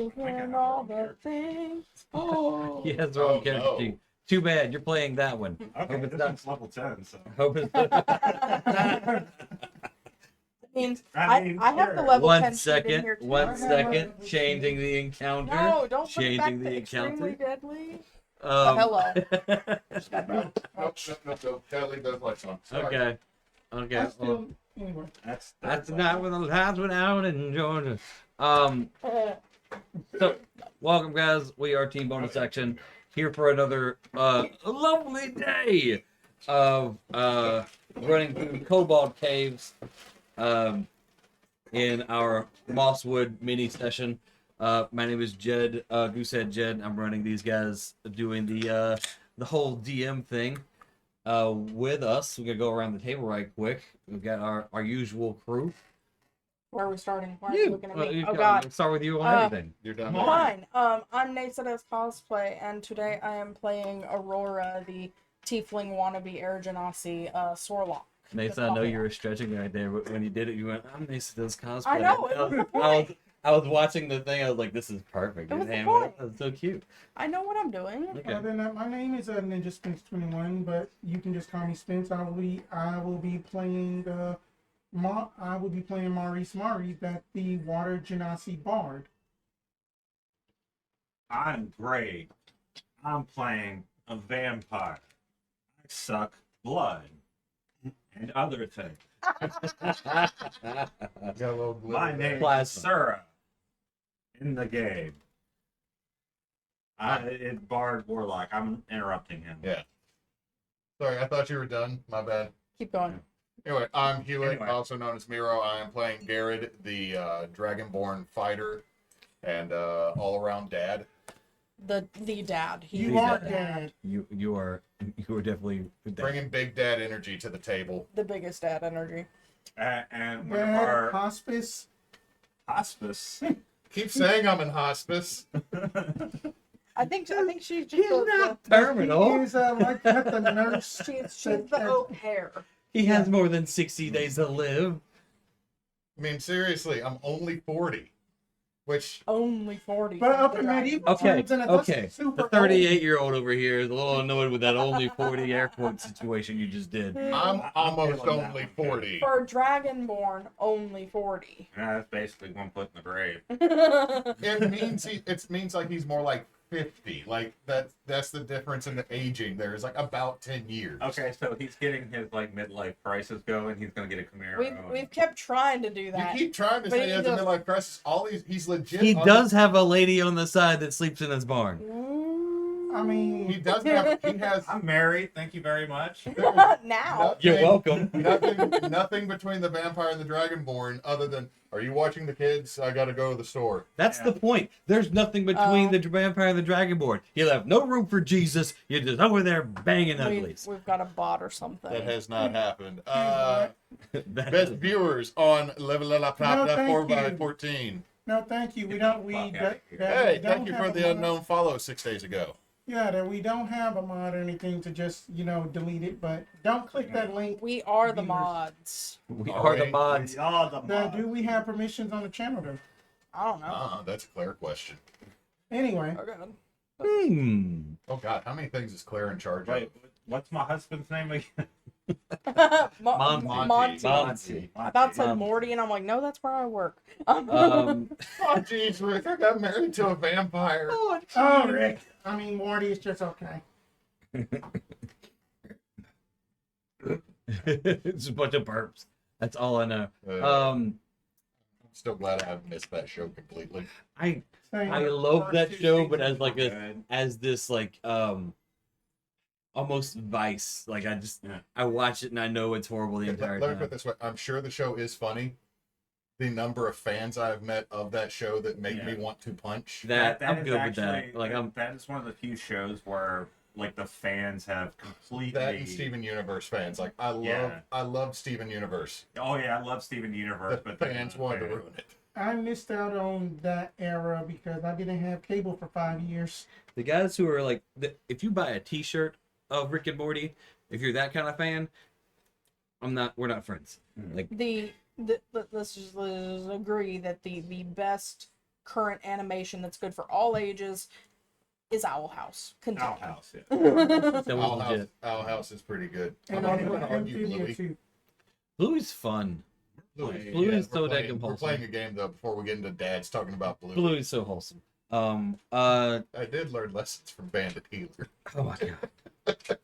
doing all the things. Oh, He has the wrong character sheet. Too bad, you're playing that one. Okay, Hope it's this not. one's level 10, so. Hope it's I have the level 10 sheet in here too. 1 second. Changing the encounter. No, don't put it back Changing to the extremely encounter. deadly. Hello. Nope. Deadly does like some. Okay. Okay. Well, Anyway. that's not when the lights went out in Georgia. So, welcome guys. We are Team Bonus Action here for another lovely day of running through Kobold caves in our Mosswood mini session. My name is Jed, Goosehead Jed. I'm running these guys, doing the whole DM thing. With us, we're gonna go around the table right quick. We've got our usual crew. Where are we starting? Why are you looking at me? You Oh go. God. Let's start with you on everything. You're done. Fine. I'm Neysa cosplay, and today I am playing Aurora, the tiefling wannabe air genasi Swarlock. Neysa, I know you were stretching right there, but when you did it, you went, "I'm Neysa does cosplay." I know, it was the point. I was watching the thing. I was like, "This is perfect." It was the Man, point. that's so cute. I know what I'm doing. Okay. Other than that, my name is NinjaSpence 21, but you can just call me Spence. I will be playing Maree, that the water genasi bard. I'm great. I'm playing a vampire. I suck blood and other things. Got a little glitter My there. name is Plasma. Sura in the game. It's Bard Warlock. I'm interrupting him. Yeah. Sorry, I thought you were done. My bad. Keep going. Anyway, I'm Hewitt, Anyway. also known as Miro. I am playing Garid, the Dragonborn fighter, and all-around dad. The dad. He's You the are dad. dad. You are definitely Bringing big dad energy to the table. The biggest dad energy. And one of Dad, our hospice. hospice. Keep saying I'm in hospice. I think she's just He's the, not He terminal. is like the nurse. she's the au pair. He has more than 60 days to live. I mean, seriously, I'm only 40. Which, Only 40. But up in medieval Okay, times, and that's okay. super The 38-year-old over here is a little annoyed with that only 40 air quote situation you just did. I'm almost feeling that only one, too. 40. For Dragonborn, only 40. That's basically one foot in the grave. It means like he's more like 50. Like that's the difference in the aging. There's like about 10 years. Okay, so he's getting his like midlife crisis going. He's gonna get a Camaro. We've kept trying to do You that. keep trying to But say he has a just- midlife crisis. He's legit. He on does have a lady on the side that sleeps in his barn. I mean, He does have. He has. I'm married. Thank you very much. now. You're welcome. Nothing between the vampire and the dragonborn other than, are you watching the kids? I gotta go to the store. That's the point. There's nothing between the vampire and the dragonborn. You'll have no room for Jesus. You're just over there banging uglies. We've got a bot or something. That has not happened. That- Best viewers on Level La Plata thank 4x14. no, thank you. We don't. Hey, thank you for the unknown follow 6 days ago. Yeah, that we don't have a mod or anything to just delete it. But don't click that link. We are the Viewers. mods. we All are the right. mods. Do we have permissions on the channel though? I don't know. That's a Claire question. Anyway, Okay. Oh God, how many things is Claire in charge of? Wait, what's my husband's name again? Monty. Monty. I thought it said Monty. Morty, and I'm like, no, that's where I work. Um, Oh jeez, Rick, I got married to a vampire. oh Rick, I mean Morty is just okay. it's a bunch of burps. That's all I know. I'm still glad I haven't missed that show completely. I Same. love that First two show, but seasons as like were a good. as this like almost vice. Like I watch it and I know it's horrible the entire Let me put it time. this way: I'm sure the show is funny. The number of fans I've met of that show that make me want to punch. That I'm is good with actually- that. Like that is one of the few shows where like the fans have completely. That and Steven Universe fans, like I love Steven Universe. Oh yeah, I love Steven Universe, The but fans wanted to ruin it. I missed out on that era because I didn't have cable for 5 years. the guys who are like, if you buy a T-shirt of Rick and Morty, if you're that kind of fan, we're not friends. Like Let's just agree that the best current animation that's good for all ages is Owl House. Continue. Owl House, yeah. That was Owl House, legit. Owl House is pretty good. And I'm also not even gonna argue Amphibia Bluey. too. Bluey's fun. Bluey. Blue is so we're damn playing, we're wholesome. playing a game though before we get into dads talking about Bluey. Bluey's so wholesome. I did learn lessons from Bandit Healer. Oh my god.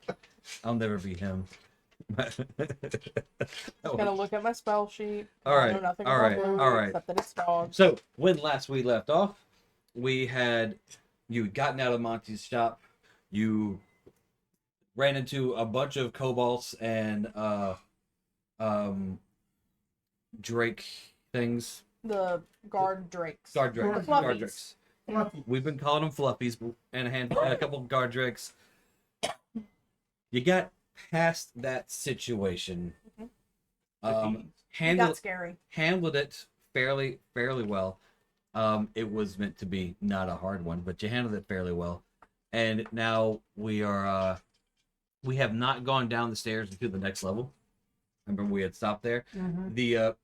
I'll never be him. Gonna look at my spell sheet. All I right, know nothing all about right, Bluey all right. except that it's dogs. So when last we left off, you had gotten out of Monty's shop. You ran into a bunch of kobolds and Drake things. The guard drakes. Guard drakes. The Guard fluffies. drakes. Fluffy. We've been calling them fluffies, and a couple of guard drakes. You got past that situation. It Handled got scary. handled it fairly well. It was meant to be not a hard one, but you handled it fairly well. And now we are we have not gone down the stairs into the next level. Remember we had stopped there. Mm-hmm.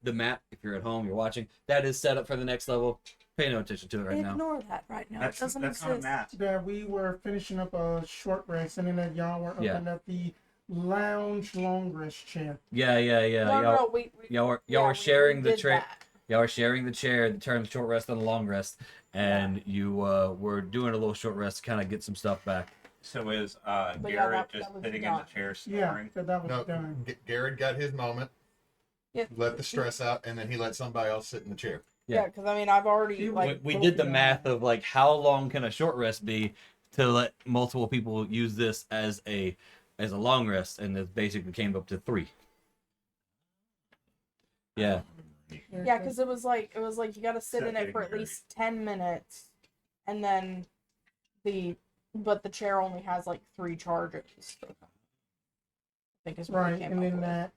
The map, if you're at home, you're watching, that is set up for the next level. Pay no attention to it right now. Ignore that right now. That's it doesn't not a exist. map. That we were finishing up a short rest, and then that y'all were up Yeah. at the lounge long rest chair. Yeah. No, Y'all, no, we y'all yeah, are we sharing the did tray. that. Y'all are sharing the chair, the term short rest and the long rest, and you were doing a little short rest to kind of get some stuff back. So is But Garrett yeah, that just was sitting in done. the chair Yeah, snoring? so that was No, done. Garid got his moment, Yeah. let the stress out, and then he let somebody else sit in the chair. Yeah, because I mean, I've already We- like We did the math of like how long can a short rest be to let multiple people use this as a long rest, and it basically came up to 3. Yeah. yeah, because it was like you got to sit in it for at Separating least 10 minutes, and then but the chair only has like 3 charges. I think is what we Right, came and up then with. that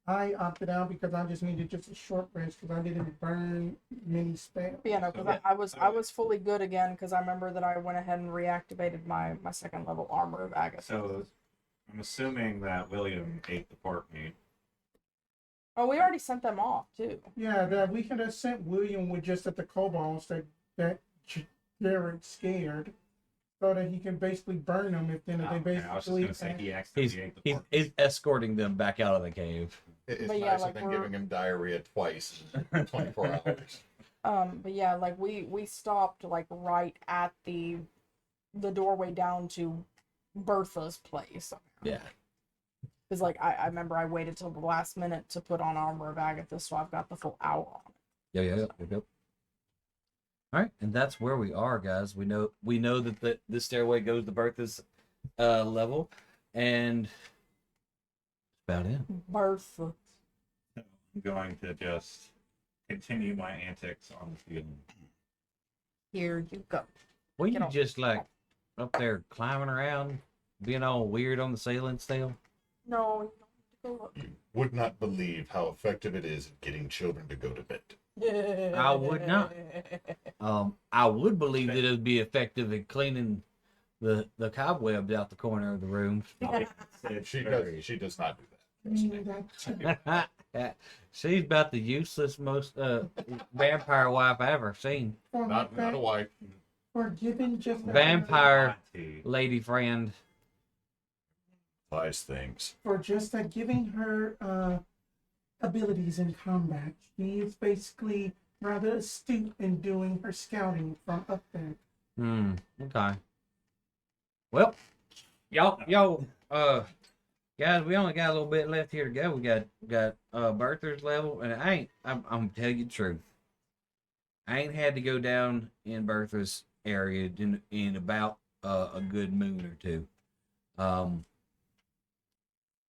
I opted out because I just needed just a short rest because I didn't burn many spells. But yeah, no, because I was fully good again because I remember that I went ahead and reactivated my second level armor of Agatha. So I'm assuming that William ate the pork meat. Oh, we already sent them off too. Yeah, that we could have sent William with just at the kobolds that Jared scared, so that he can basically burn them if then Oh, they okay, I was just basically. gonna say he accidentally ate the pork. He's escorting them back out of the cave. It's But yeah, nicer like, than we're- giving him diarrhea twice in 24 hours. But yeah, like we stopped like right at the doorway down to Bertha's place. Yeah. Because like I remember I waited till the last minute to put on armor of Agatha, so I've got the full hour on it. Yeah. All right, and that's where we are, guys. We know that this stairway goes to Bertha's level, and that's about it. Bertha. I'm going to just continue my antics on the field. Here you go. Well, you Get off. just like up there climbing around, being all weird on the ceiling still. No, you don't have to You would not believe how effective it is at getting children to go to bed. go. I would not. I would believe that it would be effective at cleaning the cobwebs out the corner of the rooms. It's She very- does not do that. She's about the useless most vampire wife I ever seen. Not a wife. For giving just Vampire Auntie. lady friend. Wise things. for just giving her abilities in combat. She is basically rather astute in doing her scouting from up there. Okay. Well, y'all, guys, we only got a little bit left here to go. We got Bertha's level, and I'm telling you the truth. I ain't had to go down in Bertha's area in about a good moon or two.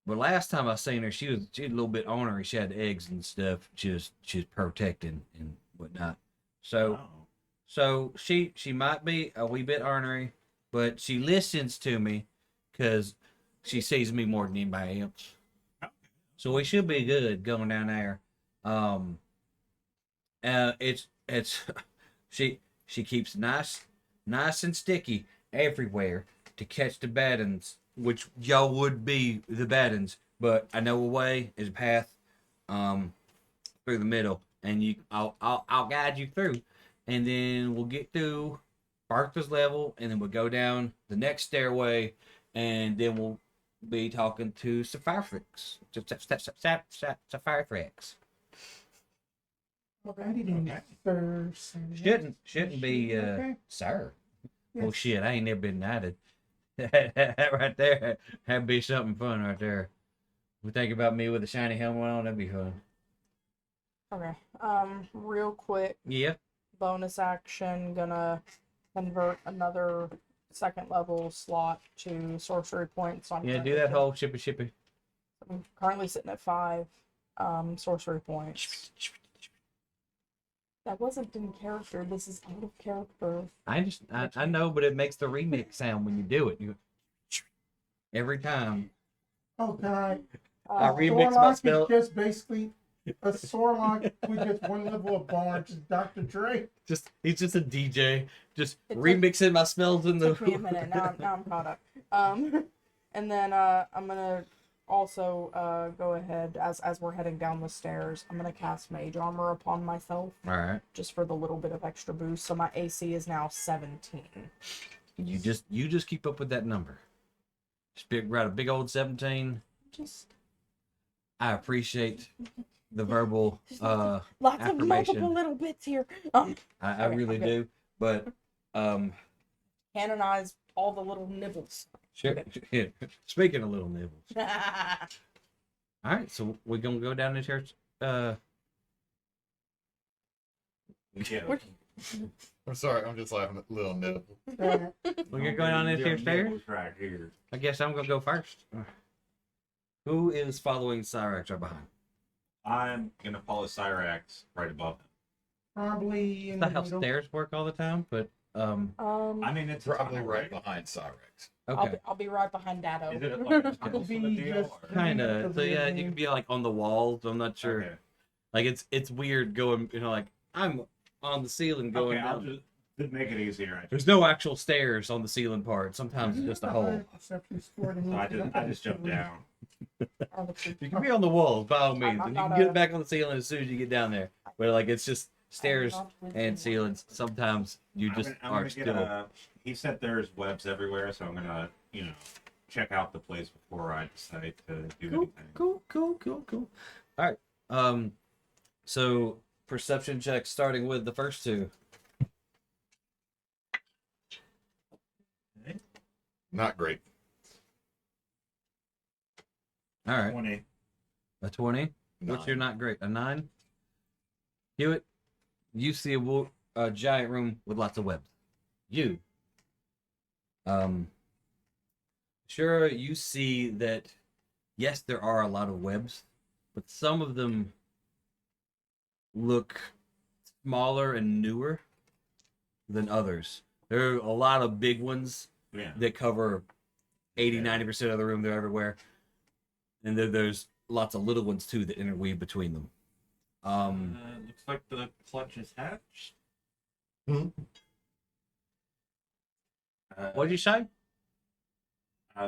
But last time I seen her, she was a little bit ornery. She had eggs and stuff. She was protecting and whatnot. So Oh. so she might be a wee bit ornery, but she listens to me because she sees me more than anybody else. So we should be good going down there. It's she keeps nice and sticky everywhere to catch the bad uns, which y'all would be the bad uns. But I know a way is a path, through the middle, and I'll guide you through. and then we'll get through Bertha's level, and then we'll go down the next stairway, and then we'll be talking to Sapphirefrix. Sapphirefrix. Alrighty then, sir. Shouldn't be Okay. sir. Yes. Oh shit, I ain't never been knighted. That right there, that'd be something fun right there. We think about me with a shiny helmet on, that'd be fun. Okay. Real quick, Yeah. bonus action, gonna convert another second level slot to sorcery points on. Yeah, do that whole shippy. I'm currently sitting at 5 sorcery points. That wasn't in character. This is out of character. I know, but it makes the remix sound when you do it. You every time. Oh God. I Uh, remix my Sorlock spell. is just basically a Sorlock with just one level of bar, just Dr. Dre. He's just a DJ, just It took- remixing my spells in the. took me a minute. Now I'm caught up. And then I'm gonna also go ahead as we're heading down the stairs. I'm gonna cast Mage Armor upon myself All right. just for the little bit of extra boost. So my AC is now 17. You just keep up with that number. Write a big old 17. Just I appreciate the verbal lots of affirmation. multiple little bits here. I Okay, really I'm good. do. But Canonize all the little nibbles. sure. Speaking of little nibbles. All right, so we're gonna go down the church. Yeah. I'm sorry, I'm just laughing at little nibble. That We're going down the stairs. Nipples right here. I guess I'm gonna go first. Who is following Cyrax right behind? I'm gonna follow Cyrax right above him. probably in That's the not how middle. stairs work all the time, but I mean, it's a Probably tunnel, right behind Cyrex. okay. I'll be right behind Dado. Is it like a It'll tunnel sort be of deal? just or- Kind of. Because So yeah, we're you can be like on the walls. I'm not sure. Okay. Like it's weird going. Like I'm on the ceiling going Okay, I'll down. just make it easier. There's no actual stairs on the ceiling part. Sometimes it's just a hole. Perception score to So I just jumped down. You can be on the walls by all means, I'm and you can not get a- back on the ceiling as soon as you get down there. But like it's just stairs and ceilings. Sometimes you I'm just gonna- I'm are gonna get still. he said there's webs everywhere, so I'm gonna, check out the place before I decide to do anything. Cool. All right. So perception checks starting with the first two. Not great. All right. 20. A 20. What's your not great? A 9. Hewitt, you see a giant room with lots of webs. You. Sure, you see that, yes, there are a lot of webs, but some of them look smaller and newer than others. There are a lot of big ones Yeah. that cover 80-90% of the room. They're everywhere. And then there's lots of little ones, too, that interweave between them. Looks like the clutch is hatched. What did you say?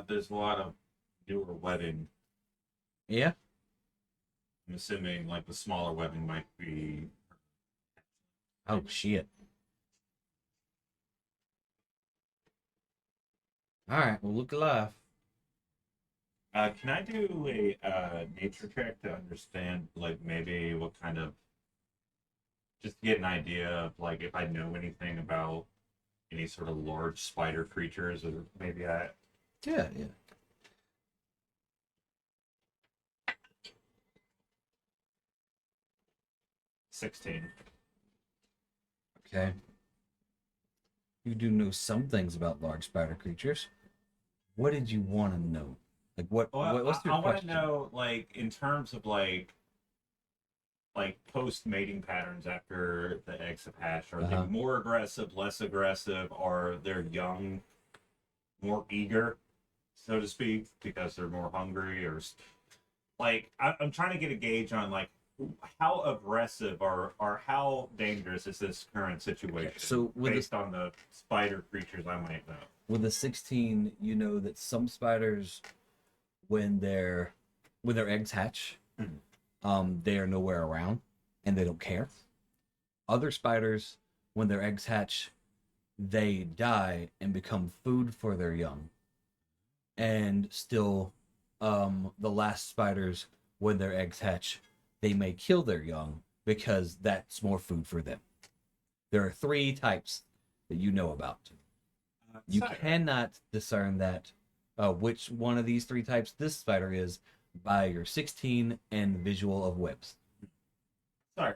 There's a lot of newer webbing. Yeah? I'm assuming like the smaller webbing might be. Oh, shit. Alright, well, look alive. Can I do a nature check to understand, like, maybe what kind of, just to get an idea of, like, if I know anything about any sort of large spider creatures, or maybe I. Yeah. 16. Okay. You do know some things about large spider creatures. What did you want to know? Like, what's your I want question? to know, like, in terms of, like post-mating patterns after the eggs have hatched. Are Uh-huh. they more aggressive, less aggressive? Are their young more eager, so to speak, because they're more hungry? Or, like, I'm trying to get a gauge on, like, how aggressive or how dangerous is this current situation? So with based on the spider creatures I might know. With a 16, you know that some spiders, when their eggs hatch, they are nowhere around and they don't care. Other spiders when their eggs hatch, they die and become food for their young. And still, the last spiders, when their eggs hatch, they may kill their young because that's more food for them. There are 3 types that you know about. You Sire. cannot discern that which one of these 3 types this spider is by your 16 and visual of webs. Sorry.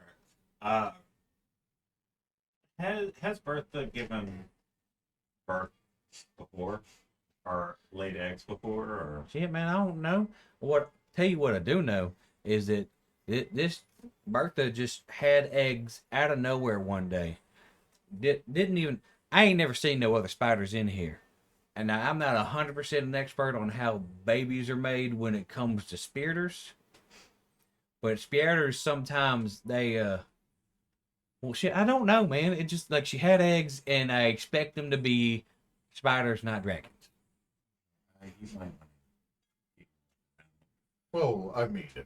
Has Bertha given birth before? Or laid eggs before? Or Shit, man, I don't know. Tell you what I do know is that this Bertha just had eggs out of nowhere one day. Didn't even. I ain't never seen no other spiders in here. And now I'm not 100% an expert on how babies are made when it comes to spiriters. But spiriters sometimes they well shit, I don't know, man. It just like she had eggs and I expect them to be spiders, not dragons. you might. Well, I mean, if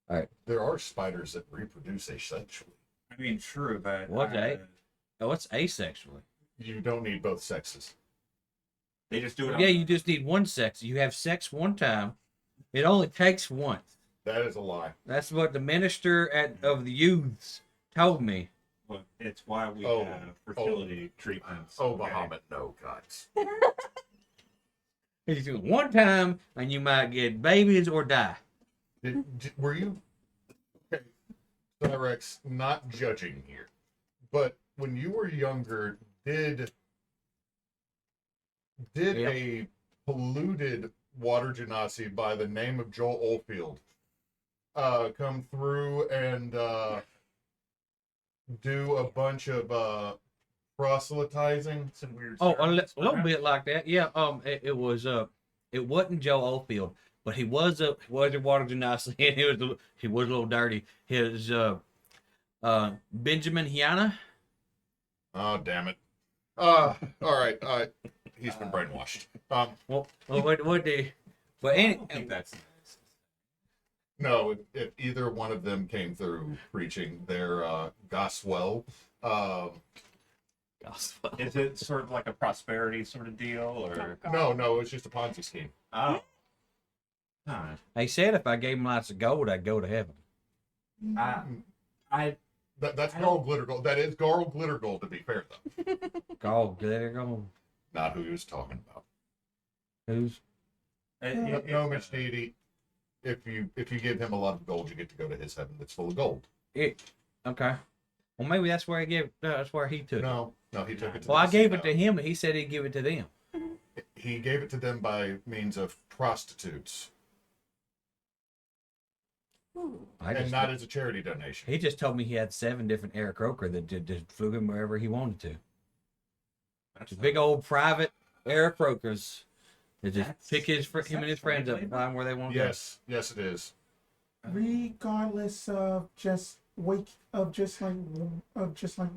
Alright. there are spiders that reproduce asexually, I mean, true, but What's asexually? you don't need both sexes. they just do it. Yeah, you just need one sex. You have sex one time. It only takes once. That is a lie. That's what the minister of the youths told me. Well, it's why we Oh, have fertility treatments. Oh, okay? Muhammad, no, guys. You do it one time, and you might get babies or die. Were you okay? Cyrex, not judging here, but when you were younger, did Yep. a polluted water genasi by the name of Joel Oldfield come through and do a bunch of proselytizing? Some weird. Oh, sermons, a little perhaps? bit like that. Yeah. It was it wasn't Joe Oldfield, but he was a water genasi, and he was a little dirty. His Benjamin Hiana. Oh, damn it! All right, he's been brainwashed. Well, what the? But I don't think that's. No, if either one of them came through preaching their gospel, Is it sort of like a prosperity sort of deal, or? no, it's just a Ponzi scheme. Oh. Huh. He said if I gave him lots of gold, I'd go to heaven. I That's Garl Glitter Gold. That is Garl Glitter Gold, to be fair, though. Gold, glitter, gold. Not who he was talking about. Who's? No, Mitch Deity. If you give him a lot of gold, you get to go to his heaven that's full of gold. It. Okay. Well, maybe that's where he gave. That's where he took it. No, he took it to Well, I the gave it to casino. him, and he said he'd give it to them. He gave it to them by means of prostitutes, and not as a charity donation. He just told me he had 7 different Eric Croker that just flew him wherever he wanted to. Just big old private Eric Crokers that just pick him and his friends up and find where they want to Yes, it is. Regardless of just like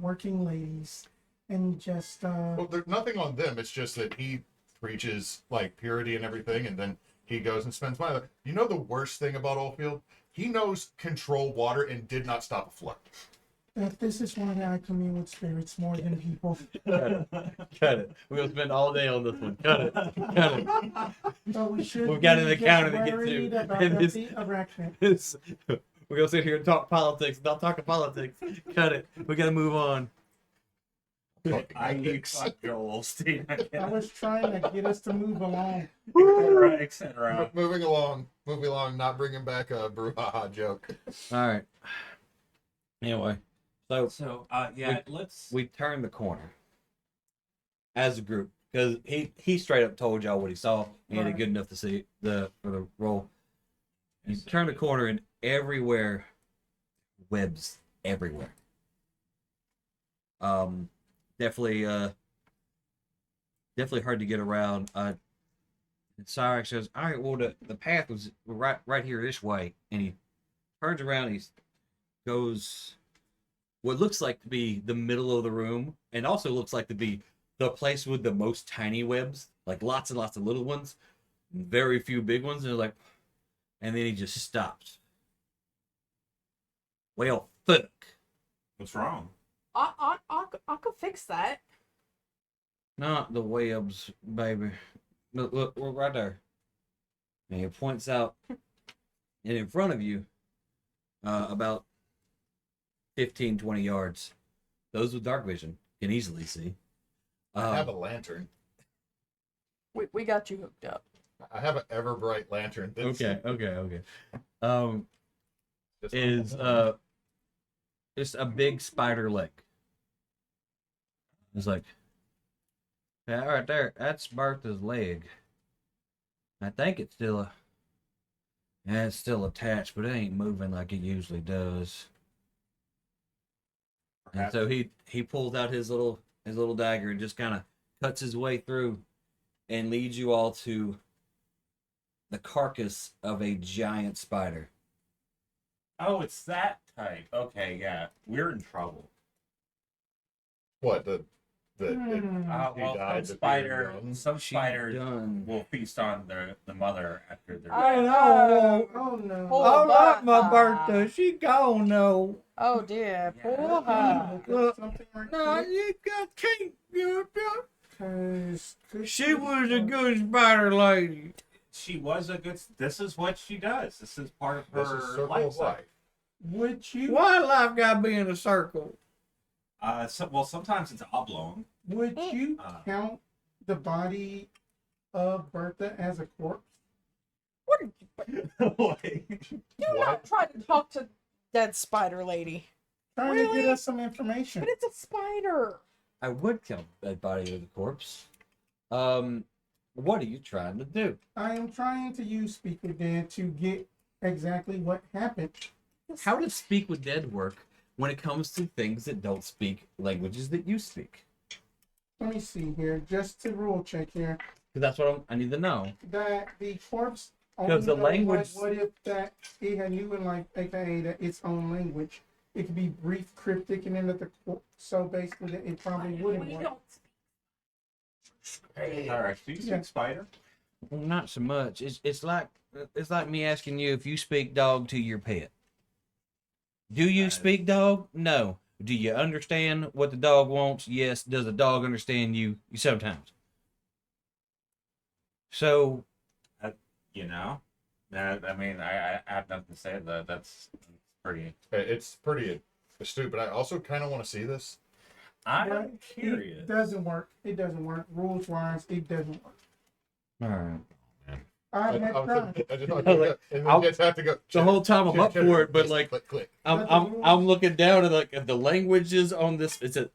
working ladies and just Well, there's nothing on them. It's just that he preaches like purity and everything, and then he goes and spends money. You know the worst thing about Oldfield? He knows control water and did not stop a flood. that this is why I commune with spirits more than people. go. Cut it. We'll spend all day on this one. Cut it. Cut it. But we should We've got an be encounter just to get to, worried about and this- the arachne. We're going to sit here and talk politics. Not talking politics. Cut it. We got to move on. I need Joel Osteen. I was trying to get us to move along. etc. Moving along, not bringing back a brouhaha joke. All right. Anyway, So, yeah, let's. we turned the corner as a group because he straight up told y'all what he saw and he Right. good enough to see for the roll. You turn the corner and everywhere, webs everywhere. Definitely hard to get around. Cyrex says, "All right, well the path was right here this way," and he turns around. He goes what looks like to be the middle of the room, and also looks like to be the place with the most tiny webs, like lots and lots of little ones, very few big ones, and they're like, and then he just stops. Well, fuck. What's wrong? I could fix that. Not the webs, baby. Look, right there. And he points out, and in front of you, about 15, 20 yards. Those with dark vision can easily see. I have a lantern. We got you hooked up. I have an ever bright lantern. Okay. Just Is just a big spider leg. It's like that right there. That's Bertha's leg. I think it's still it's still attached, but it ain't moving like it usually does. And so he pulls out his little dagger and just kind of cuts his way through and leads you all to the carcass of a giant spider. Oh, it's that type. Okay, yeah. We're in trouble. What the Well, died, some She spiders done. will feast on the mother after they're I dead. know. Oh no. Poor I like my Bertha. Bertha. She gone though. Oh dear, Yeah. poor her. Look, Something right no, there. you can't. 'Cause She was a good spider lady. She was a good. This is what she does. This is part of her This is circle life of cycle. life. Would you Why life gotta be in a circle? Well, sometimes it's oblong. count the body of Bertha as a corpse? What are you? Do not try to talk to dead spider lady. Trying to Really? get us some information. But it's a spider. I would kill a body with a corpse. What are you trying to do? I am trying to use Speak with Dead to get exactly what happened. How does Speak with Dead work when it comes to things that don't speak languages that you speak? Let me see here, just to rule check here. Because that's what I need to know. That the corpse Because the knows, language- What if that it had knew in like AKA that its own language? It could be brief, cryptic, and then that the so basically that it probably wouldn't We work. don't. All right. Do you Yeah. speak spider? Well, not so much. It's like me asking you if you speak dog to your pet. Do you speak dog? No. Do you understand what the dog wants? Yes. Does the dog understand you? Sometimes. So You know. I mean, I have nothing to say. That's pretty. It's pretty astute, but I also kind of want to see this. I'm But curious. It doesn't work. It doesn't work. Rules wise, it doesn't work. all right. I had tried. I just like, Like, and I'll- then just have to go. The whole time I'm up for it, but Just like click. I'm looking down at like the languages on this. It's in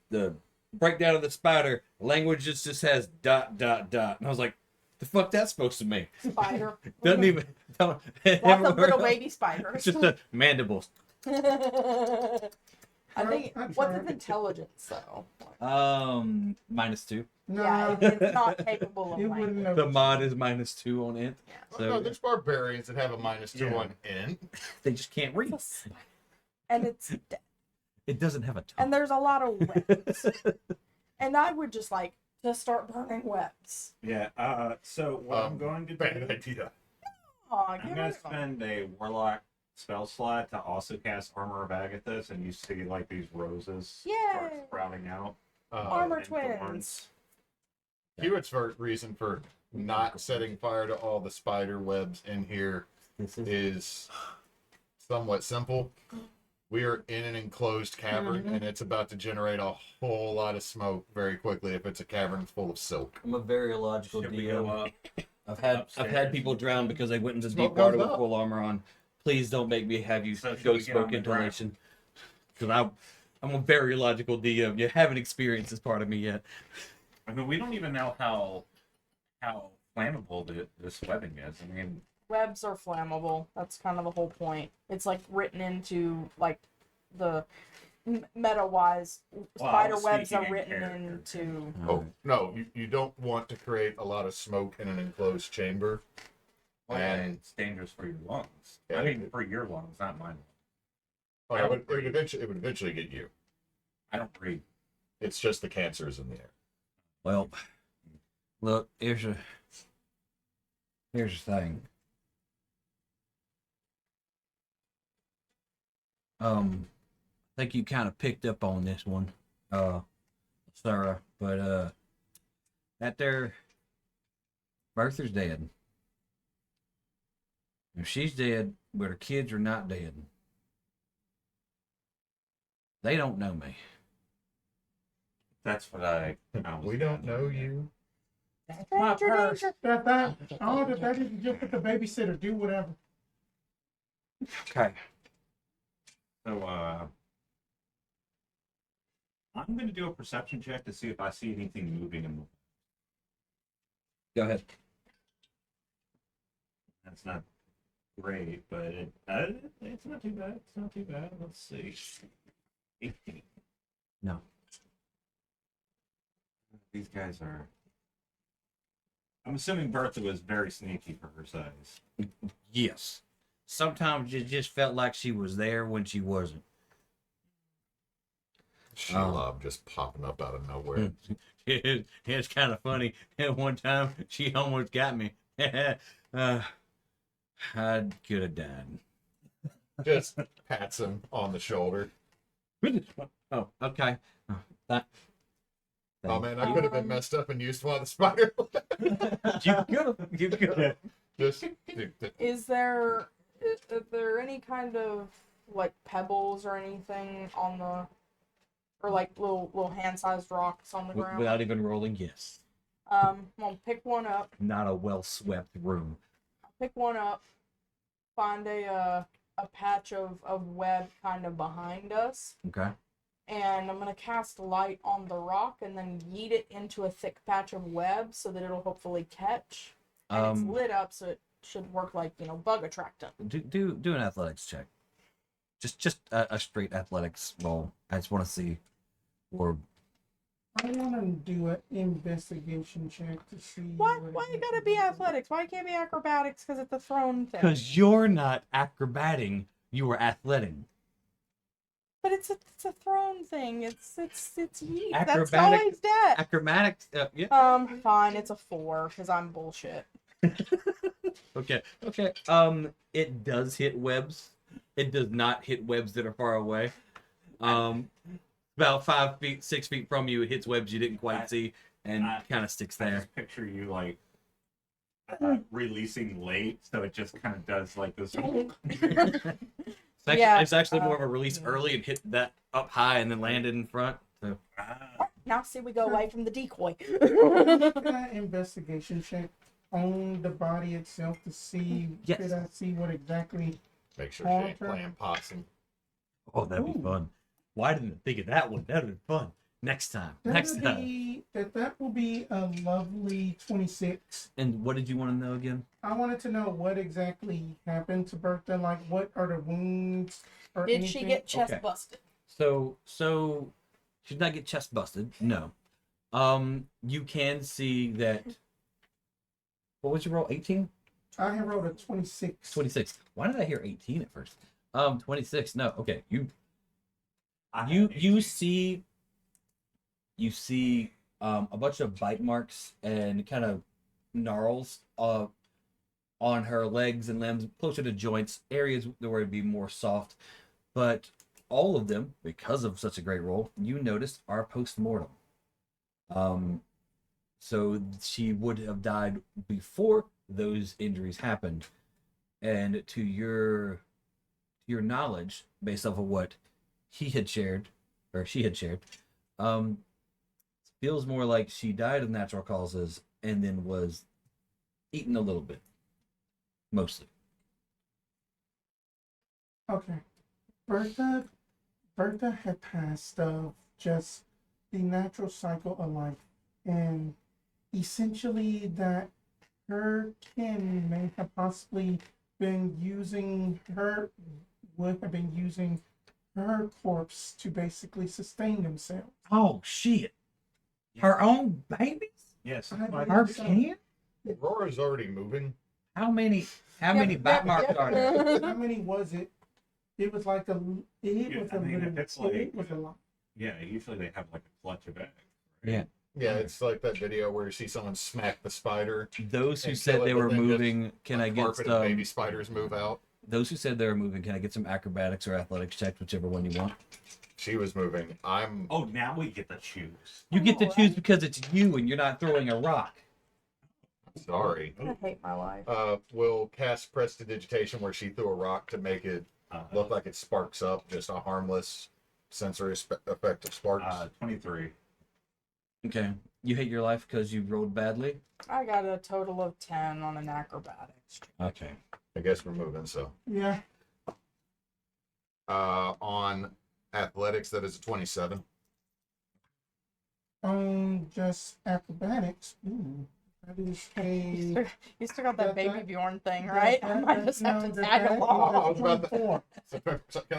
the breakdown of the spider. Languages just has ... and I was like, the fuck that's supposed to mean? Spider. Doesn't even. Lots of little baby spiders. It's just the mandibles. I think. I'm What's sorry. its intelligence though? -2. No, Yeah, it's not capable of you wouldn't language. know. The mod is -2 on it. Yeah. Oh, So no, there's barbarians that have a -2 Yeah. on int. they just can't read. It's a spider. And it's It doesn't have a tongue. and there's a lot of webs. And I would just like to start burning webs. Yeah. So what I'm going to Bad do, idea. Aw, I'm get going rid to of 'em. spend a warlock spell slot to also cast Armor of Agathis, and you see like these roses start Yay! sprouting out. Armor and twins. thorns. Hewitt's reason for not setting fire to all the spider webs in here This is is somewhat simple. We are in an enclosed cavern, and it's about to generate a whole lot of smoke very quickly if it's a cavern full of silk. I'm a very logical Should we go DM. up? I've had upstairs? people drown because they went into Smoke deep water goes with up. full armor on. Please don't make me have you So should go we get smoke on the ground? intonation. Because I'm a very logical DM. You haven't experienced this part of me yet. I mean, we don't even know how flammable this webbing is. I mean, Webs are flammable. That's kind of the whole point. It's like written into like the meta wise. Spider was webs are speaking in written character. into. Oh, no, you don't want to create a lot of smoke in an enclosed chamber. And it's dangerous for your lungs. Yeah. I mean, for your lungs, not mine. it would eventually get you. I don't breathe. It's just the cancers in the air. Well, look, here's the thing. think you kind of picked up on this one, Sarah, but that there Bertha's dead. If she's dead, but her kids are not dead, they don't know me. That's what I We don't know you. That's my purse. That is just with the babysitter. Do whatever. Okay. So, I'm going to do a perception check to see if I see anything moving in the... Go ahead. That's not great, but it's not too bad. It's not too bad. Let's see. 18. No. These guys are... I'm assuming Bertha was very sneaky for her size. Yes. Sometimes it just felt like she was there when she wasn't. Shelob just popping up out of nowhere. It's kind of funny. At one time, she almost got me. I could have died. Just pats him on the shoulder. Oh, okay. Oh man, I could have been messed up and used one of the spider. You could have. Just Is there any kind of like pebbles or anything on the, or like little hand-sized rocks on the ground? Without even rolling, yes. I'm gonna pick one up. Not a well-swept room. Pick one up. Find a patch of web kind of behind us, Okay. and I'm gonna cast light on the rock and then yeet it into a thick patch of web so that it'll hopefully catch. And it's lit up, so it should work like, bug attractant. Do an athletics check. Just a straight athletics roll. I just want to see. Or I want to do an investigation check to see. Why you gotta be athletics? Why can't it be acrobatics? Because it's a thrown thing. because you're not acrobating, you are athletic. But it's a thrown thing. It's yeet. That's Acrobatic- always dead. Acrobatics. Yeah. Fine. It's a 4 because I'm bullshit. Okay. It does hit webs. It does not hit webs that are far away. About 5 feet, 6 feet from you, it hits webs you didn't quite see, and kind of sticks I there. just picture you like releasing late, so it just kind of does like this. It's actually more of a release early and hit that up high and then landed in front. So Now see, we go away from the decoy. An investigation check on the body itself to see. Yes. Did I see what exactly? make sure she ain't playing possum. oh, that'd be Ooh. fun. Why didn't I think of that one? That'd be fun. Next time. Next time. That will be a lovely 26. And what did you want to know again? I wanted to know what exactly happened to Bertha. Like, what are the wounds or Did anything? she get chest Okay. busted? So she did not get chest busted. No. You can see that. What was your roll? 18? I have rolled a 26. 26. Why did I hear 18 at first? 26. No. Okay. You see a bunch of bite marks and kind of gnarls on her legs and limbs, closer to joints, areas where it'd be more soft. But all of them, because of such a great roll, you noticed are post-mortem. So she would have died before those injuries happened. And to your knowledge, based off of what he had shared, or she had shared, feels more like she died of natural causes and then was eaten a little bit. Mostly. Okay. Bertha had passed of just the natural cycle of life, and essentially that her kin may have possibly been using her, would have been using her corpse to basically sustain themselves. Oh, shit. Her own babies? Yes. I like- Her So- can? Aurora's already moving. How many bite marks are there? How many was it? It was like a. It Yeah, was I a mean, little. if it's like- It was a lot. Yeah, usually they have like a clutch of eggs. Yeah. Yeah, it's like that video where you see someone smack the spider. Those who And said kill it, they but were then just moving, can I get Carpet and baby some? spiders move out. Those who said they were moving, can I get some acrobatics or athletics checks, whichever one you want? She was moving. I'm. Oh, now we get to choose. You get to Oh, choose because it's you and you're not throwing a rock. Sorry. I hate my life. We'll cast Prestidigitation where she threw a rock to make it look like it sparks up. Just a harmless sensory effect of sparks. 23. Okay. You hate your life because you rolled badly? I got a total of 10 on an acrobatics. Okay. I guess we're moving. So Yeah. on athletics, that is a 27. Just acrobatics. Ooh, that is You a. still got that baby Bjorn thing, that- right? I that- might that- just have no, to that- tag that- along. I was about to- 24.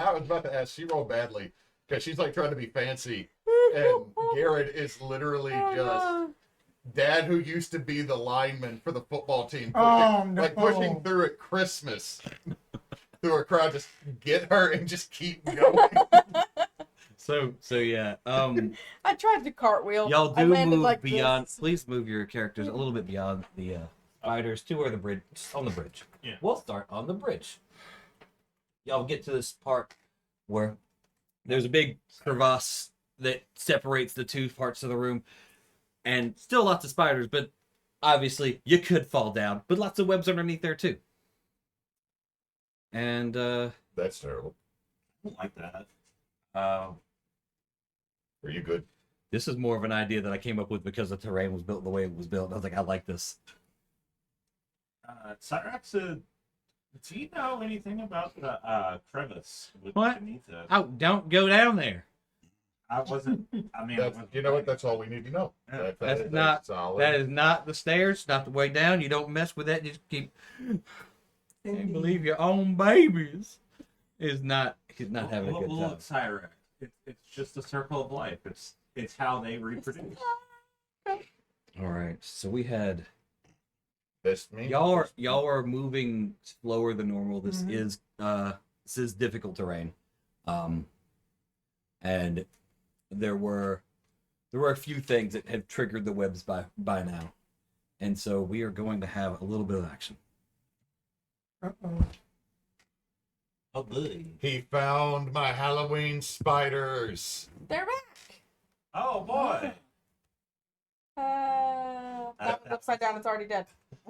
I was about to ask. She rolled badly because she's like trying to be fancy, and Garid is literally Oh, just no. dad who used to be the lineman for the football team, Oh, no. like pushing through at Christmas through a crowd. Just get her and just keep going. So yeah. I tried to cartwheel. Y'all I do landed move like beyond. this. Please move your characters a little bit beyond the spiders to where the bridge, just on the bridge. Yeah. We'll start on the bridge. Y'all get to this part where there's a big crevasse that separates the two parts of the room, and still lots of spiders. But obviously, you could fall down. But lots of webs underneath there too. And That's terrible. I don't like that. Are you good? this is more of an idea that I came up with because the terrain was built the way it was built. I was like, I like this. Cyrax, do you know anything about the crevice What? beneath us? Oh, don't go down there. I wasn't. I mean, That's, you know what? That's all we need to know. Yeah. That's not- solid. That is not the stairs, not the way down. You don't mess with that. You just keep. Can't believe your own babies is not. He's not having a good time. Look, Cyrax, it's just the circle of life. It's how they reproduce. All right, so we had This me. y'all are moving slower than normal. This Mhm. is difficult terrain, and there were a few things that have triggered the webs by now, and so we are going to have a little bit of action. Uh-oh. Oh, boy. He found my Halloween spiders. They're back. Oh boy. That one's upside down. It's already dead.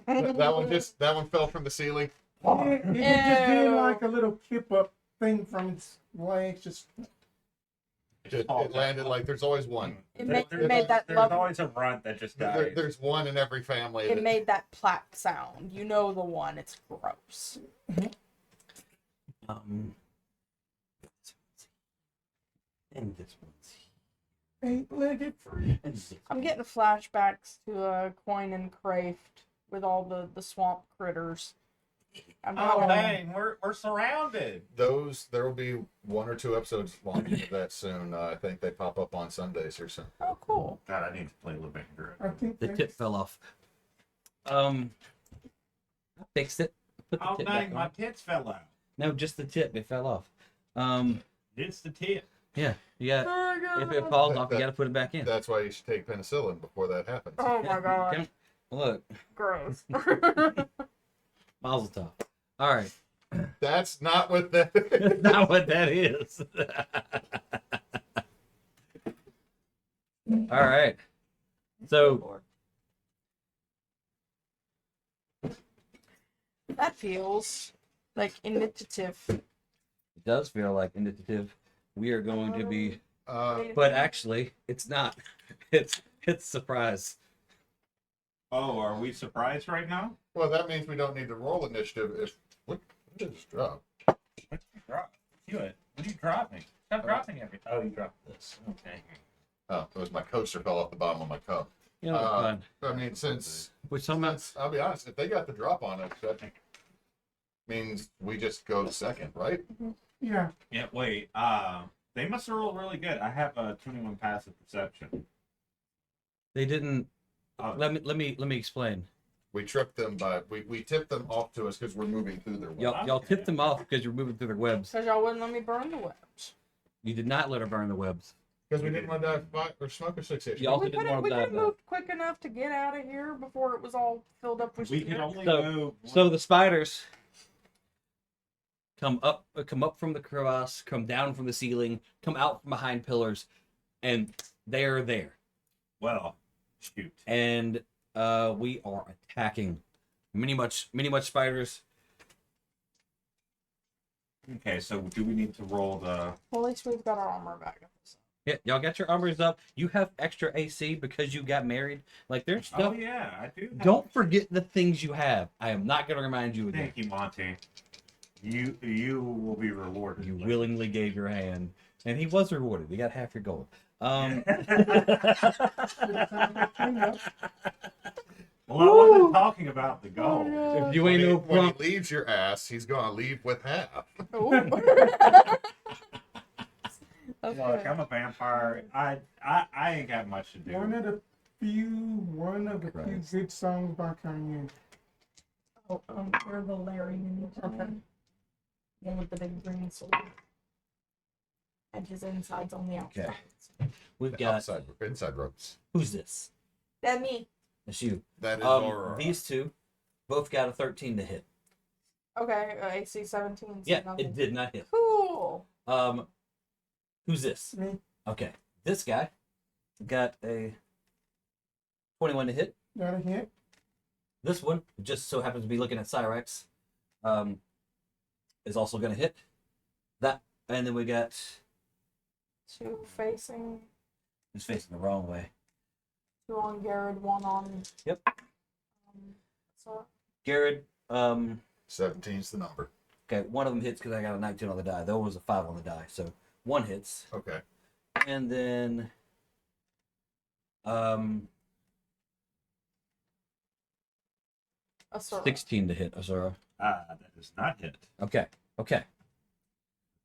That one fell from the ceiling. It just did Ew. like a little kip up thing from its legs. Just It landed like there's always one. It made There's that lovely. always a runt that just dies. There's one in every family. It that- made that plaque sound. You know the one. It's gross. And this one's 8-legged. I'm getting flashbacks to Coin and Craft with all the swamp critters. I'm Oh having- dang, we're surrounded. there will be 1 or 2 episodes launching of that soon. I think they pop up on Sundays here soon. Oh, cool. God, I need to play Lavender. I think The that's- tip fell off. I fixed it. Put the Oh tip dang, back my on. tits fell out. No, just the tip. It fell off. It's the tip. Yeah. Yeah. Oh my If it god. falls off, you got to put it back in. That's why you should take penicillin before that happens. Oh my god. Come- Look, Gross. mazel tov. All right. That's not what that That's not what that is. All right. So That feels like initiative. it does feel like initiative. We are going to be, Uh, but actually, it's not. It's surprise. Oh, are we surprised right now? well, that means we don't need to roll initiative. If what did this drop? What did you drop? What are you dropping? Stop dropping everything. Oh, you dropped this. Okay. Oh, it was my coaster fell off the bottom of my cup. You know, fine. I mean, since Which somehow, I'll be honest, if they got the drop on us, that means we just go second, right? Yeah. Yeah, wait. They must have rolled really good. I have a 21 passive perception. they didn't. Oh, Let me explain. We tripped them by we tipped them off to us because we're moving through their web. Y'all tipped them off because you're moving through their webs. Because y'all wouldn't let me burn the webs. You did not let her burn the webs. Because we didn't want to die or smoke asphyxiation. Y'all We didn't could have want to die. moved quick enough to get out of here before it was all filled up with we shit. can only So- move. So the spiders come up from the crevasse, come down from the ceiling, come out from behind pillars, and they are there. Well, shoot. And we are attacking many much spiders. Okay, so do we need to roll the? Well, at least we've got our armor back. Yeah, y'all got your armors up. You have extra AC because you got married. Like there's Oh stuff. yeah, I do. Don't forget the things you have. I am not gonna remind you again. Thank you, Monty. You will be rewarded. You willingly gave your hand, and he was rewarded. You got half your gold. Well, I wasn't talking about the gold. If you ain't no When he punk, leaves your ass, he's gonna leave with half. Look, Okay. I'm a vampire. I ain't got much to do. One of the few Christ. good songs by Kanye. Oh, we're the Larry Ninja. Okay. One with the big green sword. And his insides on the outside. we've got. Outside, inside ropes. Who's this? That me. That's you. That is Aurora. These two both got a 13 to hit. Okay, AC 17. So Yeah, nothing. it did not hit. Cool. Who's this? Me, Okay, this guy got a 21 to hit. got a hit. This one just so happens to be looking at Cyrex. Is also going to hit that, and then we got Two facing. who's facing the wrong way. Two on Garid, one on. Yep. So Garid. 17's the number. Okay, one of them hits because I got a 19 on the die. The other was a 5 on the die, so one hits. Okay. And then Asure. 16 to hit, Asura. That does not hit. Okay.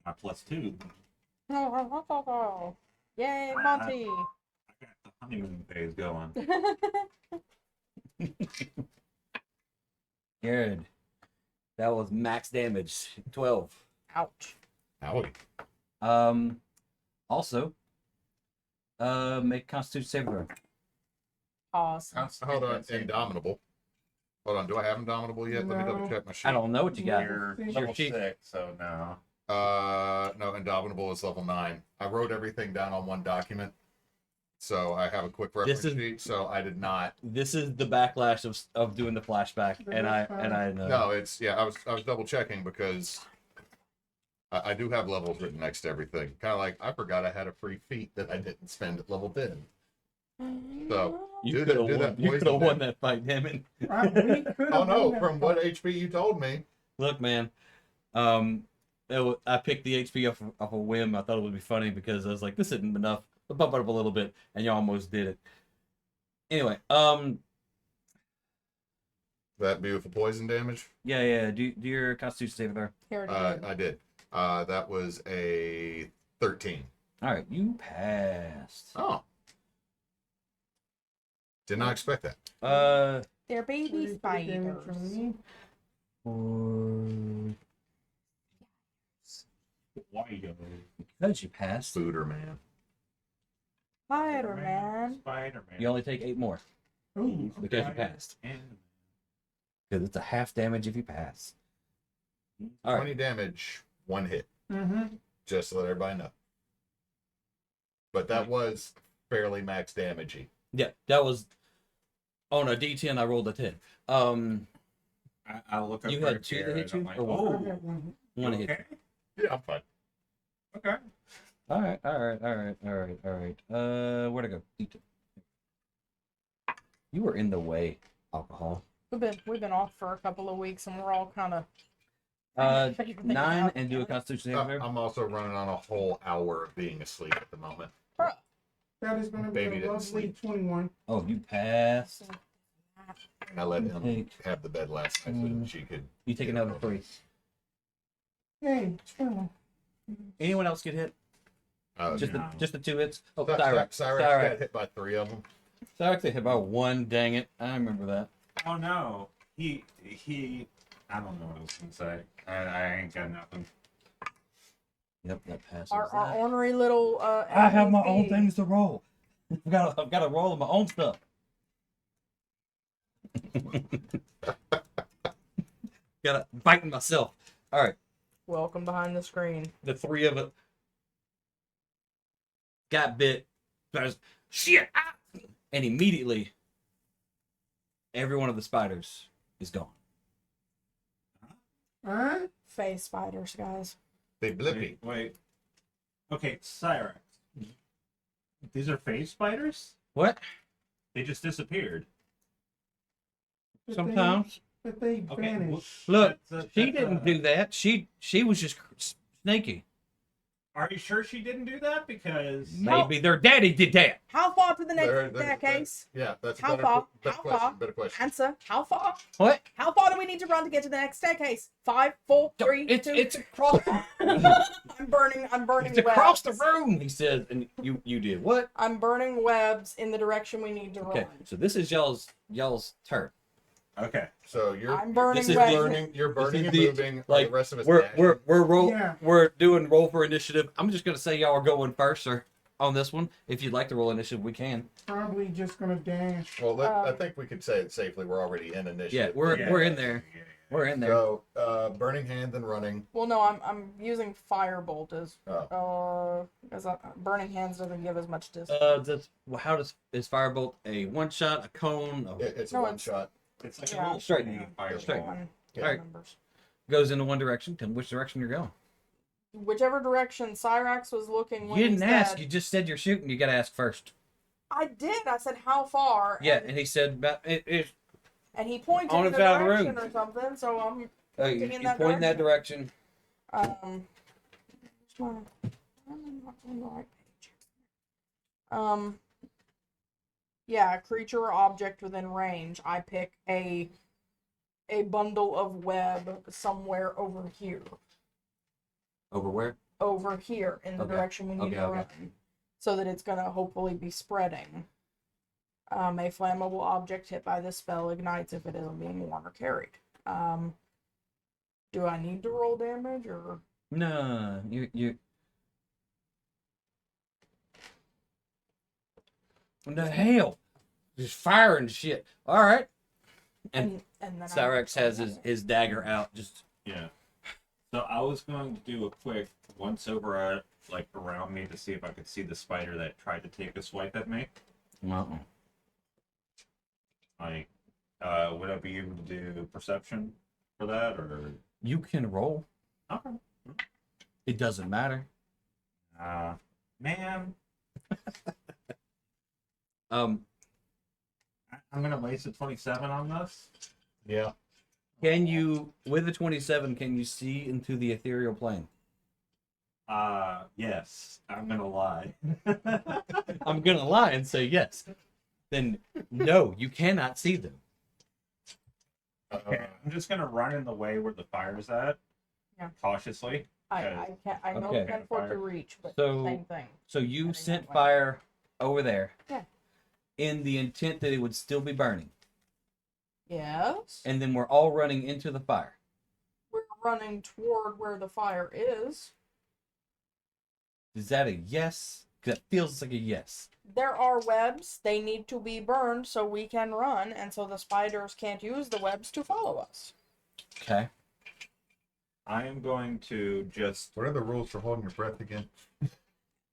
My +2. Yay, Monty. I got the honeymoon phase going. Good. That was max damage. 12. Ouch. Howdy. Also, make Constitution saving throw. Awesome. Hold on, Indomitable. Hold on, do I have Indomitable yet? Let me double check my sheet. I don't know what you got. You're Your level sheet. 6, so no. No, Indomitable is level 9. I wrote everything down on one document, so I have a quick reference This is- sheet. So I did not. This is the backlash of doing the flashback, and I know. No, it's yeah. I was double checking because I do have levels written next to everything. Kind of like I forgot I had a free feat that I didn't spend at level 10. So You do could that- have do won. that You could poison have won thing. that fight, damn it. We could've Oh no! won that From what fight. HP you told me. Look, man. I picked the HP off a whim. I thought it would be funny because I was like, this isn't enough. I'll bump it up a little bit, and you almost did it. Anyway, That beautiful poison damage. yeah. Do your Constitution saving throw. Here it is. I did. That was a 13. All right, you passed. Oh. Did not expect that. They're baby 33 damage spiders. from me. Because you passed, Booter man. Spider-Man. Spider-Man. you only take 8 more Ooh, because you passed. Because it's a half damage if you pass. All 20 right. damage, 1 hit. mm-hmm. Just to let everybody know. But that was fairly max damagey. Yeah, that was on a D10. I rolled a 10. I'll look up You right had 2 here that hit and you, I'm like, or I one? had one. One hit. okay. Yeah, I'm fine. Okay. All right. Where'd I go? D10. You were in the way, alcohol. We've been off for a couple of weeks and we're all kind of 9 and do a Constitution saving throw. I'm also running on a whole hour of being asleep at the moment. That is going to be Baby a didn't lovely sleep. 21. Oh, you passed. I let him Take- have the bed last night so that she could. You take another 3. Hey, 12. Anyone else get hit? Just no. the 2 hits. Oh, Cyrus Cyrex. got hit by 3 of them. Cyrex they hit by 1. Dang it! I remember that. Oh no. He I don't know what I was gonna say. I ain't got nothing. Yep, that passes. our that. ornery little I have my own MVP. things to roll. I've got to roll my own stuff. Gotta biting myself. All right. Welcome behind the screen. The three of it got bit. Shit! Ah! And immediately, every one of the spiders is gone. Alright? Face spiders, guys. They blippy. Wait. Okay, Cyrex. These are phase spiders? What? They just disappeared. Sometimes. But they Okay, vanish. Look, That's she didn't do that. She was just sneaky. Are you sure she didn't do that? Because Maybe their daddy did that. How far to the They're- next they're- staircase? Yeah, that's How better, far? better How question. far? Better question. Answer. How far? What? How far do we need to run to get to the next staircase? 5, 4, 3, 2. It's across. I'm burning It's across the webs. room. He said, and you did what? I'm burning webs in the direction we need to Okay, run. so this is y'all's turn. okay, So you're I'm burning This is webs. you're burning is and the- moving. like, the rest of us We're dashing. Yeah. we're doing roll for initiative. I'm just gonna say y'all are going first, or on this one. If you'd like to roll initiative, we can. Probably just gonna dash. Well, I think we could say it safely. We're already in initiative. Yeah, we're in there. Yeah. We're in there. So, burning hand and running. Well, no, I'm using firebolt as Oh. as burning hands doesn't give as much distance. How is firebolt a one shot, a cone? It's a No, one it's- shot. It's like Yeah. a little Straight. tiny fire Straight. ball. One Yeah. Alright. numbers. Goes into one direction. Tell me which direction you're going. Whichever direction Cyrax was looking when You he didn't ask. said- You just said you're shooting. You gotta ask first. I did. I said how far. Yeah, and he said about it. And he pointed On in the the side of the direction room. or something. So I'm You pointing in that point in that direction. which one? I'm not on the right page. Yeah, creature or object within range. I pick a bundle of web somewhere over here. Over where? Over here in the Okay. direction we need to Okay. run. So that it's gonna hopefully be spreading. A flammable object hit by this spell ignites if it isn't being worn or carried. Do I need to roll damage or? No, you. What the hell? Just firing shit. All right. And then I- Cyrex has his dagger out. Just Yeah. So I was going to do a quick once over like around me to see if I could see the spider that tried to take a swipe at me. Like, would I be able to do perception for that, or? you can roll. Okay. It doesn't matter. Man, Um, I'm gonna waste a 27 on this. Yeah. can you with the 27? Can you see into the ethereal plane? Yes. I'm gonna lie. I'm gonna lie and say yes. Then no, you cannot see them. Okay, I'm just gonna run in the way where the fire's at. Yeah. Cautiously. I can't. I know Okay. it's meant for it to reach, but So- same thing. So you Heading sent that way. fire over there. Yeah. In the intent that it would still be burning. Yes. And then we're all running into the fire. We're running toward where the fire is. Is that a yes? 'Cause that feels like a yes. There are webs. They need to be burned so we can run, and so the spiders can't use the webs to follow us. Okay. I am going to just. What are the rules for holding your breath again?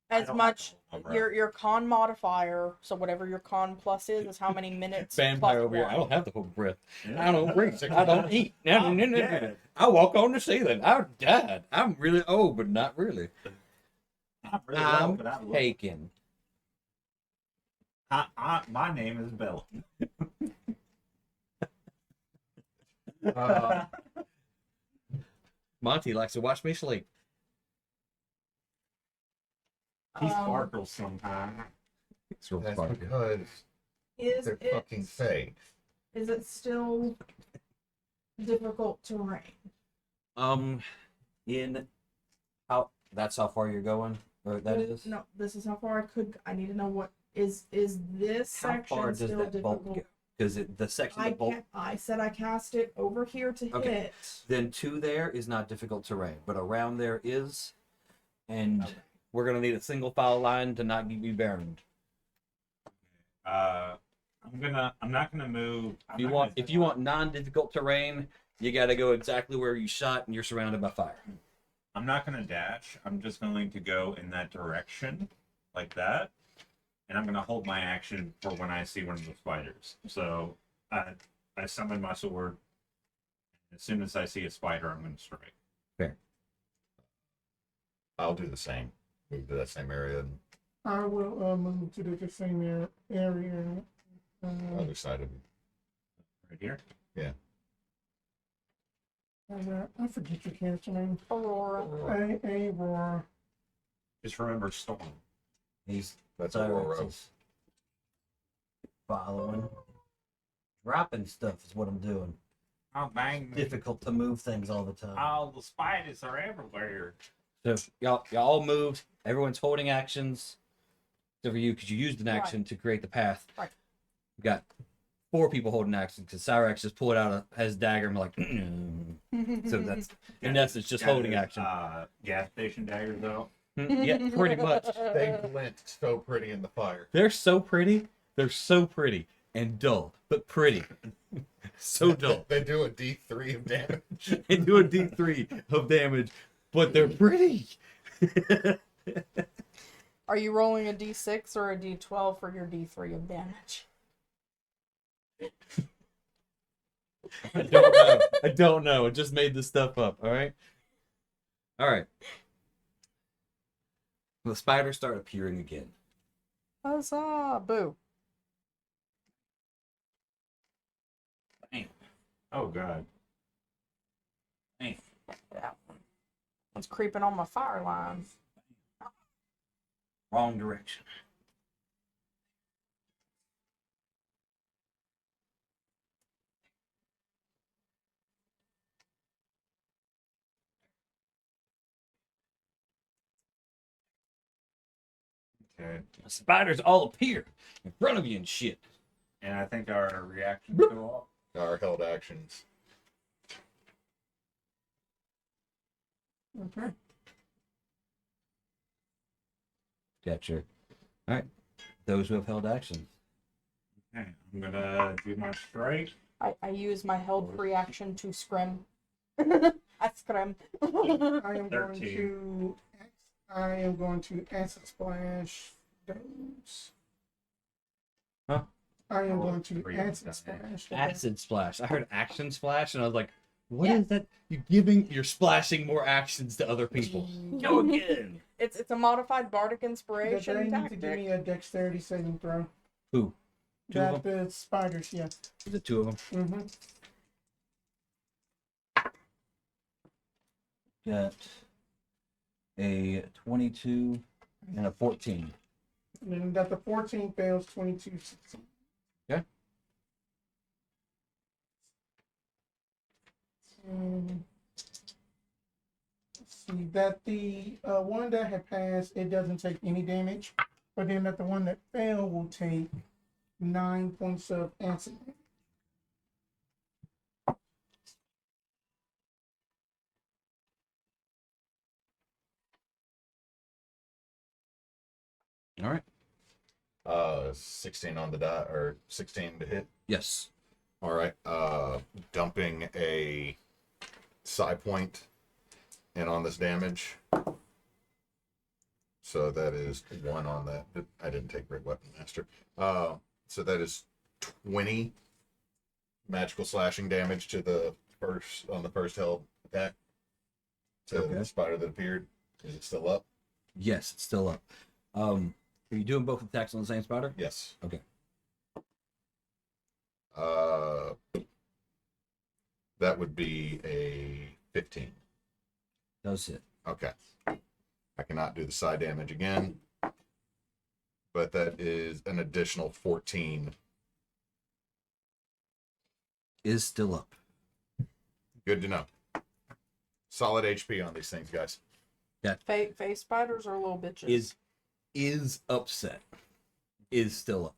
As don't much have a- your con modifier, so whatever your con plus is how many minutes. Vampire plus over here. I one. don't have the whole breath. I don't breathe. I don't eat. I'm dead. I walk on the ceiling. I've died. I'm really old, but not really. Not really low, I'm but I look. taken. My name is Bill. Monty likes to watch me sleep. He Um, sparkles sometimes. It's real That's funny. because Is they're it fucking fake. is it still difficult terrain? In how that's how far you're going, or that is. No, this is how far I could. I need to know what is this How section far does still that bolt difficult? go? Because the section I the bolt, can't. I said I cast it over here to Okay. hit. then to there is not difficult terrain, but around there is, and Okay. we're gonna need a single file line to not be burned. I'm not gonna move. If you want non-difficult terrain, you got to go exactly where you shot, and you're surrounded by fire. I'm not going to dash. I'm just going to go in that direction, like that. And I'm going to hold my action for when I see one of the spiders. So I summon my sword. As soon as I see a spider, I'm going to strike. Fair. I'll do the same. Move to that same area and I will move to the same area. other side of it. Right here? I forget your character name. Aurora. Aurora. Just remember Storm. That's Cyrus Aurora. is following. Dropping stuff is what I'm doing. Oh, bang. Difficult to move things all the time. All the spiders are everywhere. So y'all all moved. Everyone's holding actions. Except for you, because you used an action to create the path. Right. We got 4 people holding actions because Cyrax just pulled out his dagger and like, so that's in essence just holding action. Gas station dagger, though. Yeah, pretty much. They glint so pretty in the fire. They're so pretty. They're so pretty and dull, but pretty. So dull. They do a D3 of damage. They do a D3 of damage, but they're pretty. Are you rolling a D6 or a D12 for your D3 of damage? I don't know. I don't know. I just made this stuff up. All right. All right. The spiders start appearing again. Huzzah! Boo. Bam. Oh, God. Bam. That one. It's creeping on my fire line. Wrong direction. Okay. The spiders all appear in front of you and shit. And I think our reactions go off. Our held actions. Okay. Gotcha. All right. Those who have held actions. Okay, I'm gonna do my strike. I use my held free action to scrim. I scrim. I am 13. going to acid splash those. Huh? I am Oh, going to three acid of them. splash. those. Acid splash. I heard action splash, and I was like, "What is Yeah. that? You're splashing more actions to other people." Go again. It's a modified bardic That inspiration they need to tactic. give me a dexterity saving throw. Who? Two of That the spiders, yeah. Is it 2 of them? Mm-hmm. Got a 22 and a 14. And then that the 14 fails, 22 succeeds. Okay. Let's see that the one that had passed, it doesn't take any damage, but then that the one that failed will take 9 points of acid. All right. 16 on the die, or 16 to hit. Yes. All right. Dumping a psi point in on this damage. So that is 1 on that. I didn't take Great Weapon Master. So that is 20 magical slashing damage to the first held attack. To Okay. the spider that appeared. Is it still up? Yes, it's still up. Are you doing both attacks on the same spider? Yes. Okay. That would be a 15. Does it? Okay. I cannot do the side damage again. But that is an additional 14. Is still up. Good to know. Solid HP on these things, guys. Face spiders are little bitches. Is upset. Is still up.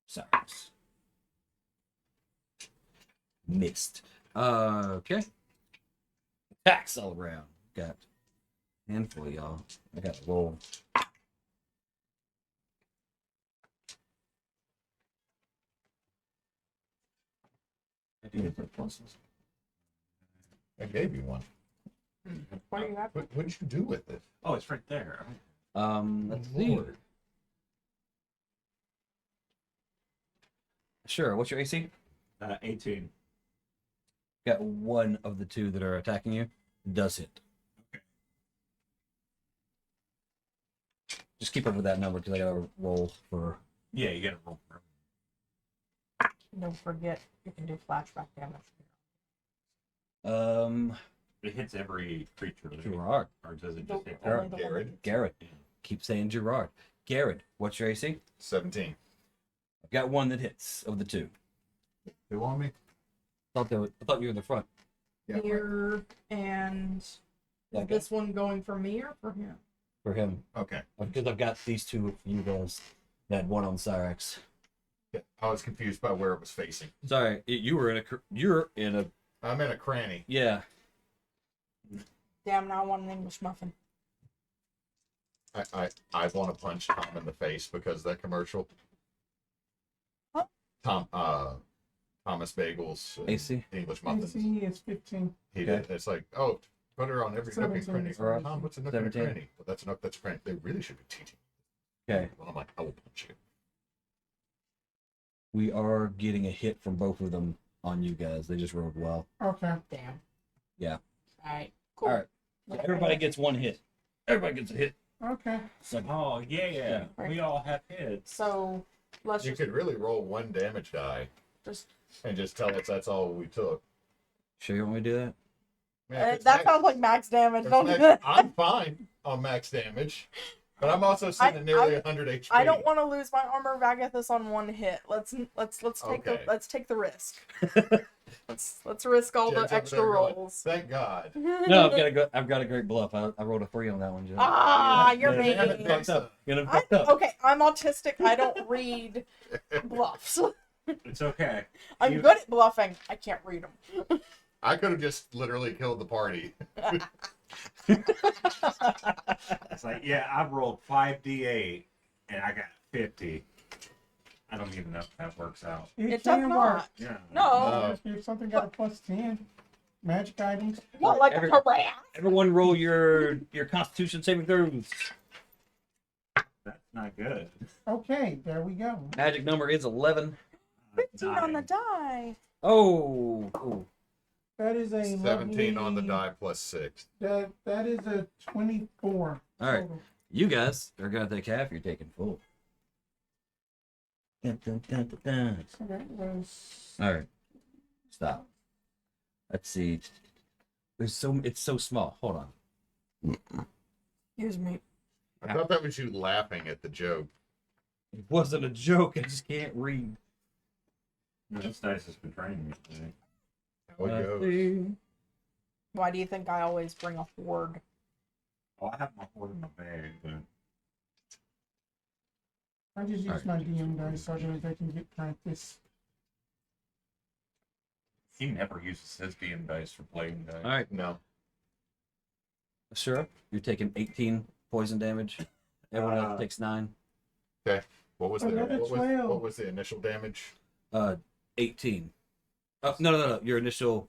Sorry. Missed. Okay. Attacks all around. Got a handful of y'all. I got to roll. I do get the pluses. I gave you one. What do you have? What'd you do with it? Oh, it's right there. Let's see. Lord. Sure. What's your AC? 18. Got one of the two that are attacking you. Does hit. Okay. Just keep up with that number because I gotta roll for. Yeah, you gotta roll for it. Don't forget, you can do flashback damage. It hits every creature. Right? Gerard. Or does it The- just hit only Garid? the one Garid. that- Garid. Keep saying Gerard. Garid. What's your AC? 17. I've got one that hits of the two. Who on me? I thought you were in the front. Yeah, right. Here and Yeah, is this one going for me or for him? for him Okay. because I've got these two for you guys. That one on Cyrex. Yeah, I was confused by where it was facing. Sorry, you're in a I'm in a cranny. yeah. Damn, now I want an English muffin. I want to punch Tom in the face because that commercial. Huh? Thomas Bagel's AC. English muffins. AC is 15. He Okay. did. It's like, oh, put her on every nook and 17. cranny. Alright. Tom, what's a nook and a 17. cranny? Well, that's a nook, that's a cranny. They really should be teaching. Okay, Well, I'm like, I will punch you. we are getting a hit from both of them on you guys. They just rolled well. Okay. Damn. Yeah. Alright, cool. All right. So everybody gets one hit. Everybody gets a hit. Okay. So Oh, yeah. We all have hits. So let's You just could really roll one damage die just and just tell us that's all we took. sure you want me to do that? Man, if it's that max- sounds like max damage. if Don't it's do max- that. I'm fine on max damage, but I'm also sitting at nearly 100 HP. I don't want to lose my armor of Agathis on one hit. Let's take Okay. the risk. let's risk all Jed's the up extra there going, rolls. Thank God. No, I've got a great bluff. I rolled a 3 on that one, Joe. Ah, you're Yeah, Damn it, making. fucked up. Gonna I, fucked up. okay, I'm autistic. I don't read bluffs. It's okay. I'm You- good at bluffing. I can't read them. I could have just literally killed the party. It's like, yeah, I rolled 5d8 and I got 50. I don't even know if that works out. It does can work. not. Yeah. No. If something got a plus 10, magic items. What, like Every- a harass? Everyone roll your Constitution saving throws. That's not good. Okay, there we go. Magic number is 11. 15 on the 9. die. Oh, cool. That is a 17 on the lovely- die plus 6. That is a 24. All right. total. You guys are gonna take half. You're taking full. Dun, dun, dun, dun, dun. So that was All right. Stop. Let's see. It's so small. Hold on. Excuse me. I thought that was you laughing at the joke. It wasn't a joke. I just can't read. This dice has been training me today. How it Let's goes. see. Why do you think I always bring a horde? Oh, I have my horde in my bag, but I just use my DM dice so that I can get practice. he never uses his DM dice for playing dice. All right. No. Sure. You're taking 18 poison damage. Everyone else Uh, takes 9. What was the Another what was, 12. what was the initial damage? 18. Oh, no. Your initial.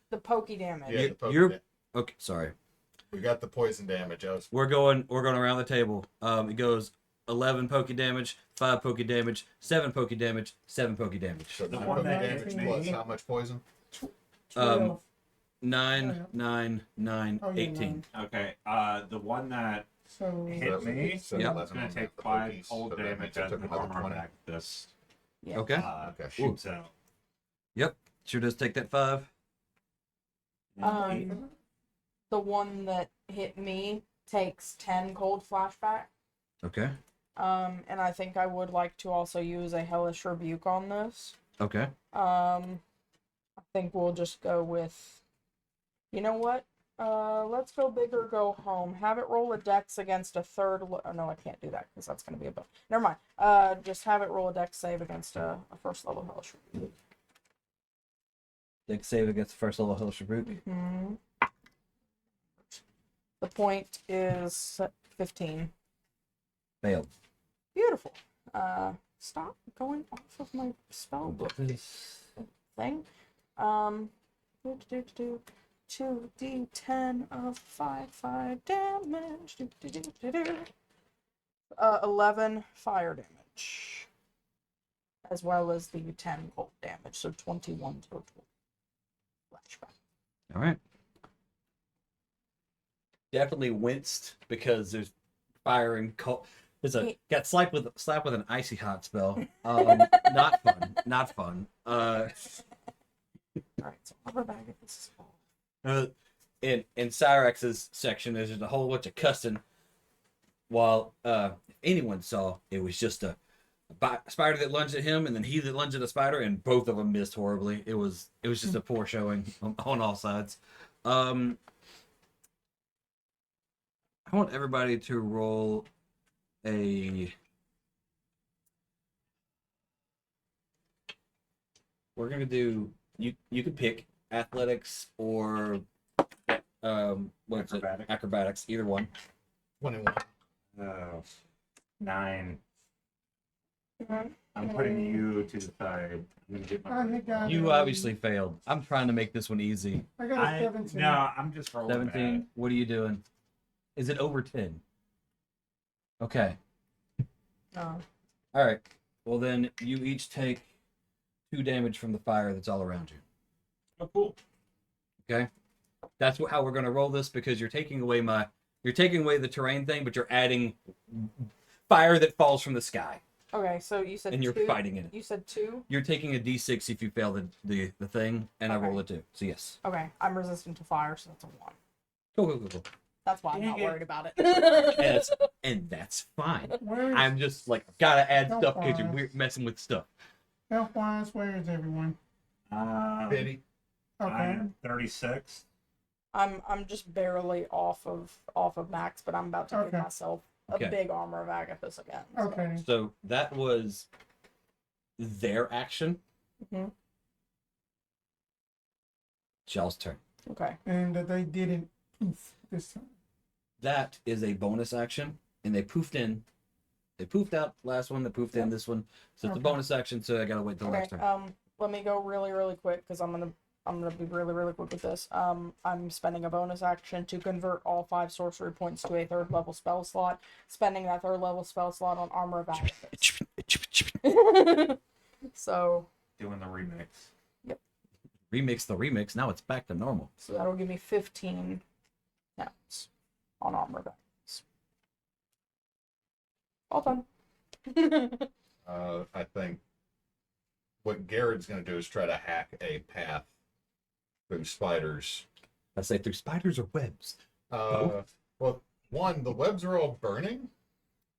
The pokey damage. Yeah, You- the poke you're- da- Okay, sorry. we got the poison damage. I was We're going around the table. It goes 11 poke damage, 5 poke damage, 7 poke damage, 7 poke damage. so The 9 one poke that damage hit me- plus how much poison? 12. 9, 9, 9, Oh, yeah, 18. Okay, the one that So hit me, So Yep. it's 11 gonna on take the 5 pokies, cold so that damage means I as took an another armor 20. back. This Yeah. Okay. Okay. shoots out. Yep. Sure does take that 5. The one that hit me takes 10 cold flashback. Okay. And I think I would like to also use a hellish rebuke on this. Okay. I think we'll just go with, you know what? Let's go big or go home. Have it roll a dex against a third. Oh, no, I can't do that because that's going to be a buff. Never mind. Just have it roll a dex save against a first level hellish rebuke. Dex save against the first level hellish rebuke. Hmm. The point is 15. Failed. Beautiful. Stop going off of my spell book thing. 2d10 of 5 damage. 11 fire damage. As well as the 10 cold damage, so 21 total. Flashback. All right. Definitely winced because there's fire and cold. Got slapped with an icy hot spell. Not fun. Not fun. Alright, so rubber bag if this is all. In Cyrex's section, there's just a whole bunch of cussing. While if anyone saw, it was just a spider that lunged at him, and then he that lunged at a spider, and both of them missed horribly. It was just a poor showing on all sides. I want everybody to roll a. We're gonna do. You could pick athletics or what's Acrobatics. it? Acrobatics, either one. 21. 9. I'm putting you to the side. I'm gonna get I my. got it. You obviously failed. I'm trying to make this one easy. I got a 17. No, I'm just rolling 17. What are you doing? Is it over 10? Okay. No. All right. Well, then you each take 2 damage from the fire that's all around you. Oh, cool. Okay. That's how we're gonna roll this, because you're taking away the terrain thing, but you're adding fire that falls from the sky, Okay, so you said and you're 2? fighting in it. You said 2? You're taking a d6 if you fail the thing, and I Okay. roll a 2. So yes. Okay, I'm resistant to fire, so that's a 1. Cool. That's why I'm Dang not it. worried about it. And that's fine. Where is, I'm just like, gotta add No stuff because fire. you're messing with stuff. health-wise, where is everyone? Pity. Okay. I'm 36. I'm just barely off of max, but I'm about to give Okay. myself a Okay. big armor of Agathis again. So. Okay. So that was their action. Mhm. Shell's turn. Okay. And they didn't poof this time. That is a bonus action, and they poofed in. They poofed out last one. They poofed in this one. So it's a Okay. bonus action. So I gotta wait till Okay. next turn. Let me go really quick because I'm gonna be really quick with this. I'm spending a bonus action to convert all 5 sorcery points to a 3rd level spell slot. Spending that 3rd level spell slot on armor of Agathis. So Doing the remix. Remix the remix. Now it's back to normal. So that'll give me 15 pounds on armor of Agathis. All done. I think what Garid's going to do is try to hack a path through spiders. I say through spiders or webs. Well, one, the webs are all burning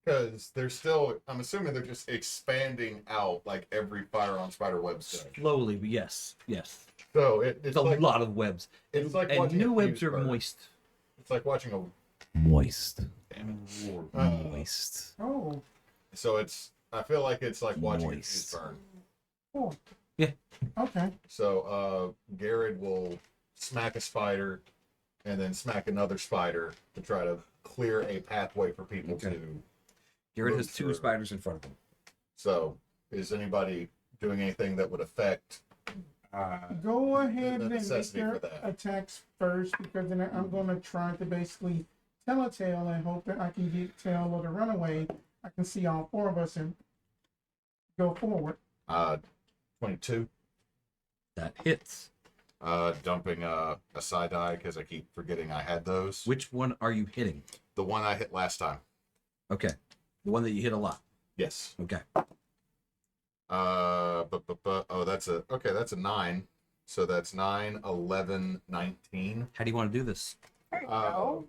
because they're still. I'm assuming they're just expanding out like every fire on spider webs does. Slowly, but yes. So it's It's a like lot of webs. it's like and watching new a webs fuse are burn. moist. It's like watching a Moist. Moist. Oh, So I feel like it's like watching a Moist. fuse burn. cool. Yeah. Okay. So Garid will smack a spider and then smack another spider to try to clear a pathway for people Okay. to. Garrett has Move 2 through. spiders in front of him. So is anybody doing anything that would affect? Go ahead The and make necessity your for that. attacks first, because then I'm going to try to basically tell a tale and hope that I can get tail or the runaway. I can see all 4 of us and go forward. 22. That hits. Dumping a side die because I keep forgetting I had those. Which one are you hitting? The one I hit last time. Okay. The one that you hit a lot. Yes. Okay. Oh, that's a 9. So that's 9, 11, 19. How do you want to do this? There you Uh, go.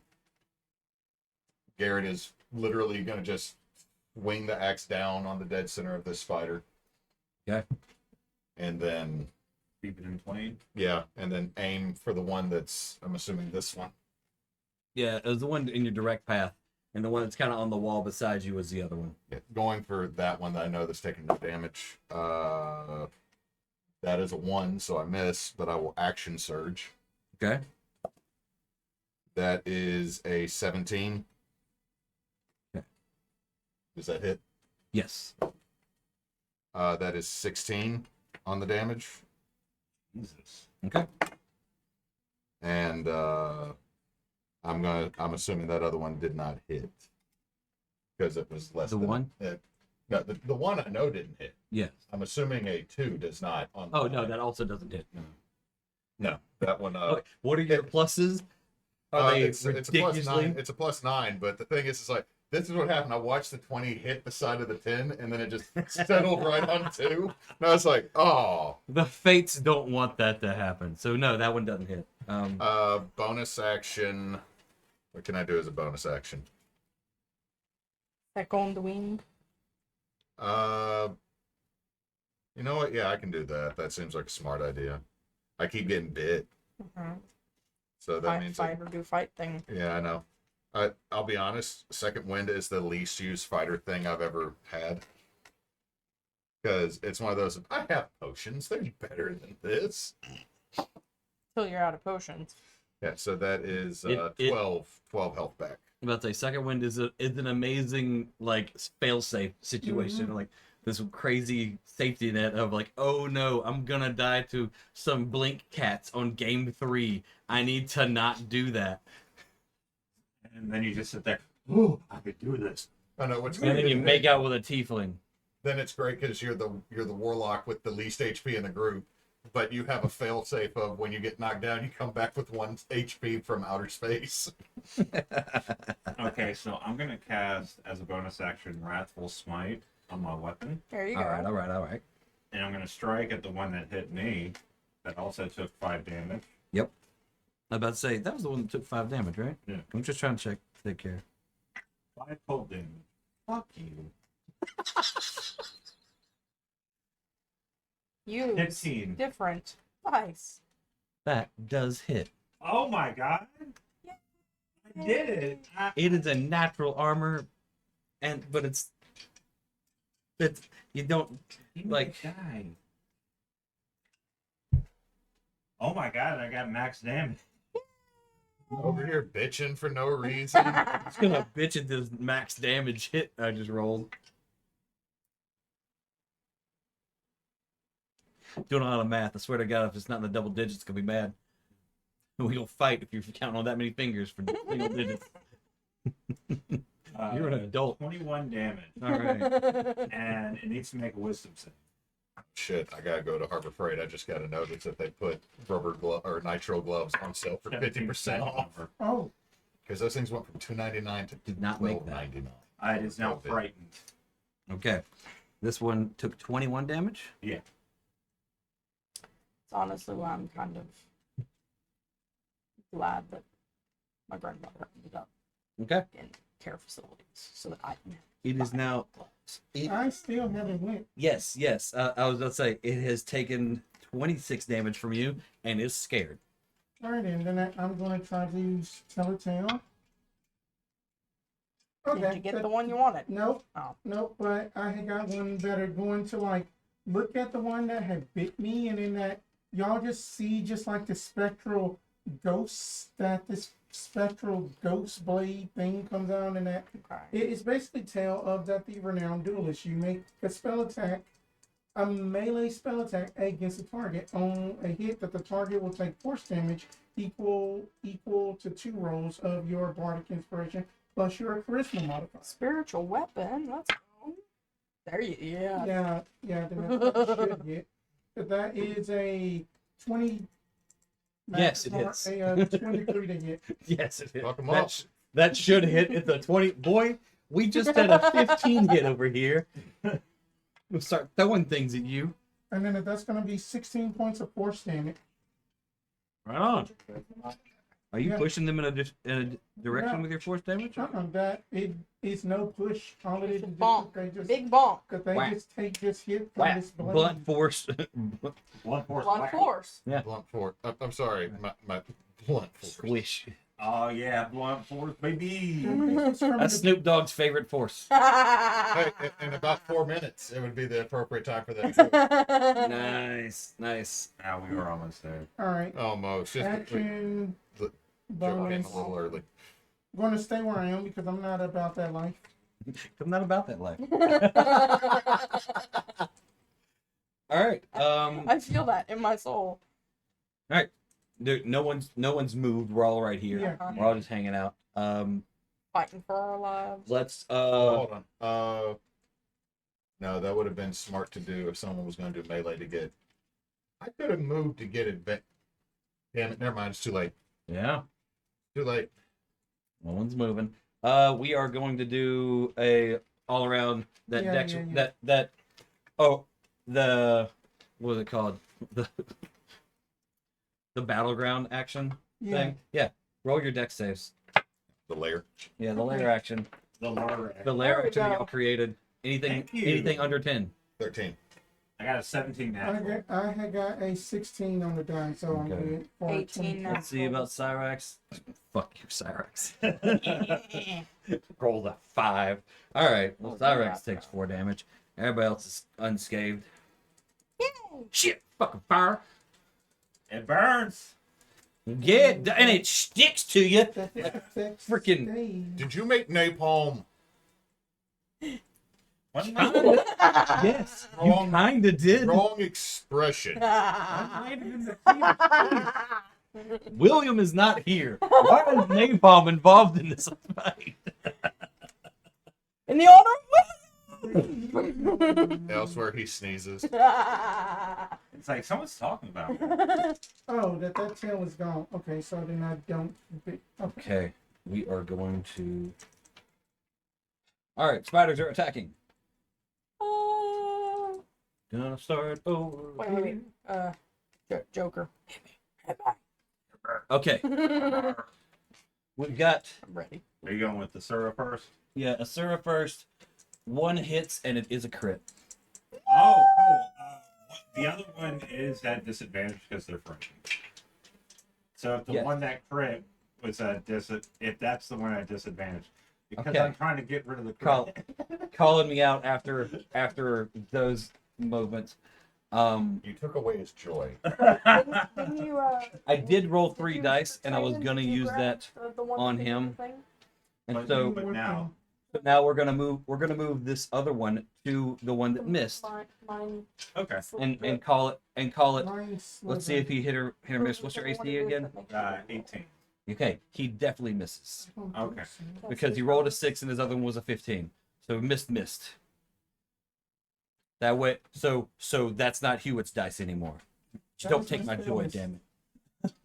Garrett is literally going to just wing the axe down on the dead center of this spider. Okay. And then, Keep it in 20. yeah, and then aim for the one that's, I'm assuming this one. Yeah, it was the one in your direct path, and the one that's kind of on the wall beside you was the other one. Yeah, going for that one that I know that's taking no damage. That is a 1, so I miss, but I will action surge. Okay. That is a 17. Okay. Does that hit? Yes. That is 16 on the damage. Jesus. Okay. and I'm assuming that other one did not hit because it was less The than one? No, the one I know didn't hit. Yes. I'm assuming a 2 does not. On Oh no, that also doesn't hit. No. no, that one. Okay, what are your pluses? Are they it's a plus ridiculously? 9. It's a plus 9, but the thing is, it's like this is what happened. I watched the 20 hit the side of the 10, and then it just settled right on 2. And I was like, oh. The fates don't want that to happen. So no, that one doesn't hit. Bonus action. What can I do as a bonus action? Second wing. You know what? Yeah, I can do that. That seems like a smart idea. I keep getting bit, Mm-hmm. so that means Fight or do fight thing. yeah, I know. I'll be honest. Second wind is the least used fighter thing I've ever had because it's one of those. I have potions. They're better than this. Till you're out of potions. Yeah, so that is It- 12 health back. I'm about to say second wind is an amazing like fail safe situation. Like this crazy safety net of like, oh no, I'm gonna die to some blink cats on game 3. I need to not do that. And then you just sit there. Oh, I could do this. I know what's And then you make out with a tiefling. Then it's great because you're the warlock with the least HP in the group, but you have a fail safe of when you get knocked down, you come back with 1 HP from outer space. Okay, so I'm gonna cast as a bonus action Wrathful Smite on my weapon, There you go. All right. and I'm gonna strike at the one that hit me. That also took 5 damage. I'm about to say that was the one that took 5 damage, right? Yeah. I'm just trying to take care. 5 cold damage. Fuck you. Use 15. different dice. That does hit. Oh my god! I did it. It is a natural armor, but it's you don't like. Die. Oh my god! I got max damage. Over here bitching for no reason. It's gonna bitch at this max damage hit I just rolled. Doing a lot of math. I swear to God, if it's not in the double digits, it's gonna be mad. We don't fight if you're counting on that many fingers for single digits. You're an adult. 21 damage, All right. and it needs to make a wisdom save. Shit, I gotta go to Harbor Freight. I just gotta notice that they put rubber or nitro gloves on sale for 50% off. Oh, Because those things went from $2.99 to Did not make that. $12.99. It is now frightened. Okay. This one took 21 damage. Yeah. It's honestly why I'm kind of glad that my grandmother ended up Okay. in care facilities so that I can. It is now. I still haven't went. Yes. I was about to say it has taken 26 damage from you and is scared. All right, and then I'm going to try to tell a tale. Did you get the one you wanted? Nope. Oh. Nope, but I had got one better going to like look at the one that had bit me, and then that y'all just see just like the spectral ghosts, that this spectral ghost blade thing comes out, and that Okay. it's basically tale of that the renowned duelist. You make a spell attack, a melee spell attack against a target. On a hit, that the target will take force damage equal to 2 rolls of your bardic inspiration plus your charisma modifier. Spiritual weapon. Let's go. There you. Yeah. Yeah, then that should hit. But that is a 20. Yes, it hits. A 23 to hit. Yes, it hit. Fuck 'em up. That should hit. It's a 20. Boy, we just had a 15 hit over here. We'll start throwing things at you. And then that's going to be 16 points of force damage. Right on. Are you Yeah. pushing them in a direction Yeah. with your force damage? That it is no push. All it is Just a is bonk. they just Big bonk. that they Whack. just take this hit from Whack. this blade. Blunt force. One force. Blunt whack. force. Blunt force. I'm sorry, my blunt force. Squish. Oh yeah, blunt force, baby. It's from That's the- Snoop Dogg's favorite force. Hey, in about 4 minutes, it would be the appropriate time for that. Nice. Now we are almost there. All right. Almost. Just Action the- bonus. a little early. I'm going to stay where I am because I'm not about that life. I'm not about that life. All right. I feel that in my soul. no one's moved. We're all right here. Yeah. Uh-huh. We're all just hanging out. Fighting for our lives. Let's Hold on. No, that would have been smart to do if someone was going to do melee to get. I could have moved to get it back. Damn it! Never mind. It's too late. yeah. Too late. No one's moving. We are going to do a all around that Yeah, dex yeah, yeah. that oh the what is it called the battleground action Yeah. thing. Yeah. Roll your dex saves. The lair. Yeah, the Okay. lair action. The lair. The lair There we action that go. you created. Anything Thank you. anything under 10. 13. I got a 17 I natural. had got a 16 on the die, so I'm Okay. good for 18 now. Let's see about Cyrax. Fuck you, Cyrax. Rolled a 5. All right. Well, Oh, yeah. Cyrax takes 4 damage. Everybody else is unscathed. Yay! Shit! Fucking fire! It burns. Yeah, and it sticks to you. Freaking- Did you make napalm? What? Yes, you Wrong- kinda did. Wrong expression. William is not here. Why is napalm involved in this fight? In the honor of Elsewhere, he sneezes. It's like someone's talking about me. Oh, that tail is gone. Okay, so then I don't. Okay. Okay, we are going to. All right, spiders are attacking. Gonna start over. Wait. Joker. Okay, we've got I'm ready. Are you going with the syrup first? Asura first. 1 hits and it is a crit. Oh, cool. The other one is at disadvantage because they're French. So if the Yes. one that crit was at if that's the one at disadvantage, because Okay. I'm trying to get rid of the Call, crit. calling me out after those movements. You took away his joy. Didn't you, I did roll 3 did you dice, and I was Titan, gonna did you use grab that the one on thing him. thing? And But so now, now we're gonna move this other one to the one that missed, Mine okay, and call it. Mine's Let's see if he hit or miss. What's your AC again? 18. Okay, he definitely misses Okay. because he rolled a 6 and his other one was a 15. So missed. That way, so that's not Hewitt's dice anymore. Just don't take my joy, damn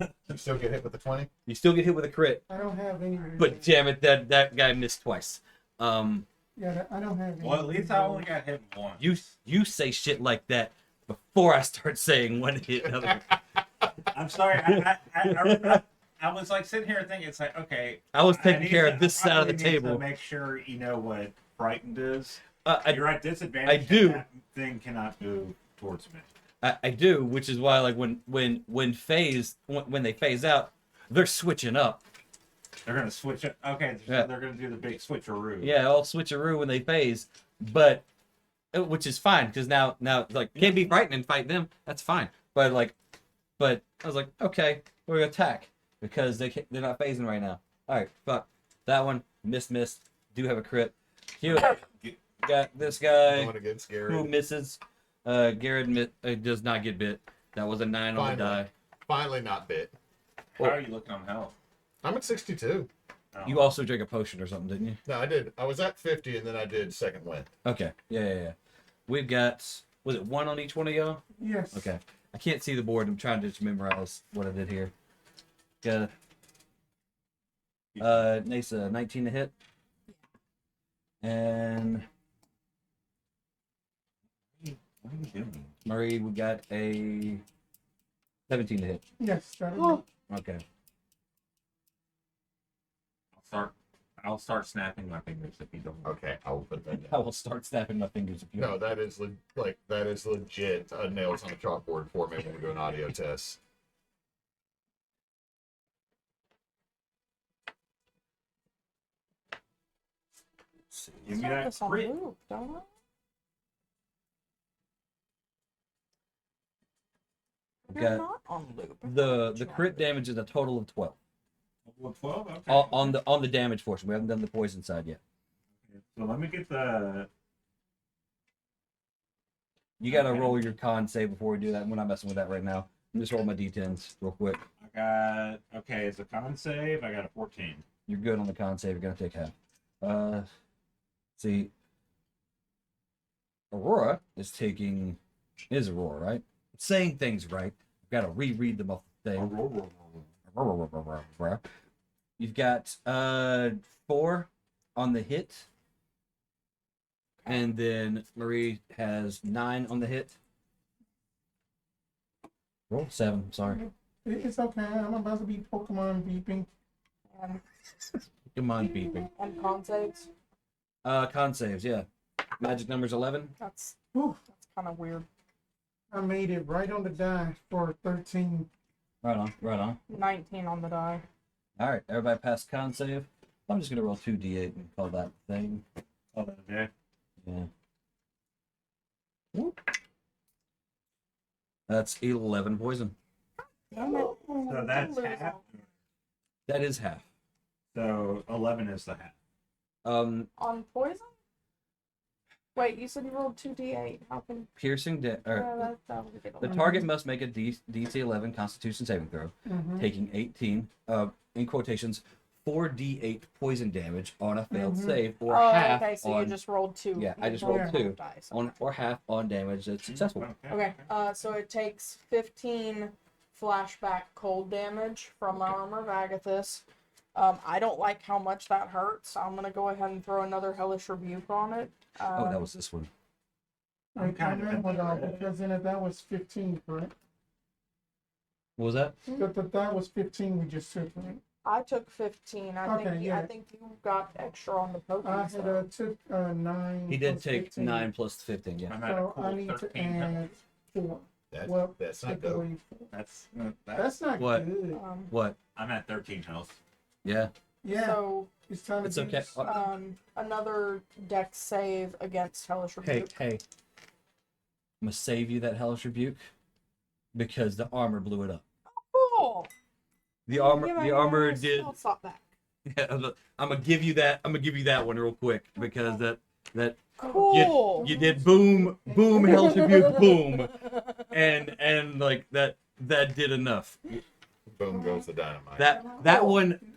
it. You still get hit with the 20? You still get hit with a crit, I don't have any. but damn it, that guy missed twice. Yeah, I don't have any. Well, at least I only got hit once. You say shit like that before I start saying one hit. Another. I'm sorry. I was like sitting here thinking, it's like, okay. I was I taking need care to- of this I side of the probably need table. to make sure you know what frightened is. I You're at disadvantage. I do. That thing cannot move towards me. I do, which is why like when they phase out, they're switching up. They're gonna switch it. Okay, so Yeah. they're gonna do the big switcheroo. Yeah, all switcheroo when they phase, but which is fine because now like can't be frightened and fight them. That's fine. But I was like, okay, we're gonna attack because they're not phasing right now. All right, fuck that one. Missed. Do have a crit. Hewitt got this guy Going against who Gary. misses. Garid does not get bit. That was a 9 on the Finally. die. Finally not bit. How are you looking on health? I'm at 62. Oh. You also drank a potion or something, didn't you? No, I did. I was at 50 and then I did second win. Okay. Yeah. We've got, was it 1 on each one of y'all? Yes. Okay. I can't see the board. I'm trying to just memorize what I did here. Got Neysa, 19 to hit. And What are you doing? Maree, we got a 17 to hit. Yes. That is Okay. I'll start snapping my fingers if you don't. Okay, I will put that I down. will start snapping my fingers if you No, that is legit nails on a chalkboard for me when we do an audio test. Give me Start that this on crit. loop, don't I? We've You're got not on loop. the crit damage is a total of 12 Well, 12. Okay. on the damage portion. We haven't done the poison side yet. So let me get the. You got to Okay. roll your con save before we do that. We're not messing with that right now. Just roll my d10s real quick. I got okay. It's a con save. I got a 14. You're good on the con save. You're gonna take half. See, Aurora is taking. Is Aurora right? Saying things right. I've got to reread them off the thing. You've got 4 on the hit, and then Maree has 9 on the hit. Roll 7. Sorry. It's okay. I'm about to be Pokemon beeping. And, Come on, beeping. and con saves. Con saves. Yeah. Magic number's 11. That's Whew, kind of weird. I made it right on the die for 13. Right on. Right on. 19 on the die. All right. Everybody passed con save. I'm just gonna roll 2d8 and call that thing. Oh, okay. Yeah. Whoop. That's 11 poison. Damn it. So that's half. That is half. So 11 is the half. Um, On poison? Wait, you said you rolled 2d8. How can... piercing. that would be The target must make a DC 11 Constitution saving throw, Mm-hmm. taking 18, in quotations, 4d8 poison damage on a failed Mhm. save, or Oh, half okay, so on you just rolled 2. Yeah, I You just rolled rolled half 2 dice. on or half on damage that's successful. Okay, so it takes 15 flashback cold damage from Armor of Agathis. I don't like how much that hurts, so I'm gonna go ahead and throw another Hellish Rebuke on it. Oh, that was this one. I'm kind of hold on, because in it, that was 15, correct? What was that? That was 15 we just took, right? I took 15. I Okay, think yeah. I think you got extra on the potions. I had though. took 9. He did plus take 15. 9 plus 15, yeah. I'm at a So cool I need 13. to add 4. That, Well, that's not take dope. away 4. That's not What? good. What? I'm at 13 health. Yeah. Yeah, So it's time to It's do okay. this. another dex save against Hellish Rebuke. Hey. I'm gonna save you that hellish rebuke because the armor blew it up. Cool. The armor, Give me the a armor little did. spell slot back. Yeah, I'm gonna give you that. I'm gonna give you that one real quick because that Cool. you did boom, hellish rebuke, boom, and like that did enough. Boom goes the dynamite. That one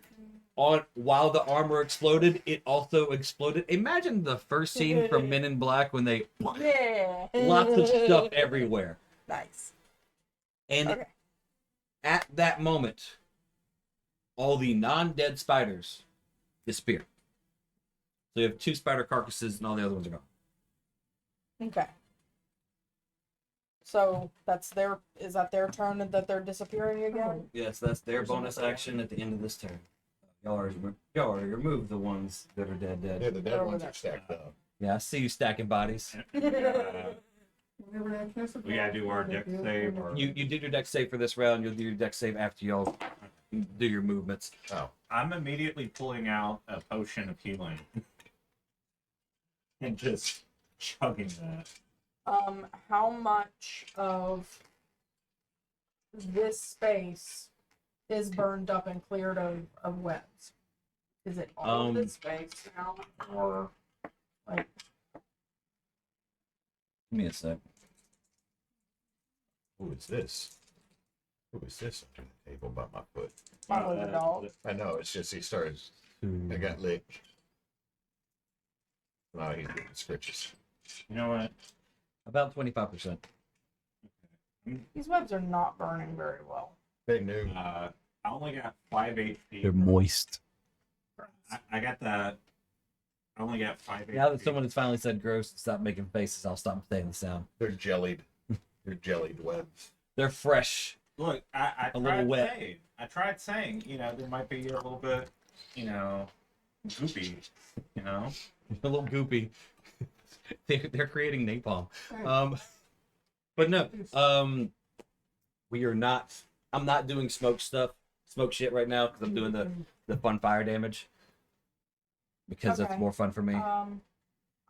on while the armor exploded, it also exploded. Imagine the first scene from Men in Black when they Yeah. lots of stuff everywhere. Nice. And Okay. at that moment, all the non-dead spiders disappear. So you have 2 spider carcasses and all the other ones are gone. Okay. So is that their turn that they're disappearing again? Yes, that's their bonus action at the end of this turn. Y'all already removed the ones that are dead. Yeah, the dead ones are stacked up. Yeah, I see you stacking bodies. Whenever that cancel, We gotta do our deck save. Or... You did your deck save for this round. You'll do your deck save after y'all do your movements. Oh, I'm immediately pulling out a potion of healing and just chugging that. How much of this space is burned up and cleared of webs? Is it all of this space now, or like? Give me a sec. who is this? Who is this under the table by my foot? Follow the dog. I know, it's just he started. I got licked. No, he's getting scritches. You know what? About 25%. These webs are not burning very well. Big new. I only got 5 HP. They're moist. I got that. I only got 5 HP. Now that someone has finally said gross and stopped making faces, I'll stop saying the sound. They're jellied. They're jellied webs. They're fresh. Look, I A little tried wet. saying, I tried saying, there might be a little bit, goopy, A little goopy. They're creating napalm. But no, we are not. I'm not doing smoke shit right now because I'm doing the fun fire damage because that's Okay. more fun for me. I'm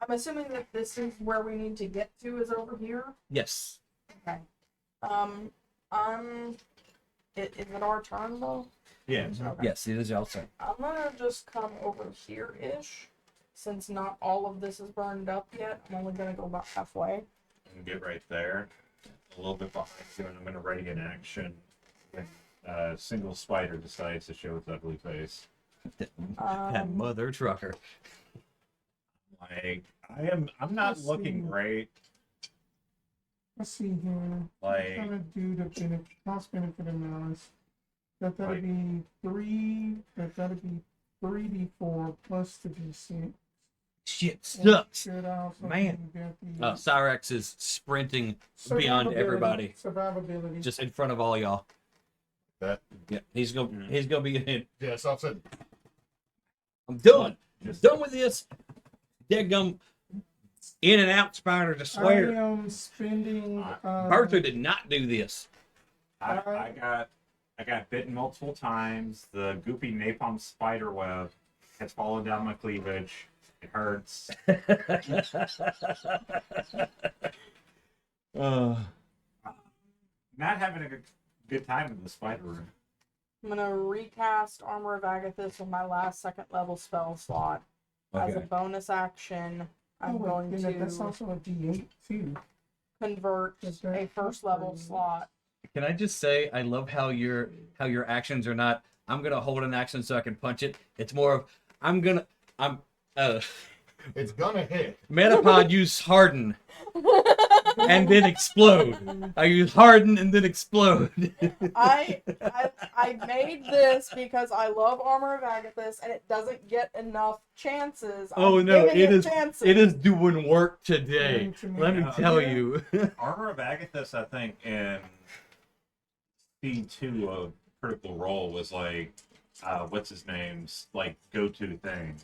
assuming that this is where we need to get to is over here. Yes. Okay. Is it our turn though? Yeah. Okay. Yes, it is y'all's turn. I'm gonna just come over here-ish, since not all of this is burned up yet. I'm only gonna go about halfway. And get right there. a little bit behind you, and I'm going to ready an action when a single spider decides to show its ugly face. That mother trucker. Like, I'm not Let's looking see. great. Let's see here. Like, Trying to do the cost benefit analysis. That'd Like- be 3d4 plus the d6. Shit And sucks. should also Man. get the Cyrex is sprinting beyond survivability- everybody, Survivability. just in front of all y'all. That Yeah, he's gonna be. yeah, so I said I'm done. just Done with this. Deadgum in and out spider to I swear. am spending. Bertha did not do this. I got bitten multiple times. The goopy napalm spider web has fallen down my cleavage. It hurts. Not having a good time in the spider room. I'm gonna recast Armor of Agathis with my last second level spell slot. As a Okay. bonus action, I'm going That's to also a d8 too. convert Is that a first level upgraded? slot. Can I just say I love how your actions are not. I'm gonna hold an action so I can punch it. It's more of I'm it's gonna hit. Metapod use harden and then explode. I use harden and then explode. I made this because I love Armor of Agathis and it doesn't get enough chances. Oh I'm no, giving it is chances. it is doing work today. Let me Yeah. tell Yeah. you. Armor of Agathis, I think, in C2 of Critical Role was like, what's his name's like go-to thing.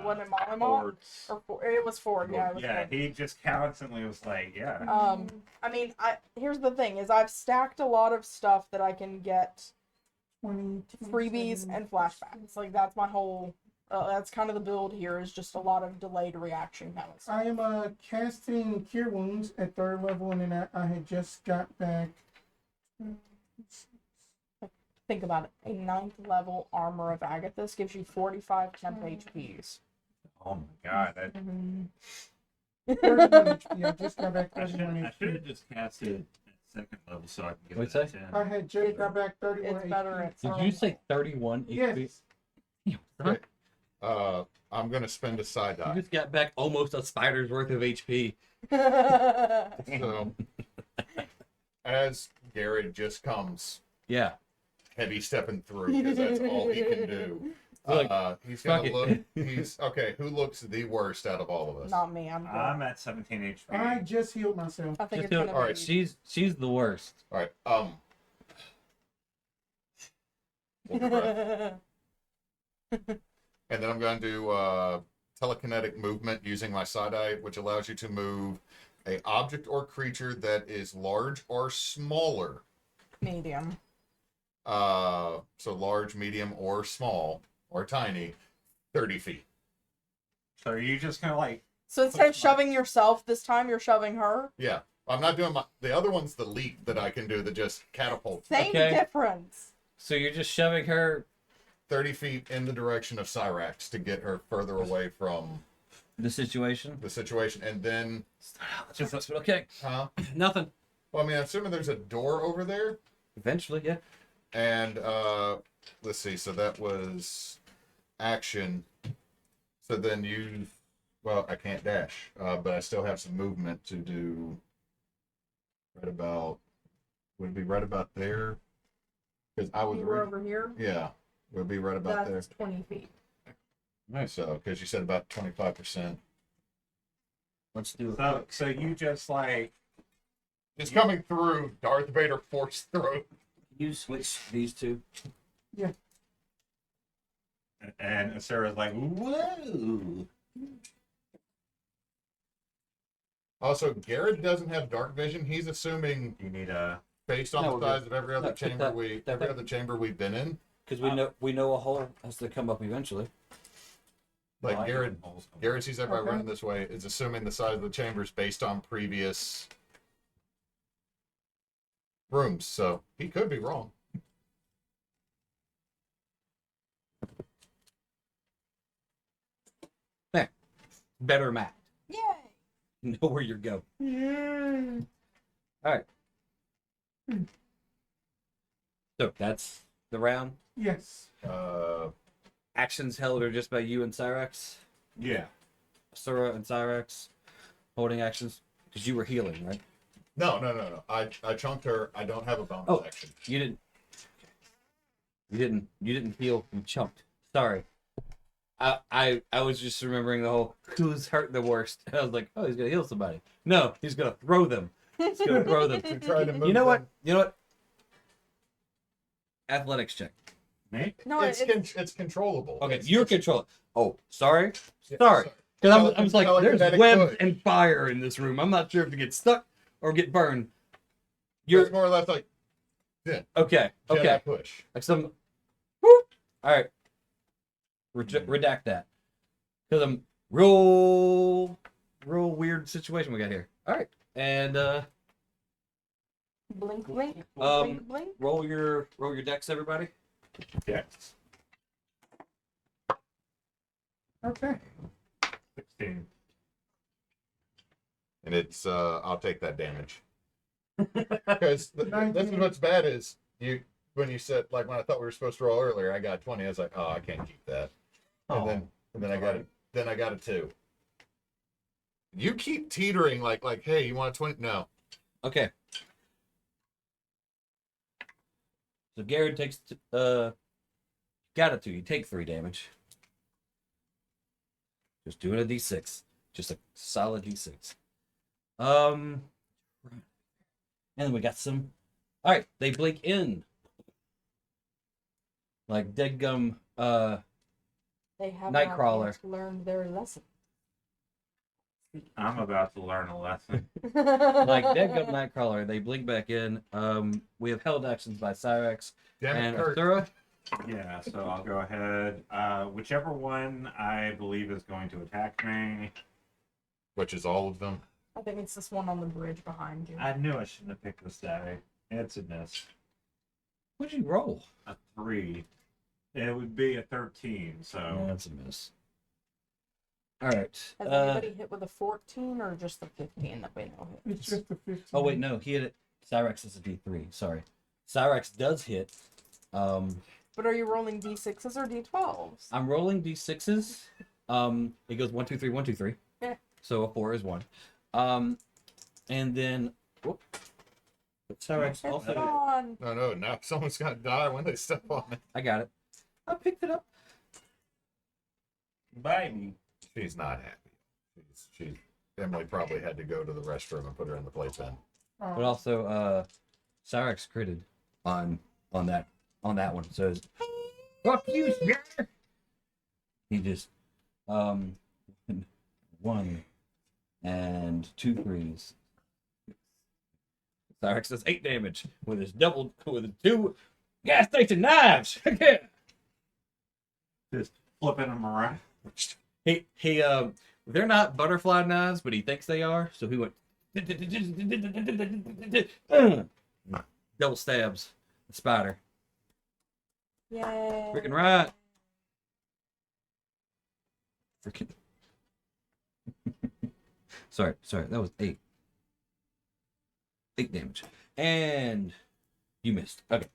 When am I Ford's- it was Ford, yeah. It was yeah, Ford. he just constantly was like, yeah. I mean, here's the thing: is I've stacked a lot of stuff that I can get 20, freebies 27. and flashbacks. Like that's my whole. That's kind of the build here. Is just a lot of delayed reaction kind of stuff. I am casting Cure Wounds at 3rd level, and then I had just got back. Think about it: a 9th level Armor of Agathis gives you 45 temp HPs. Oh my god. 31 HP. I just got back I should 31 have HP. just casted at 2nd level so I can get What'd that you say? 10. I had just got back 31 It's HP. better at Did you say 31 HP? Yes. Okay. I'm gonna spend a side You die. just got back almost a spider's worth of HP. So as Garid just comes Yeah. heavy stepping through because that's all he can do. He's fuck gonna it. look. He's okay. Who looks the worst out of all of us? Not me. I'm good. I'm at 17 HP. I just healed myself. I think Just it's do it. gonna All right, be. She's the worst. All right. Hold your breath. And then I'm going to do telekinetic movement using my side eye, which allows you to move a object or creature that is large or smaller. Medium. So large, medium, or small, or tiny, 30 feet. So are you just kind of like, So instead of shoving yourself, this time you're shoving her. Yeah. I'm not doing the other one's the leap that I can do that just catapults Same Okay. difference. So you're just shoving her 30 feet in the direction of Cyrax to get her further away from the situation. the situation. And then, Just okay. Nothing. well, I mean, I'm assuming there's a door over there. Eventually, yeah. And let's see, so that was action. So then well, I can't dash, but I still have some movement to do would it be right about there? Because I was, You were over here. yeah, would be right about That's 20 feet. there. So, because you said about 25%. Let's do it. so you just like, Just coming through, Darth Vader force through. You switch these two. and Sarah's like, whoa. Also, Garrett doesn't have dark vision. He's assuming, You need a, based on No, the we're size of every other No, take chamber that. every other chamber we've been in. Because we know a hole has to come up eventually. Like I Garrett, can also- Garrett sees everybody Okay. running this way. Is assuming the size of the chambers based on previous rooms. So he could be wrong. Better map. Yay! Know where you're going. Mm. All right. So that's the round. Yes. Actions held are just by you and Cyrax. Yeah. Asura and Cyrax holding actions because you were healing, right? No. I chunked her. I don't have a bonus action. You didn't. You didn't heal. You chunked. Sorry. I was just remembering the whole who's hurt the worst. I was like, oh, he's gonna heal somebody. No, he's gonna throw them. He's gonna throw them. To try to move You know what? them. You know what? Athletics check. Me? No, It's controllable. Okay, It's- you're it's- controlling. Oh, sorry. yeah, Sorry. Because I was like, there's telekinetic webs push. and fire in this room. I'm not sure if you get stuck or get burned. You're You're more or less like okay. Jedi Okay. push. Like some. Whoop. All right. Redact that. Because I'm real weird situation we got here. All right, and blink, blink, Um, blink, blink. roll your decks, everybody. Yes. Okay. 16. And it's I'll take that damage. Because this is 19. what's bad is when you said like when I thought we were supposed to roll earlier, I got 20. I was like, oh, I can't keep that. And then I got it. Then I got a 2. You keep teetering like hey, you want a 20? No. Okay. So Garid takes got it to you. Take 3 damage. Just doing a d6. Just a solid d6. And then we got some. All right, they blink in. Like dead gum. They have Nightcrawler. not yet learned their lesson. I'm about to learn a lesson. Like dead gum Nightcrawler. They blink back in. We have held actions by Cyrax Damn it, and Kurt. Asura. Yeah, so I'll go ahead. Whichever one I believe is going to attack me. Which is all of them. I think it's this one on the bridge behind you. I knew I shouldn't have picked this die. It's a miss. What'd you roll? A 3. It would be a 13, so. Yeah, that's a miss. All right. Has anybody hit with a 14 or just the 15 that we know It's hits? just the 15. Oh wait, no, he hit it. Cyrax is a D3. Sorry, Cyrax does hit. But are you rolling d6s or d12s? I'm rolling D6s. It goes 1, 2, 3, 1, 2, 3. Yeah. So a 4 is 1. And then whoop. But Cyrax It's also. gone. No. Now someone's gonna die when they step on it. I got it. I picked it up. Baby. She's not happy. She's Emily probably had to go to the restroom and put her in the playpen. Oh, But also, Cyrax critted on that one. So it's, fuck you, sir. He just 1 and 2 3s. Cyrax does 8 damage with his 2 gas station knives. Just flipping them around. he they're not butterfly knives, but he thinks they are. So he went double stabs the spider. Yay. Freaking right. Freaking. sorry, that was 8. 8 damage. And you missed. Okay.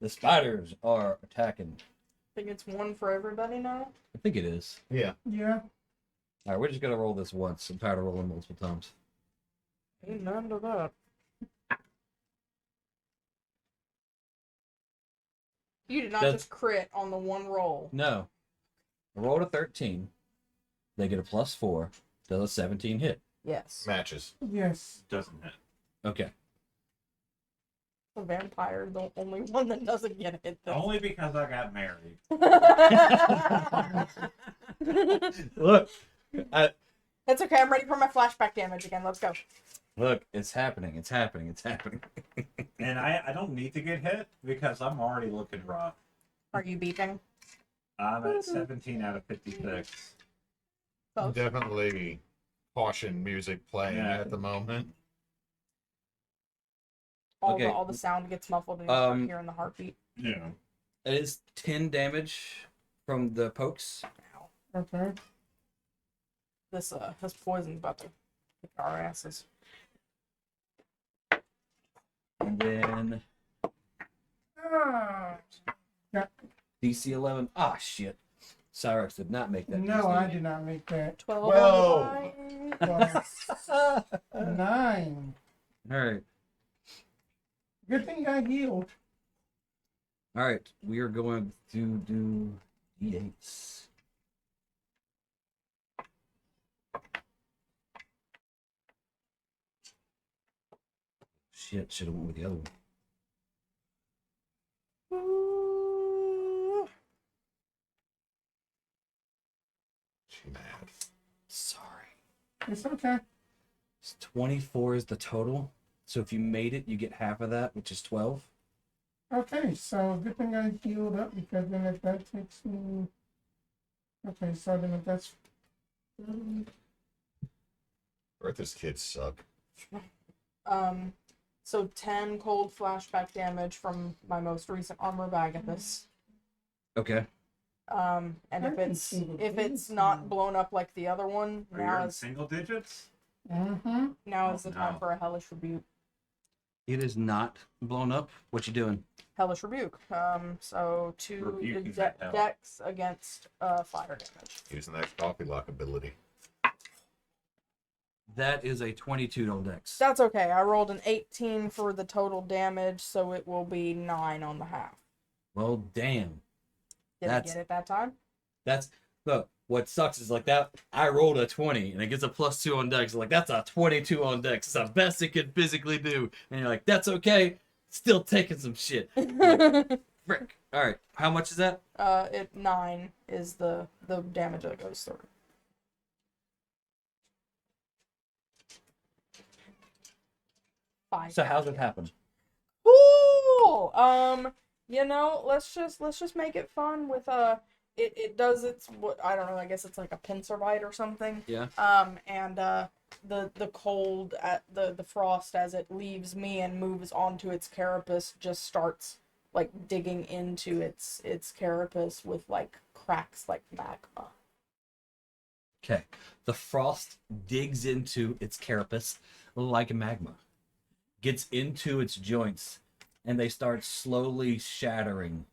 The spiders are attacking. I think it's 1 for everybody now. I think it is. Yeah. yeah. Alright, we're just gonna roll this once. I'm tired of rolling multiple times. Ain't none to that. You did not That's- just crit on the one roll. No. I rolled a 13. They get a +4. Does a 17 hit. Yes. Matches. Yes. Doesn't hit. Okay. The vampire, the only one that doesn't get hit. This. Only because I got married. Look. It's okay. I'm ready for my flashback damage again. Let's go. Look, it's happening. It's happening. And I don't need to get hit because I'm already looking rough. Are you beeping? I'm at 17 out of 56. Close. Definitely caution music playing Yeah. at the moment. Okay. All the sound gets muffled and you start hearing the heartbeat. Yeah. It is 10 damage from the pokes. Ow. Okay. This poison's about to kick our asses. And then Ah. DC 11. Ah, shit. Cyrex did not make that. No, I did not make that. 12 Whoa. on the die. Plus 9. All right. Good thing I healed. All right. We are going to do D8s. Shit, should have went with the other one. Ooh. She mad. Sorry. It's okay. 24 is the total. So if you made it, you get half of that, which is 12. Okay, so good thing I healed up because then if that takes me. Okay, so then if that's. Bertha's kids suck. So 10 cold flashback damage from my most recent armor bag at this. Okay. And if it's not blown up like the other one, Are you now in is single digits? now is the time No. for a hellish rebuke. It is not blown up. What you doing? Hellish rebuke. So Rebuking two that hell. dex against fire damage. Using that coffee lock ability. That is a 22 on dex. That's okay. I rolled an 18 for the total damage, so it will be 9 on the half. Well, damn. Did That's- I get it that time? That's look. What sucks is like that. I rolled a 20 and it gets a +2 on dex. Like that's a 22 on dex. It's the best it could physically do. And you're like, that's okay. Still taking some shit. Frick. All right. How much is that? 9 is the damage that goes through. Five. So how's it happen? Cool. Let's just make it fun with it does its what I don't know, I guess it's like a pincer bite or something. Yeah. And the cold at the frost as it leaves me and moves onto its carapace just starts like digging into its carapace with like cracks like magma. Okay. The frost digs into its carapace like magma, gets into its joints, and they start slowly shattering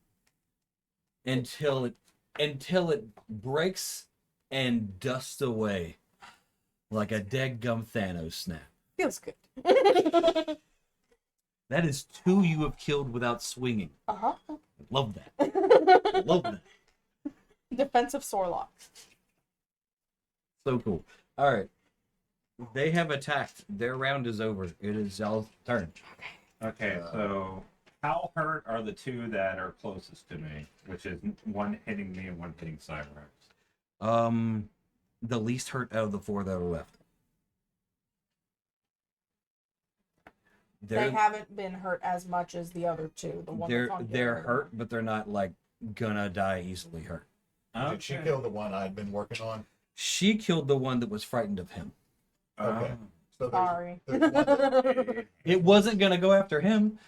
until it breaks and dusts away like a dead gum Thanos snap. Feels good. That is 2 you have killed without swinging. Uh-huh. Love that. Love that. Defensive Sorelock. So cool. All right. They have attacked. Their round is over. It is y'all's turn. Okay, so how hurt are the 2 that are closest to me? Which is one hitting me and one hitting Cyrex. The least hurt out of the 4 that are left. They haven't been hurt as much as the other 2. The one that's on they're Garid. hurt, but they're not like gonna die easily hurt. Did she kill the one I'd been working on? She killed the one that was frightened of him. Okay. So Sorry. there's one that, It wasn't gonna go after him.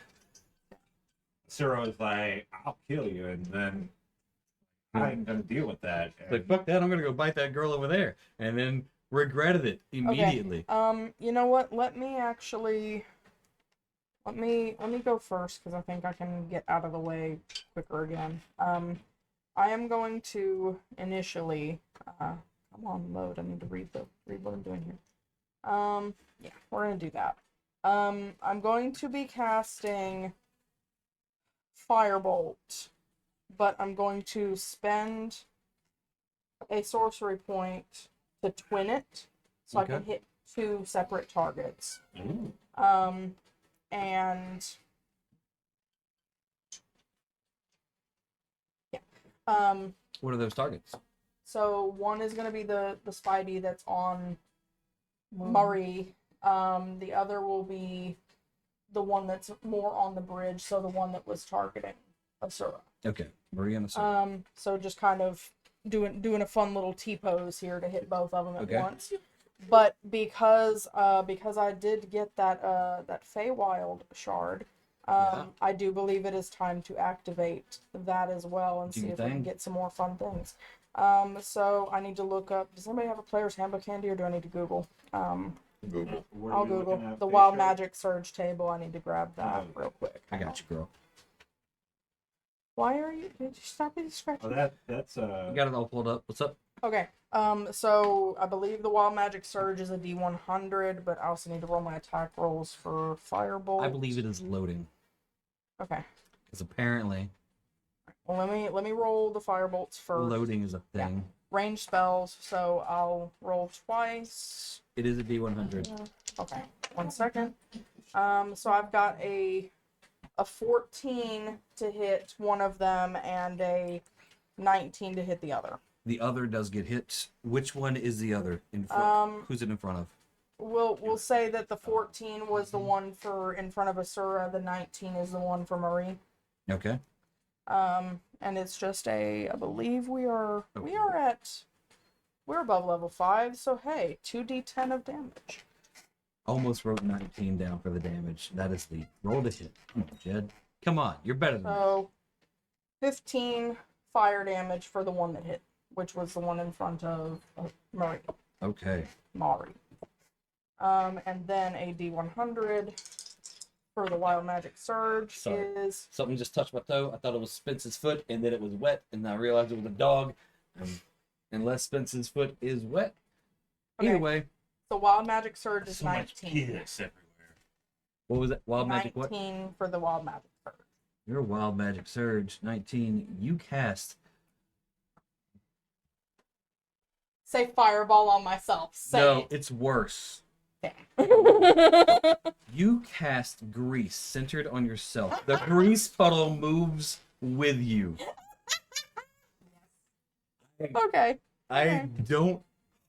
Ciro is like, I'll kill you, and then I'm gonna deal with that. Like, fuck that, I'm gonna go bite that girl over there. And then regretted it immediately. You know what? Let me go first because I think I can get out of the way quicker again. I am going to initially come on, load. I need to read what I'm doing here. Yeah, we're gonna do that. I'm going to be casting Firebolt, but I'm going to spend a sorcery point to twin it, so I can hit 2 separate targets. Ooh. And yeah. What are those targets? So one is gonna be the Spidey that's on Maree. The other will be the one that's more on the bridge, so the one that was targeting Asure. Okay, Maree and Asure. So just kind of doing a fun little T-pose here to hit both of them at Okay. once. But because I did get that Feywild shard, I do believe it is time to activate that as well and Do see your if we can thing. get some more fun things. So I need to look up. Does anybody have a player's handbook handy, or do I need to Google? Google. What are I'll we looking Google at, the face Wild shape? Magic Surge table. I need to grab that Oh. real quick. I got you, girl. Why are you? Did you stop me scratching? Oh, that's You got it all pulled up. What's up? Okay. So I believe the Wild Magic Surge is a D100, but I also need to roll my attack rolls for Firebolt. I believe it is loading. Okay. Because apparently, Well, let me roll the Firebolts first. loading is a thing. Range spells, so I'll roll twice. It is a D100. Okay, 1 second. So I've got a 14 to hit one of them and a 19 to hit the other. The other does get hit. Which one is the other? In front? Who's it in front of? We'll say that the 14 was the one for in front of Asure, the 19 is the one for Maree. Okay. And it's just I believe we're above level 5, so hey, 2d10 of damage. Almost wrote 19 down for the damage. That is the roll to hit. Come on, Jed. Come on, you're better than me. So 15 fire damage for the one that hit, which was the one in front of Maree. Okay. And then a D100 for the Wild Magic Surge Sorry. is Something just touched my toe. I thought it was Spence's foot, and then it was wet, and I realized it was a dog. Unless Spence's foot is wet. Either Okay. way, the Wild Magic Surge is so much 19. piss everywhere. what was it? Wild Magic what? 19 for the Wild Magic Surge. Your Wild Magic Surge, 19. You cast. Say fireball on myself. Say No, it's worse. it. You cast grease centered on yourself. The grease puddle moves with you. Okay. I don't.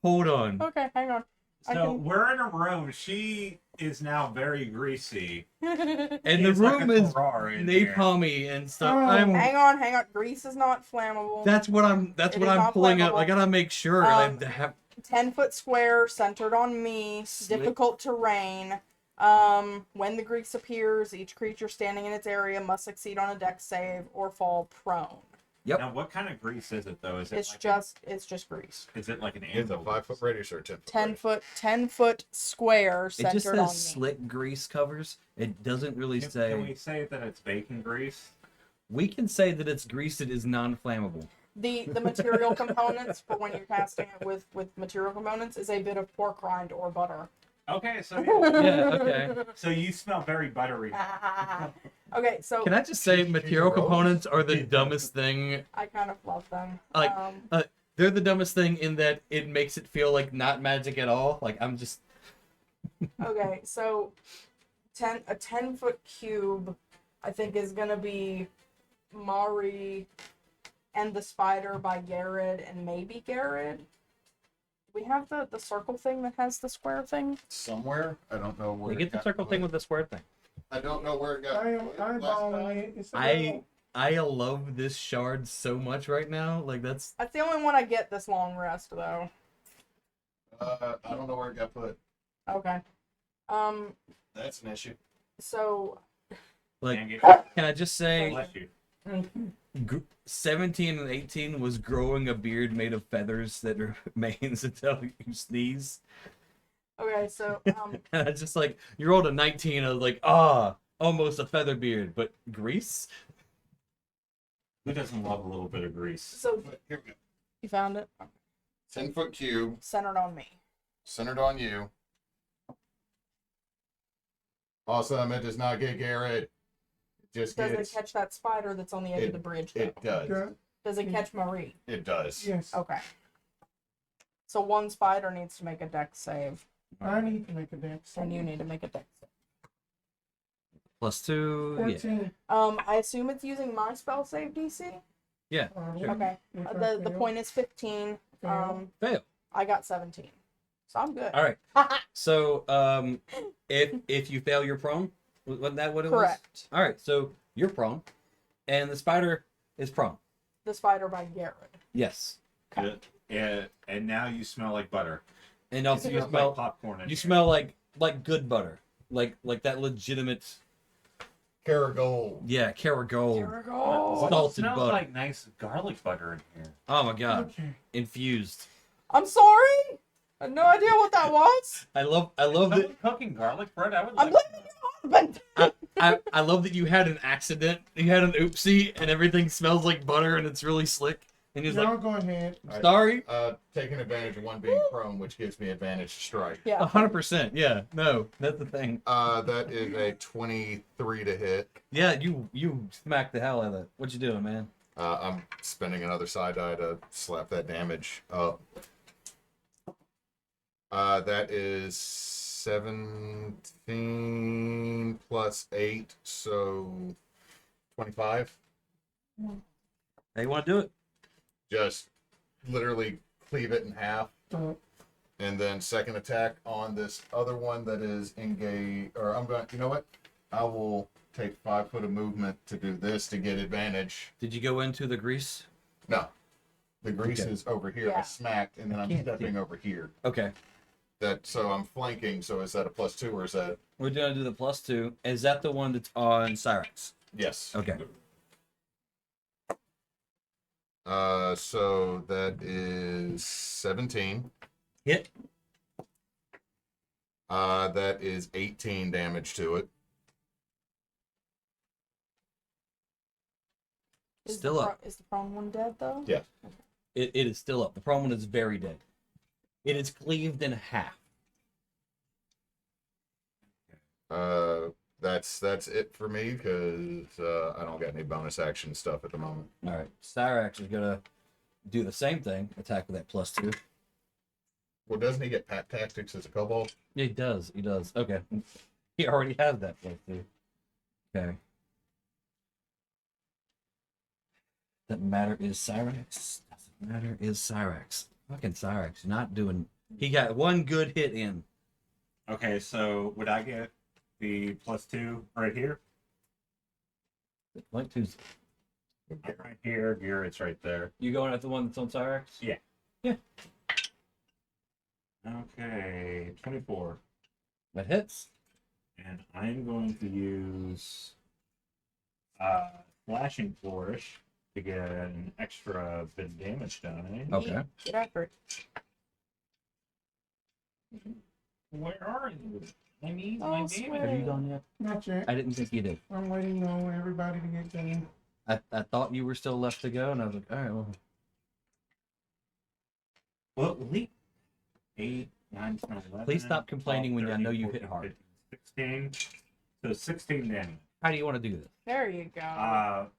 Hold on. Okay, hang on. I So can- we're in a room. She is now very greasy. And the It's like room a is Ferrari in here. napalmy and stuff. Oh. Hang on. Grease is not flammable. That's what I'm It is I'm not pulling up. I flammable. gotta make sure Um, I have 10-foot square centered on me. Slick. Difficult terrain. When the grease appears, each creature standing in its area must succeed on a dex save or fall prone. Yep. Now, what kind of grease is it though? Is it It's like just grease. is it like an Is a anvil? 5-foot radius or a 10-foot? 10-foot square it centered just on me. says slick grease covers. It doesn't really say Can we say that it's bacon grease? we can say that it's grease that is non-flammable. The material components for when you're casting it with material components is a bit of pork rind or butter. Okay, so Yeah, okay. so you smell very buttery. Okay, so Can I just say Cheese material rolls? components are the dumbest thing. I kind of love them. Like, they're the dumbest thing in that it makes it feel like not magic at all. Like I'm just Okay, so a 10-foot cube, I think, is gonna be Maree and the spider by Garid and maybe Garid. We have the circle thing that has the square thing. Somewhere. I don't know where. we it get the got circle put. thing with the square thing. I don't know where it got. I am put last eyeballing time. it. It's I love this shard so much right now. Like that's That's the only one I get this long rest though. I don't know where it got put. Okay. That's an issue. So like. Can't get- Can I just say, Bless you. 17 and 18 was growing a beard made of feathers that remains until you sneeze. okay, so And I just like you rolled a 19. I was like, almost a feather beard, but grease. Who doesn't love a little bit of grease? so But here we go. you found it 10-foot cube centered on me. centered on you. Awesome. It does not get Garid. It just Does gets. it catch that spider that's on the edge of the bridge? Though? It does. Yeah. Does it catch Maree? It does. Yes. Okay. So one spider needs to make a dex save, I need to make a dex. and you need to make a dex save. +2. Yeah. 14. I assume it's using my spell save DC. Yeah. Sure. Okay. If I The fail, point is 15. fail. Fail. I got 17, so I'm good. All right. So if you fail, you're prone. Wasn't that what it was? Correct. All right. So you're prone, and the spider is prone. The spider by Garid. Yes. Good. And now you smell like butter. And also you Smells smell like popcorn. In you here. smell like good butter, like that legitimate Caragold. Kerrigold Caragol. salted Smells butter. like nice garlic butter in here. Oh my god, Okay. infused. I'm sorry. I had no idea what that was. I love Someone that. cooking garlic bread. I would I'm like. blaming your husband. I love that you had an accident. You had an oopsie, and everything smells like butter, and it's really slick. And you're Y'all like, go ahead. sorry. Taking advantage of one being prone, which gives me advantage to strike. Yeah. 100%. Yeah. No, that's the thing. That is a 23 to hit. Yeah, you smacked the hell out of that. What you doing, man? I'm spending another side die to slap that damage up. That is 17 plus 8, so 25. Hey, you want to do it? Just literally cleave it in half. Uh, And then second attack on this other one that is engaged. Or I'm going, you know what? I will take 5 foot of movement to do this to get advantage. Did you go into the grease? No. The grease Okay. is over here. Yeah. I smacked, and then I'm can't stepping see. over here. Okay. So I'm flanking. So is that a +2 or is that? We're gonna do the +2. Is that the one that's on Cyrex? Yes. Okay. So that is 17. Hit. That is 18 damage to it. Still up. Is the prone one dead though? Yeah. It is still up. The problem is very dead. It is cleaved in half. That's it for me because I don't got any bonus action stuff at the moment. All right. Cyrex is gonna do the same thing. Attack with that +2. Well, doesn't he get Pat Tactics as a kobold? He does. He does. Okay. He already has that +2. Okay. Doesn't matter is Cyrex. Doesn't matter is Cyrex. Fucking Cyrex. Not doing. He got one good hit in. Okay, so would I get the +2 right here? Like two's. Right here, Garid's right there. You going at the one that's on Cyrex? Yeah. Yeah. Okay, 24. That hits. And I'm going to use Flashing Flourish to get an extra bit of damage done. Okay. Good effort. Where are you? I need Oh, my sweet. damage. Have you done yet? not yet. I didn't think you did. I'm waiting on everybody to get done. I thought you were still left to go, and I was like, all right, well. Well, leap. 8, 9, 10, 11. Please stop complaining when I know you hit 14, hard. 15, 16. So 16 damage. How do you want to do this? There you go.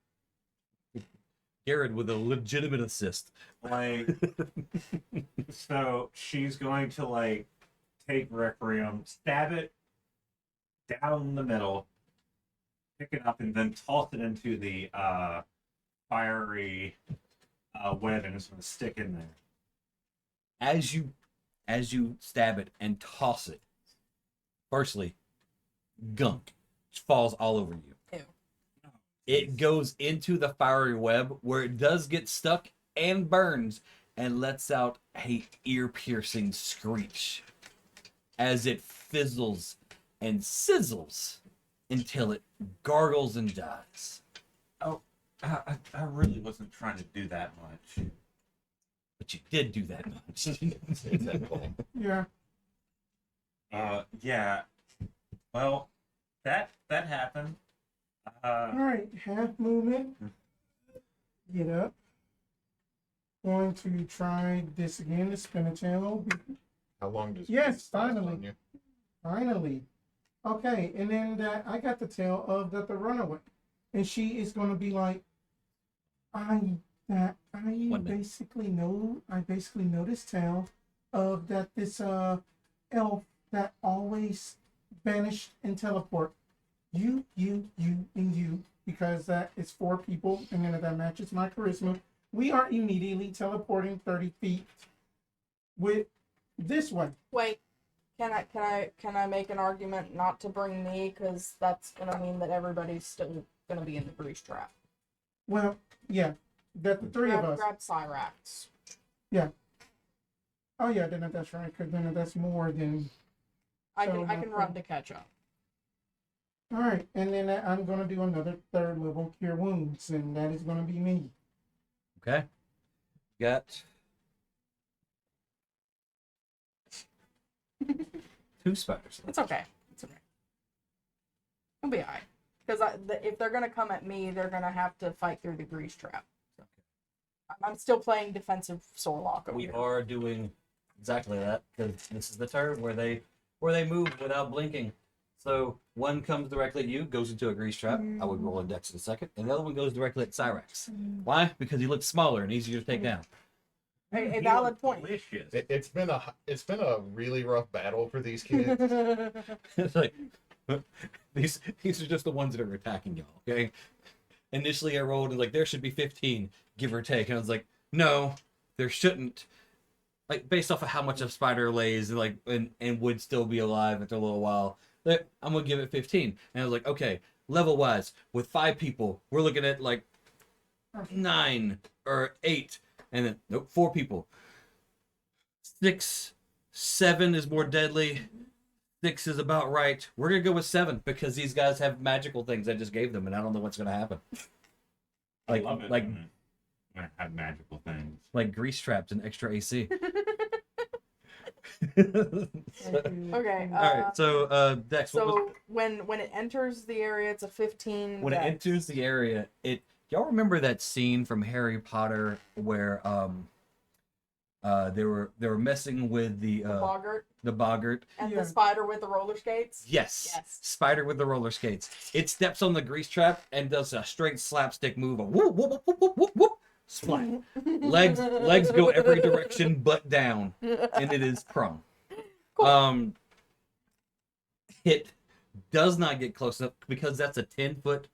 Garid with a legitimate assist. Like, so she's going to, like, take Requiem, stab it down the middle, pick it up, and then toss it into the fiery web, and it's going to stick in there. As you stab it and toss it, firstly, gunk falls all over you. Ew. It goes into the fiery web where it does get stuck and burns and lets out a ear-piercing screech as it fizzles and sizzles until it gargles and dies. I really wasn't trying to do that much. But you did do that much. Is that cool? Yeah. Yeah. Well, that happened. All right. Half movement. Get up. Going to try this again. The spin a tail. How long does? Yes, it last finally. on you? Finally. Okay, and then that I got the tail of the runaway, and she is going to be like, I basically know this tale of that this elf that always banished and teleport you and you, because that is 4 people, and then if that matches my charisma, we are immediately teleporting 30 feet with this one. Wait, can I make an argument not to bring me, because that's gonna mean that everybody's still gonna be in the grease trap. Well, yeah, that the 3 of us. Grab Cyrax. Oh yeah, then that's right. Because then that's more than. I So, can run to catch up. All right, and then I'm gonna do another 3rd level cure wounds, and that is gonna be me. Okay. Got 2 spiders. It's okay. It's okay. It'll be alright. Because if they're gonna come at me, they're gonna have to fight through the grease trap. I'm still playing defensive Soarlock over We here. are doing exactly that because this is the turn where they move without blinking. So one comes directly at you, goes into a grease trap. I would roll a dex in a second, and the other one goes directly at Cyrex. Why? Because he looks smaller and easier to take down. A He valid looked point. Delicious. It's been a really rough battle for these kids. It's like these are just the ones that are attacking y'all. Okay. Initially, I rolled and like there should be 15, give or take, and I was like, no, there shouldn't. Like based off of how much a spider lays, and like and would still be alive after a little while. I'm gonna give it 15, and I was like, okay, level wise, with 5 people, we're looking at like 9 or 8, and then nope, 4 people. 6, 7 is more deadly. 6 is about right. We're gonna go with 7 because these guys have magical things I just gave them, and I don't know what's gonna happen. I love it. like when I have magical things. like grease traps and extra AC. Okay. All right. So Dex. What was, So when it enters the area, it's a 15. when it dex. enters the area, y'all remember that scene from Harry Potter where they were messing with the Boggart boggart. and Yeah. the spider with the roller skates. Yes. Yes. Spider with the roller skates. It steps on the grease trap and does a straight slapstick move. A whoop whoop whoop whoop whoop whoop. Splat. Legs go every direction but down, and it is prone. Cool. It does not get close enough because that's a 10-foot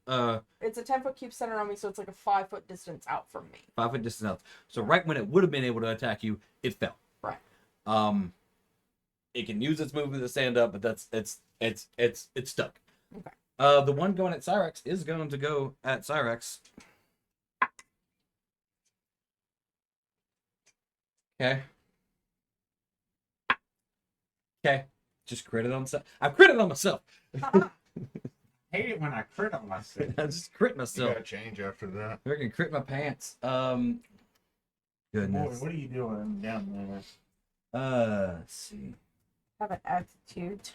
It's a 10-foot cube center on me, so it's like a 5-foot distance out from me. 5-foot distance out. So right when it would have been able to attack you, it fell. Right. It can use its movement to stand up, but it's stuck. Okay. The one going at Cyrex is going to go at Cyrex. Okay. Okay. Just crit it on myself. I critted on myself. Hate it when I crit on myself. I just crit You myself. gotta change after that. We're gonna crit my pants. Boy, Goodness. what are you doing down there? Let's see. Have an attitude.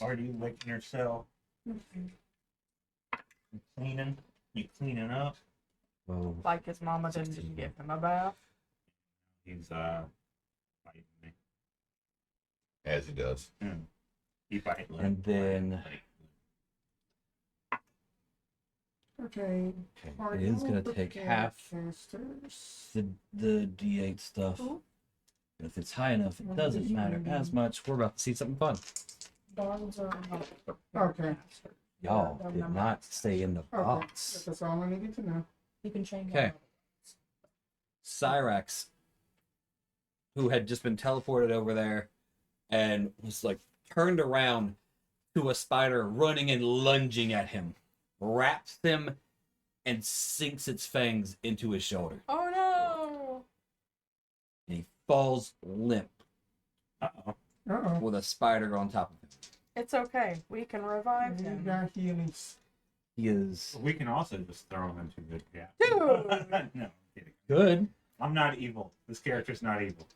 Are you licking yourself? You cleaning? You cleaning up? Well, Like his mama didn't give him a bath. He's fighting me. As he does. He fight like, and then Okay. okay, it is gonna take half Casters. the D8 stuff. But if it's high enough, it doesn't matter as much. We're about to see something fun. Dogs are Okay. Y'all did not stay in the Okay. box. That's all I needed to know. You can change. Okay. Cyrex, who had just been teleported over there and was like turned around to a spider running and lunging at him, wraps him and sinks its fangs into his shoulder. Oh no! And he falls limp Uh-oh. with a spider on top of him. It's okay. We can revive You him. got healings. He is We can also just throw him into the gap. Dude! No, I'm kidding. good. I'm not evil. This character's not evil.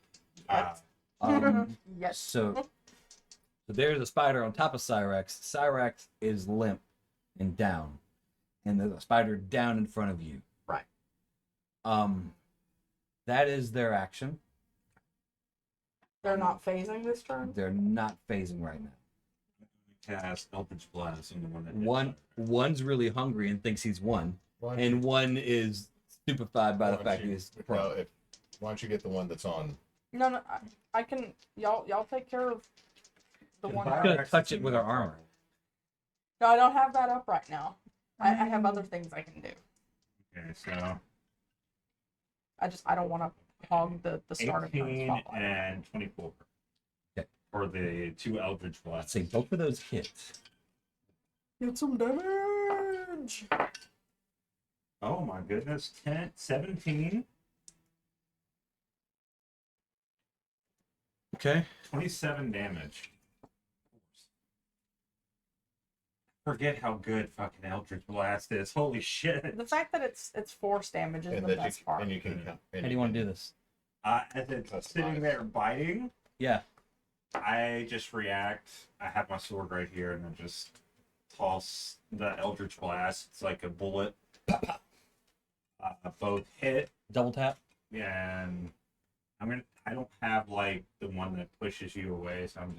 Yes. So there's a spider on top of Cyrex. Cyrex is limp and down. And there's a spider down in front of you. Right. That is their action. They're not phasing this turn. They're not phasing right now. Cast Eldritch Blast on the one that One's really hungry and thinks he's won, Why don't and one is stupefied by the why don't fact you- he's well, prone. why don't you get the one that's on? No, I can. Y'all take care of the one. I'm gonna touch it with our armor. No, I don't have that up right now. I have other things I can do. Okay, so I don't want to hog the start of turn 18 spotlight. and 24. Okay. For the 2 Eldritch Let's Blasts. say both of those hit. Get some damage. Oh my goodness. 17, Okay. 27 damage. Forget how good fucking Eldritch Blast is. Holy shit. The fact that it's force damage is And the that best you, part. and you can. How do you want to do this? As it's That's sitting fine. there biting, Yeah. I just react. I have my sword right here, and I just toss the Eldritch Blast. It's like a bullet. Both hit, Double tap. and I don't have like the one that pushes you away, so I'm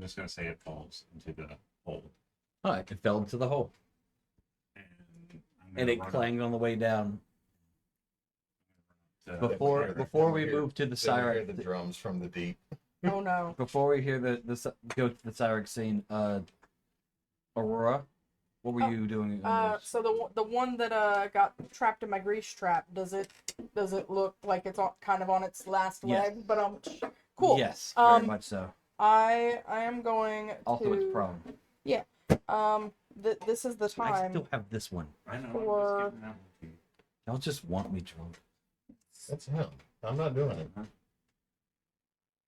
just gonna say it falls into the hole. Oh, it fell into the hole. And And it clanged on the way down. Before we move to the Hear Cyrex, the drums from the deep. Oh no. before we hear go to the Cyrex scene, Aurora, what were you doing? So the one that got trapped in my grease trap, does it look like it's kind of on its last Yes. leg? But cool. Yes, very Um, much so. I am going Also, it's to prone. this is the I time. still have this one. I know. For- I'm just giving that one to you. Y'all just want me drunk. That's him. I'm not doing it.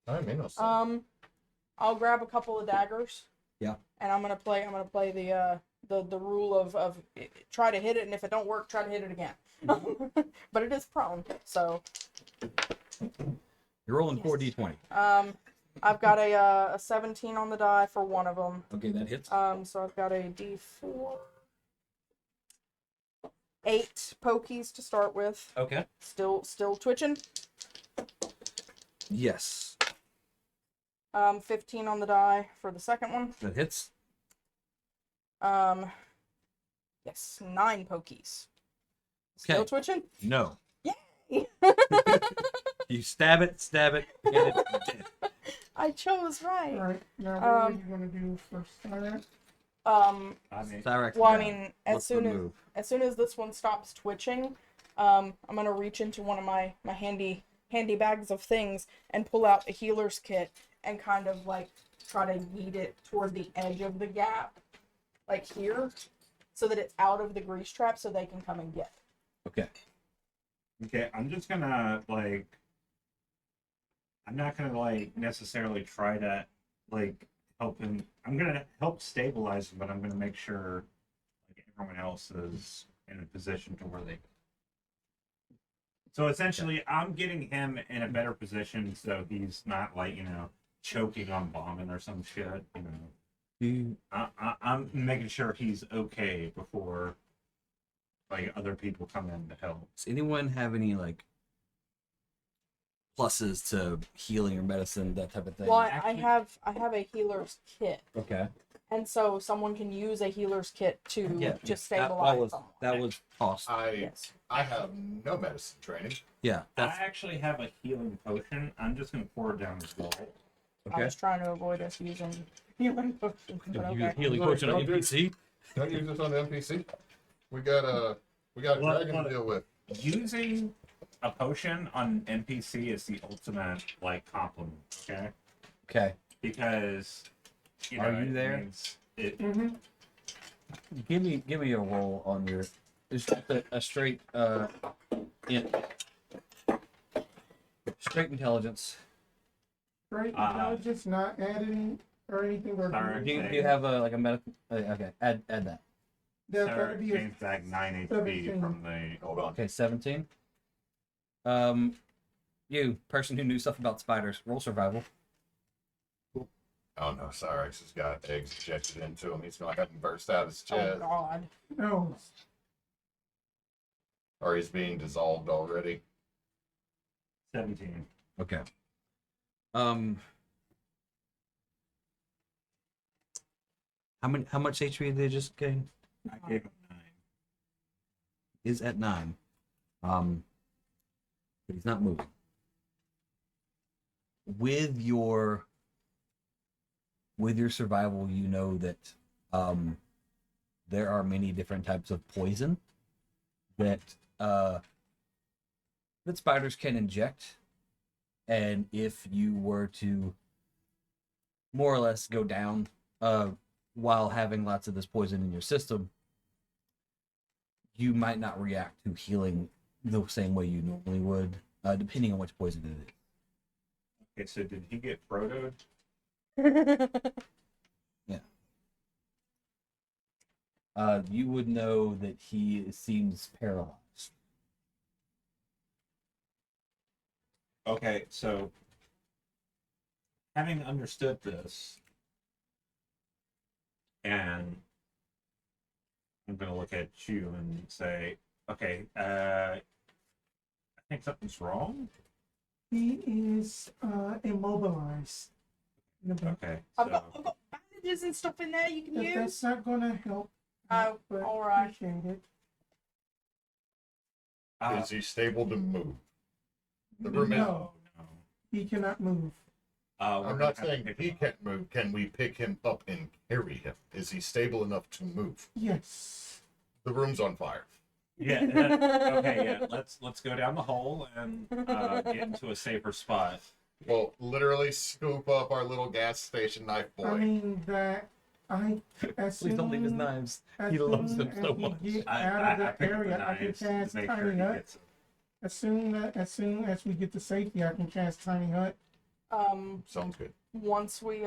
I'm innocent. I'll grab a couple of daggers. Yeah. And I'm gonna play the rule of try to hit it, and if it don't work, try to hit it again. But it is prone, so You're rolling Yes. 4d20. I've got a 17 on the die for one of them. Okay, that hits. So I've got a D4, 8 pokies to start with. Okay. Still twitching. Yes, 15 on the die for the second one. that hits. Yes, 9 pokies. Still Okay. twitching. No. Yay! You stab it, and it's dead. I chose right. Alright, now what are you gonna do first? Alright. I mean, Cyrex. Well, I down. mean, What's the move? as soon as this one stops twitching, I'm gonna reach into one of my handy bags of things and pull out a healer's kit and kind of like try to yeet it toward the edge of the gap, like here, so that it's out of the grease trap, so they can come and get it. Okay. okay, I'm just gonna like. I'm not gonna like necessarily try to like help him. I'm gonna help stabilize him, but I'm gonna make sure like everyone else is in a position to where they. So essentially, I'm getting him in a better position so he's not like choking on bombing or some shit. I'm making sure he's okay before like other people come in to help. Does anyone have any like pluses to healing or medicine, that type of thing? Well, I Actually- have a healer's kit, Okay. and so someone can use a healer's kit to stabilize someone. that was tossed. Yes. I have no medicine training. Yeah. I That's actually have a healing potion. I'm just gonna pour it down his wall. I okay. was trying to avoid us using healing potions, but Don't use okay. healing potion on NPC. Don't use this on the NPC. We got a dragon to deal with. Using a potion on NPC is the ultimate like compliment. Okay, Okay. because Are you it there? means it. Mm-hmm. Give me a roll on your. It's just a straight straight intelligence. Right, Uh, intelligence not adding or anything or Sorry. Do you have a like a medical? Okay, add that. Sarah that'd be gains back 9 HP from the. Hold on. Okay, 17. You person who knew stuff about spiders, roll survival. Oh no, Cyrex has got eggs injected into him. He's gonna have them burst out his Oh chest, God. no. or he's being dissolved already. 17. Okay. How much HP did they just gain? I gave him 9. Is at 9. But he's not moving. With your survival, you know that there are many different types of poison that spiders can inject, and if you were to more or less go down while having lots of this poison in your system, you might not react to healing the same way you normally would, depending on which poison it is. Okay, so did he get protoed? You would know that he seems paralyzed. Okay, so having understood this, and I'm going to look at you and say, okay, I think something's wrong. He is immobilized. Okay, I've so got bandages and stuff in there you can If use. that's not gonna help. Oh, but all right. Appreciate it. Is he stable to move? The room is. No. He cannot move. I'm not saying he can't move. Can we pick him up and carry him? Is he stable enough to move? Yes. The room's on fire. Yeah. Okay. Yeah. Let's go down the hole and get into a safer spot. Well, literally scoop up our little gas station knife boy. I mean that as Please don't leave his soon knives. as He loves soon them as so we much. get I out of the picked up area, I can knives to cast make Tiny sure he Hut. gets them. As soon as we get to safety, I can cast Tiny Hut. Sounds good. Once we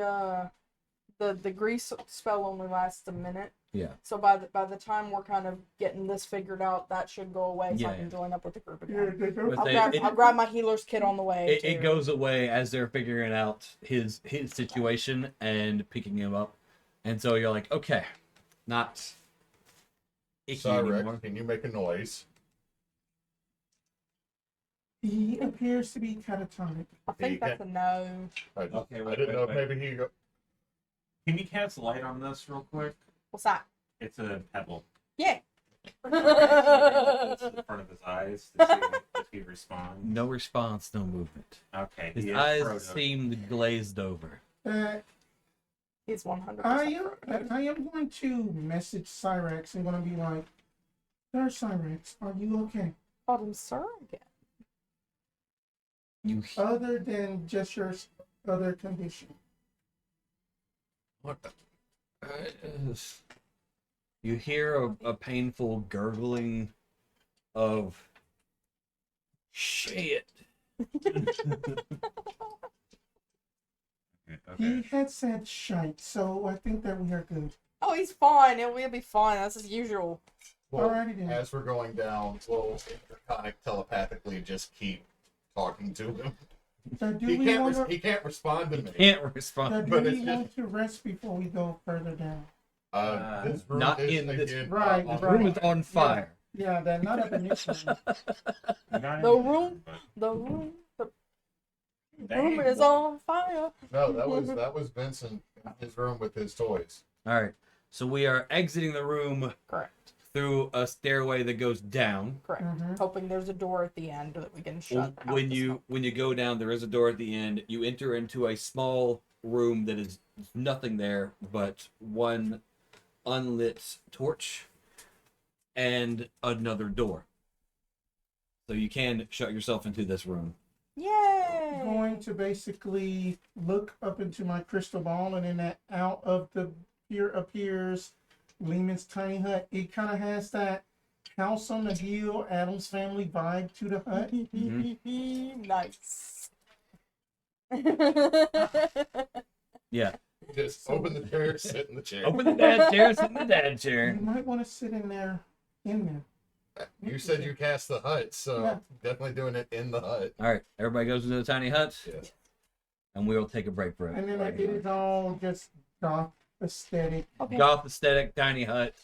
the grease spell only lasts a minute. Yeah. So by the time we're kind of getting this figured out, that should go away. So I Yeah, can yeah. join up with the group Yeah, again. they go. But I'll grab my healer's kit on the way. It too. goes away as they're figuring out his situation and picking him up, and so you're like, okay, not icky anymore. Cyrus, can you make a noise? He appears to be catatonic. I think that's a no. I Okay, I wait, didn't know wait, if maybe he go. Can you cast light on this real quick? What's that? It's a pebble. Yeah. Okay, so it's in front of his eyes to see if he responds. No response, no movement. Okay. His he is eyes frozen. seemed glazed over. He's 100%. I am going to message Cyrex. I'm going to be like, "Sir Cyrex, are you okay? Called him sir again. You Other than just your other condition." what? You hear a painful gurgling of shit. He Okay. had said shite, so I think that we are good. Oh, he's fine. We'll be fine. That's as usual. Well, Alrighty then. as we're going down, we'll interconic telepathically just keep talking to him. So do He we can't. want He to? can't respond to me. Can't respond. So do but we it's just- want to rest before we go further down? This room Not is in this- again Right, on The room is fire. on fire. Yeah, that not up in this room. Not The in room- but The dang, room is well, on fire. No, that was Vincent in his room with his toys. All right. So we are exiting the room Correct. through a stairway that goes down. Correct. Mhm. Hoping there's a door at the end that we can shut. out When the you smoke. when you go down, there is a door at the end. You enter into a small room that is nothing there but one unlit torch and another door. So you can shut yourself into this room. Yay! Going to basically look up into my crystal ball, and then that out of the here appears Lehman's tiny hut. It kind of has that House on the Hill, Adam's Family vibe to the hut. Nice. Yeah. Just open the chair, sit in the chair. Open the dad chair, sit in the dad You chair. might want to sit in there. You said you cast the hut, so Yeah. definitely doing it in the hut. All right. Everybody goes into the tiny hut, Yes. and we will take a break for And it. then it is all just goth aesthetic. Okay. Goth aesthetic tiny hut.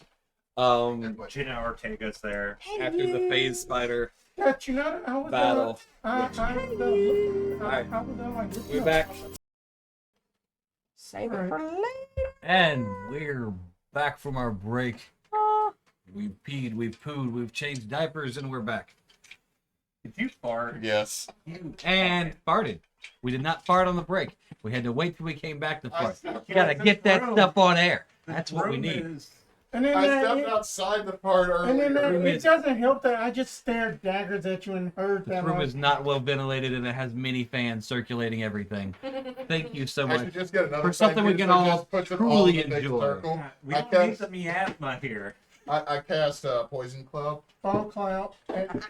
Gina Ortega's there. After the phase spider But you know, I was battle. I was like, We're back. Save it for later. And we're back from our break. Ah. We've peed, we've pooed, we've changed diapers, and we're back. Did you fart? Yes. You And farted. We did not fart on the break. We had to wait till we came back to fart. stepped You gotta get that stuff on air. That's what we room need. is- And then that, outside the part and then earlier. room it is- doesn't help that I just stared daggers at you and heard This that. room like, is not well ventilated and it has mini fans circulating everything. Thank you so I much. should just get another For something we thing can that all just puts it truly all in the big enjoy. circle. We I don't need cast, the miasma here. I cast Poison Club. Fog cloud. And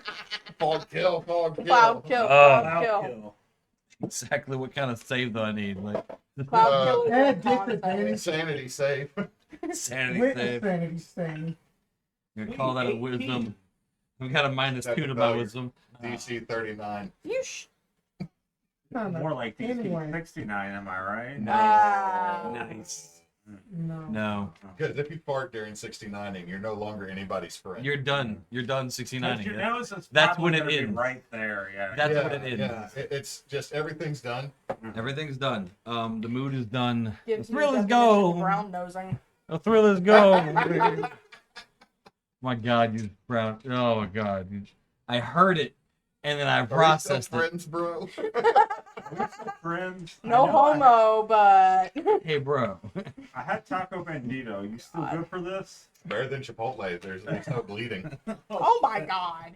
Fog kill. Cloud kill. Oh. Cloud kill. Kill. Exactly what kind of save do I need? Like Cloud kill. is and a concept. disadvantage Insanity save. sanity with save. insanity save. I'm gonna call that a wisdom. We got a -2 to my wisdom. DC 39. You sh- Kinda. More like Anyway. 69, am I right? No. Nice. No. No. Because if you fart during 69ing, you're no longer anybody's friend. You're done. You're done 69. Your nose is That's probably when it gonna be ends. right there. Yeah. That's yeah, what it is. Yeah, it's just everything's done. Everything's done. The mood is done. Gives the you thrill is definition of go. brown nosing. The thrill is go. My God, you brown. Oh my God. I heard it, and then I Are we still processed it. friends, bro? We're still friends. I No know homo, but Hey, bro. I had Taco Bandito. You still good for this? Better than Chipotle. There's no bleeding. oh my god.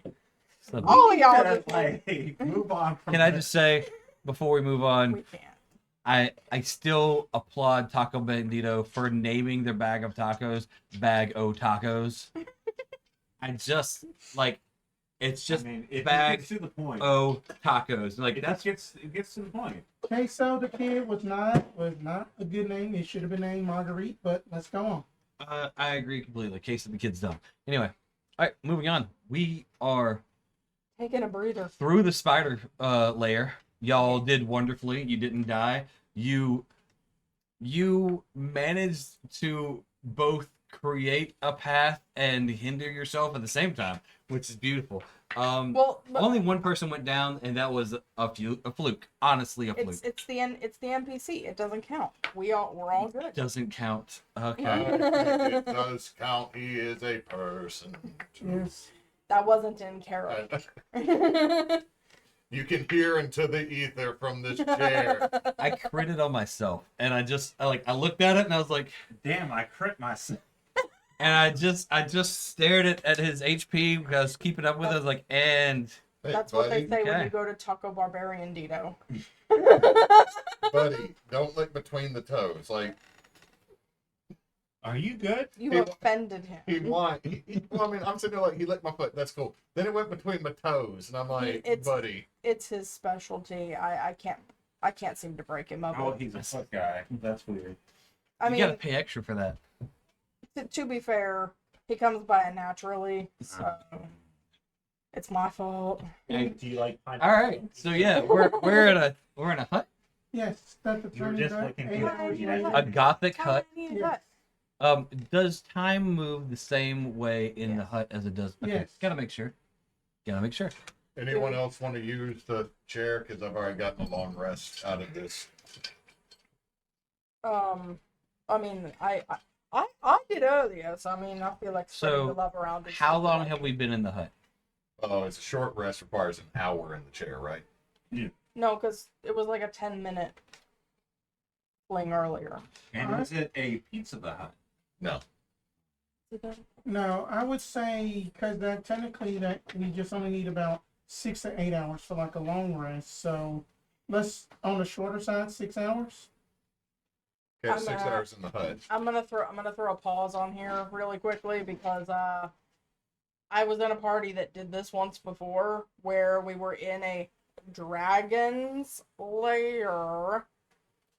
So, Oh y'all Yeah, just like, move on from can I this. just say, before we move on, we can't. I still applaud Taco Bandito for naming their bag of tacos Bag O Tacos. I just like it's just I mean, it bag gets to the point. O Tacos. Like It that's just gets to the point. Queso the Kid was not a good name. It should have been named Marguerite, but let's go on. I agree completely. Case of the kid's dumb. Anyway, all right, moving on. We are Taking a breather. through the spider layer. Y'all did wonderfully. You didn't die. You managed to both create a path and hinder yourself at the same time, which is beautiful. Well, but Only one person went down, and that was a fluke. Honestly, a fluke. it's the NPC. It doesn't count. We're all good. Doesn't count. Okay. It does count. He is a person. Yes. That wasn't in Carol. You can hear into the ether from this chair. I critted on myself, and I looked at it, and I was like, Damn, I crit myself. and I just stared at his HP because I was keeping up with it. I was like, and Hey, That's what they buddy, say when Okay. you go to Taco Barbarian Dito. buddy, don't lick between the toes. Like Are you good? You He- offended him. well, I mean, I'm sitting there like he licked my foot. That's cool. Then it went between my toes, and I'm like, It's- buddy. It's his specialty. I can't seem to break him up. Oh, he's a foot guy. That's weird. I you mean, gotta pay extra for that. to be fair, he comes by it naturally, so it's my fault. Do you like pineapple? All right, so yeah, we're in a hut, Yes, that's the You were turning just back. looking 8 good. hours Yeah. later. a gothic Tell hut. me Yes. that. Does time move the same way in the Yes. hut as it does? Okay, Yes. gotta make sure. Anyone else want to use the chair? Because I've already gotten a long rest out of this. I mean, I did earlier, so I mean, I feel like spreading the So, love around. is how something long like- have we been in the hut? Oh, it's a short rest requires an hour in the chair, right? No, because it was like a 10-minute fling earlier. And is it a Pizza the Hut? No. No, I would say because that technically that we just only need about 6 to 8 hours for like a long rest. So let's on the shorter side, 6 hours. Okay, I'm, 6 hours in the hut. I'm gonna throw a pause on here really quickly because I was in a party that did this once before where we were in a dragon's lair.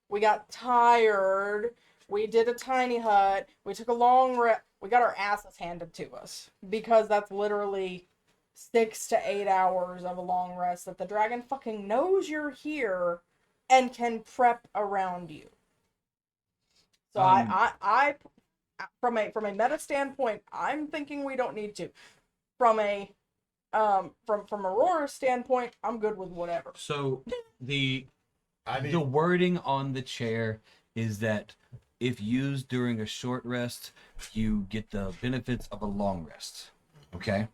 We got tired. We did a tiny hut. We took a long rest. We got our asses handed to us because that's literally 6 to 8 hours of a long rest that the dragon fucking knows you're here and can prep around you. So I from a meta standpoint, I'm thinking we don't need to. From a from Aurora's standpoint, I'm good with whatever. So the I need the wording on the chair is that if used during a short rest, you get the benefits of a long rest. Okay?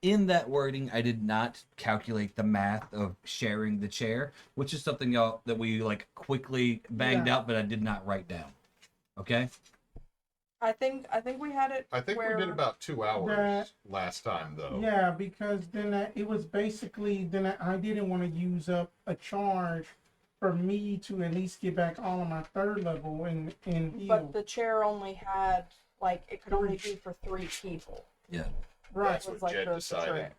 In that wording, I did not calculate the math of sharing the chair, which is something y'all that we like quickly banged out, but I did not write down. Okay? I think we had it. I think where... we did about 2 hours That- last time, though. Yeah, because then it was basically I didn't want to use up a charge for me to at least get back all of my third level and heal. But the chair only had it could only be for 3 people. Yeah. Right. That's It was what like Jed the decided. trick.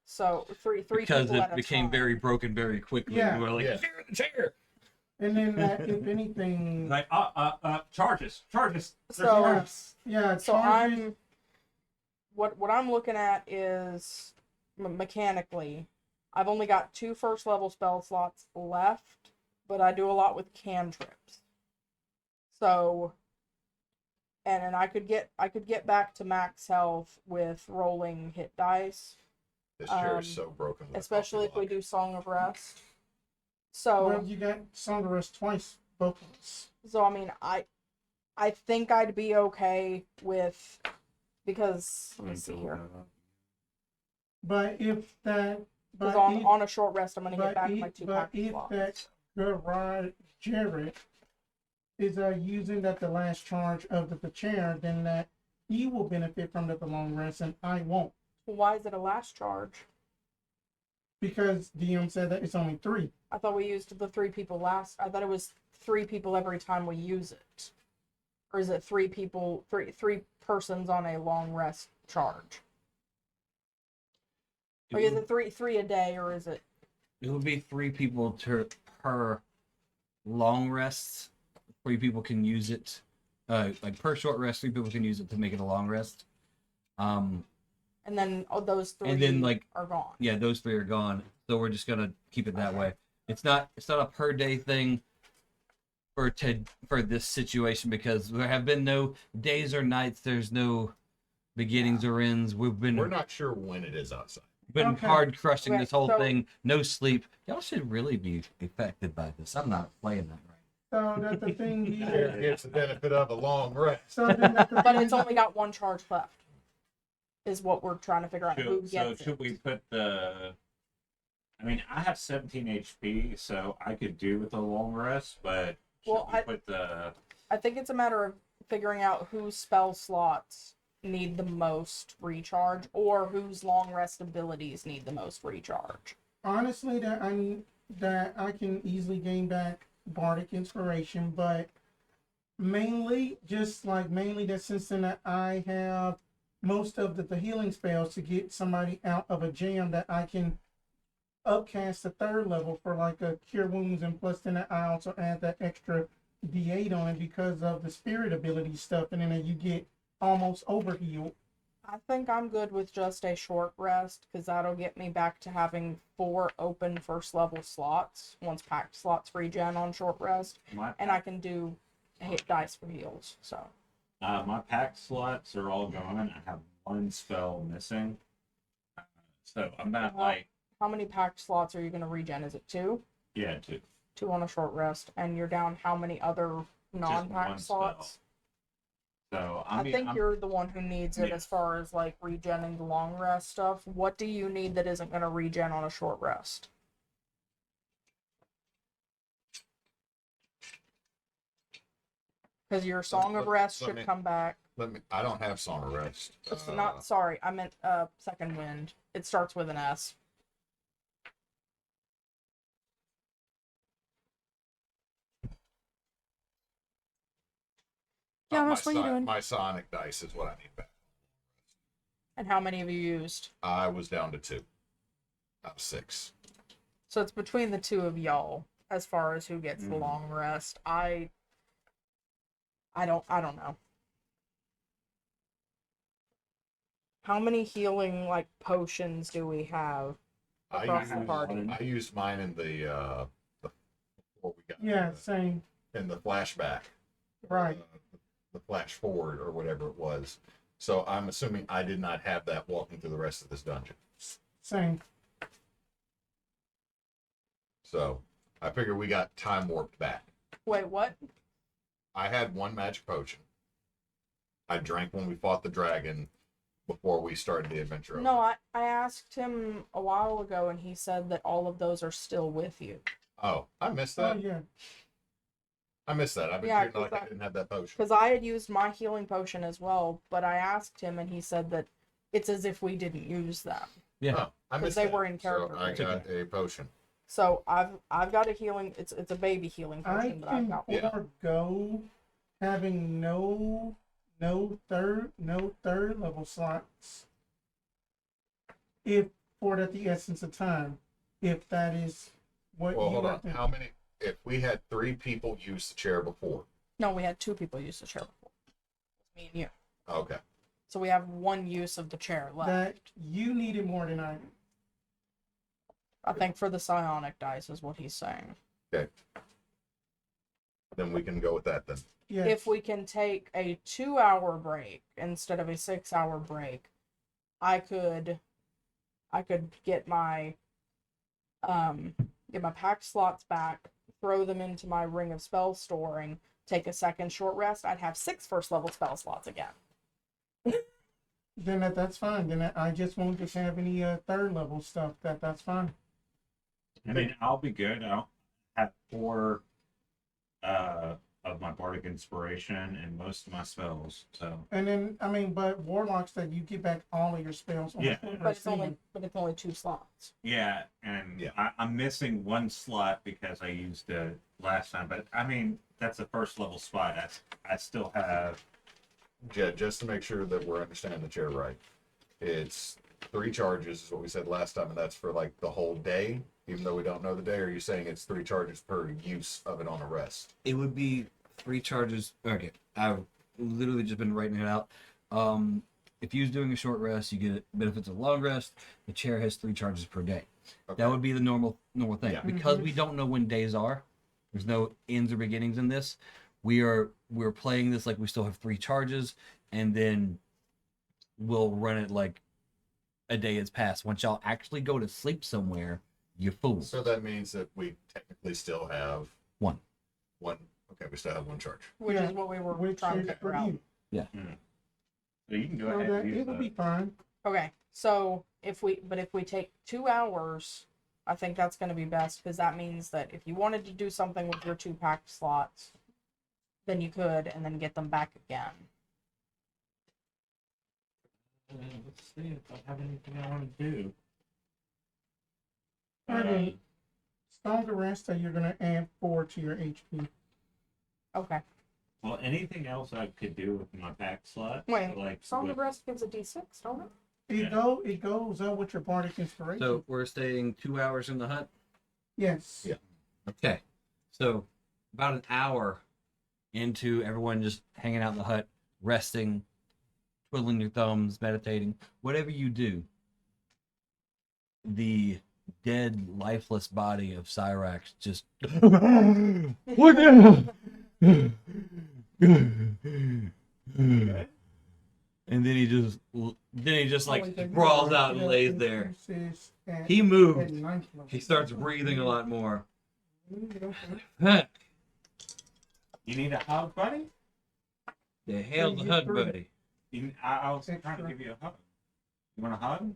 So three Because people it at a became time. very broken very quickly. Yeah. We were like, Yeah. share the chair. And then if anything, Like, charges. There's So- charges. yeah, So charges. what I'm looking at is mechanically, I've only got 2 first level spell slots left, but I do a lot with cantrips. So, and I could get back to max health with rolling hit dice, This chair is so broken. with a especially if coffee we mug. do Song of Rest. So, Well, you got Song of Rest twice, both of us. I mean, I think I'd be okay with, because let me see here. But if that, Because but on a short rest, I'm gonna get but back if, my 2 but pack if slots. that Garid Jared is using that the last charge of the chair, then that he will benefit from the long rest and I won't, Why is it a last charge? because DM said that it's only 3. I thought we used the 3 people last. I thought it was 3 people every time we use it. Or is it 3 people, three persons on a long rest charge? Like, is it three a day, or is it? It would be 3 people per long rest. 3 people can use it. Like per short rest, 3 people can use it to make it a long rest. And then those 3 And then, like, are gone. Yeah, those 3 are gone. So we're just gonna keep it that way. It's not a per day thing for this situation, because there have been no days or nights. There's no beginnings or ends. We're not sure when it is outside. Okay. hard crushing Okay, this whole so- thing. No sleep. Y'all should really be affected by this. I'm not playing that right. So that the thing Chair is, gets the benefit of a long rest. so then that the But thing it's only got 1 charge left. Is what we're trying to figure out. Who So gets should it. we put the? I mean, I have 17 HP, so I could do with a long rest, but should Well, we put the? I think it's a matter of figuring out whose spell slots need the most recharge, or whose long rest abilities need the most recharge. honestly, that I can easily gain back bardic inspiration, but mainly that since then that I have most of the healing spells to get somebody out of a jam, that I can upcast the 3rd level for like a cure wounds, and plus then I also add that extra D8 on it because of the spirit ability stuff, and then you get almost overhealed. I think I'm good with just a short rest, because that'll get me back to having 4 open first level slots once packed slots regen on short rest, and I can do hit dice for heals. So My pack slots are all gone. I have 1 spell missing, so I'm not like how many packed slots are you going to regen? Is it 2? yeah, 2. 2 on a short rest, and you're down how many other non-packed 1 slots? So I mean, think you're the one who needs it Yeah. as far as like regenning the long rest stuff. What do you need that isn't going to regen on a short rest? Because your Song of Rest let should me- come back. I don't have Song of Rest. It's not, sorry, I meant Second Wind. It starts with an S. Yeah, that's what you're doing. My Sonic dice is what I need back. And how many have you used? I was down to 2 out of 6. So it's between the 2 of y'all as far as who gets the long rest. I don't know. How many healing like potions do we have across the party? I used mine in the what we got. Yeah, same. In the flashback. Right. The flash forward or whatever it was. So I'm assuming I did not have that walking through the rest of this dungeon. Same. So I figure we got time warped back. Wait, what? I had 1 magic potion. I drank when we fought the dragon before we started the adventure. No, I asked him a while ago, and he said that all of those are still with you. Oh, I missed Oh that. yeah. I missed that. I've been Yeah, treating like 'cause I didn't have that potion. Because I had used my healing potion as well, but I asked him, and he said that it's as if we didn't use them. Yeah. Oh, I 'Cause missed they that. were in character. So I got a potion. So I've got a healing. It's a baby healing I potion that I've can got. Yeah. forego having no third level slots if for that the essence of time, if that is what Well, you hold are on. thinking. How many? If we had 3 people use the chair before. No, we had 2 people use the chair before. Me and you. Okay. So we have 1 use of the chair left. That you needed more than I do. I think for the psionic dice is what he's saying. Okay. Then we can go with that then. Yeah. If we can take a 2-hour break instead of a 6-hour break, I could get my pack slots back, throw them into my ring of spell storing, take a second short rest. I'd have 6 first level spell slots again. Then that's fine. Then I just won't just have any third level stuff. That's fine. I mean, I'll be good. I'll have 4 of my bardic inspiration and most of my spells. So And then I mean, but warlocks that you get back all of your spells. On Yeah. the But it's rest only 2 slots. yeah, and Yeah. I'm missing 1 slot because I used it last time. But I mean, that's a first level spot. I still have. Jed, just to make sure that we're understanding the chair right, it's 3 charges is what we said last time, and that's for like the whole day, even though we don't know the day. Or are you saying it's 3 charges per use of it on a rest? It would be 3 charges. Okay, I've literally just been writing it out. If you was doing a short rest, you get benefits of long rest. The chair has 3 charges per day. Okay. That would be the normal thing. Yeah. Because we don't know when days are. There's no ends or beginnings in this. We're playing this like we still have 3 charges, and then we'll run it like a day has passed. Once y'all actually go to sleep somewhere, you're fools. So that means that we technically still have 1. Okay, we still have 1 charge. Which Yeah, is what we were which trying is to for figure out. you. So you can go So ahead that and use it'll that. be fine. Okay, so if we take 2 hours, I think that's going to be best, because that means that if you wanted to do something with your 2 packed slots, then you could, and then get them back again. Let's see if I have anything I want to do. Alright. Stone the rest that you're gonna add 4 to your HP. Okay. Well, anything else I could do with my back slot? Wait, like Song with- of Rest gives a D6, don't it? It goes up with your bardic inspiration. So we're staying 2 hours in the hut. yes. Yeah. Okay. So about an hour into everyone just hanging out in the hut, resting, twiddling your thumbs, meditating, whatever you do, the dead, lifeless body of Cyrax just what the and then he just like sprawls out and lays there. He moved. He starts breathing a lot more. Huh. You need a hug, buddy? The hell's the hug, buddy? I was trying to give you a hug. You want a hug?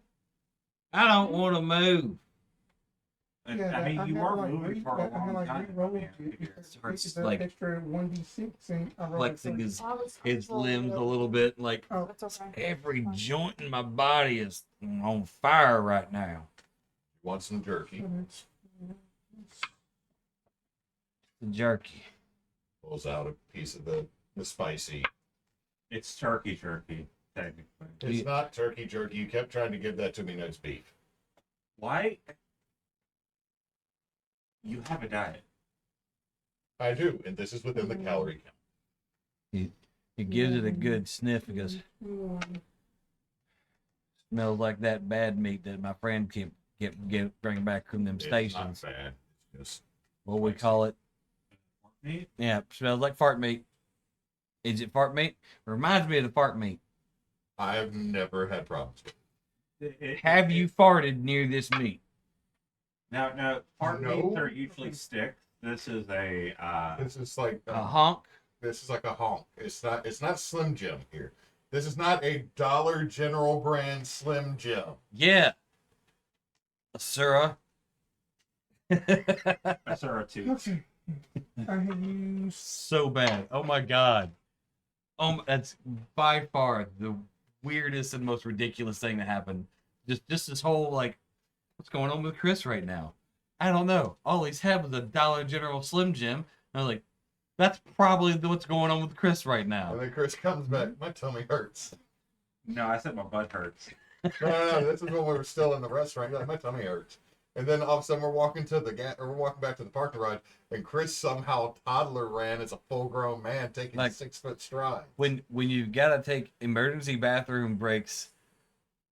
I don't want to move. I mean, you were moving for a long time. Starts, It's like, extra 1d6 and I rolled Flexing a his limbs a little bit, like Oh, That's okay. every joint in my body is on fire right now. Want some jerky? The jerky. Pulls out a piece of the spicy. It's turkey jerky, technically. It's not turkey jerky. You kept trying to give that to me, no, it's beef. Why? You have a diet. I do, and this is within the calorie count. He gives it a good sniff and goes, smells like that bad meat that my friend kept bringing back from them stations. It's not bad. It's just What we call it? Meat? Yeah, smells like fart meat. Is it fart meat? Reminds me of the fart meat. I've never had problems with it. Have you farted near this meat? Now, fart No. meats are usually sticks. This is a This is like A honk? this is like a honk. It's not Slim Jim here. This is not a Dollar General brand Slim Jim. Yeah. Asura. Asura-2. Okay. I use So bad. Oh my god. That's by far the weirdest and most ridiculous thing to happen. Just this whole like, what's going on with Chris right now? I don't know. All he's had was a Dollar General Slim Jim. And I was like, that's probably what's going on with Chris right now. And then Chris comes back. My tummy hurts. No, I said my butt hurts. No. This is when we were still in the restaurant. You're like, my tummy hurts. And then all of a sudden we're walking back to the parking lot, and Chris somehow toddler ran as a full-grown man taking Like, 6-foot stride. When you gotta take emergency bathroom breaks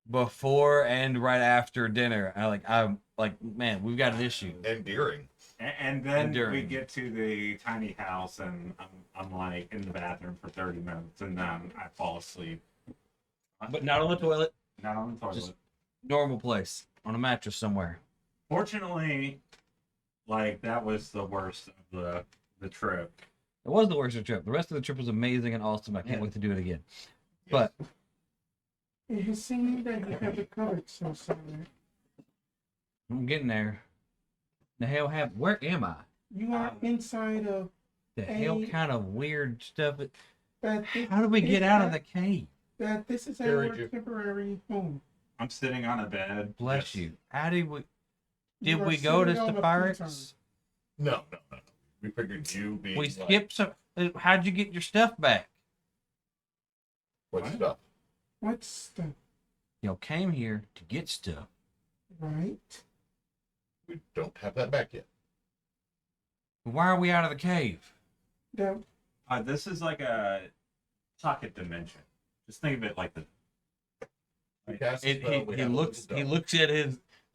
before and right after dinner. I'm like, man, we've got an issue. Endearing. And then we Enduring. get to the tiny house, and I'm like in the bathroom for 30 minutes, and then I fall asleep. But not on the toilet, Not on the toilet. Just- normal place on a mattress somewhere. Fortunately, like that was the worst of the trip. It was the worst of the trip. The rest of the trip was amazing and awesome. I can't wait to do it again. But It has seemed that you have recovered so far. I'm getting there. The hell happened? Where am I? You are inside of The hell Hey. kind of weird stuff? that. How do we get out of the cave? That this is Very our good. temporary home. I'm sitting on a bed. Bless just- you. How did we? You Did are we go to sitting on a Sephiroth's? futon. No. We figured you being We like, skipped some. How'd you get your stuff back? what What? stuff? What's the Y'all came here to get stuff. right? We don't have that back yet. Why are we out of the cave? That This is like a pocket dimension. Just think of it like the. We cast a He spell, we have a looks little he dome. looks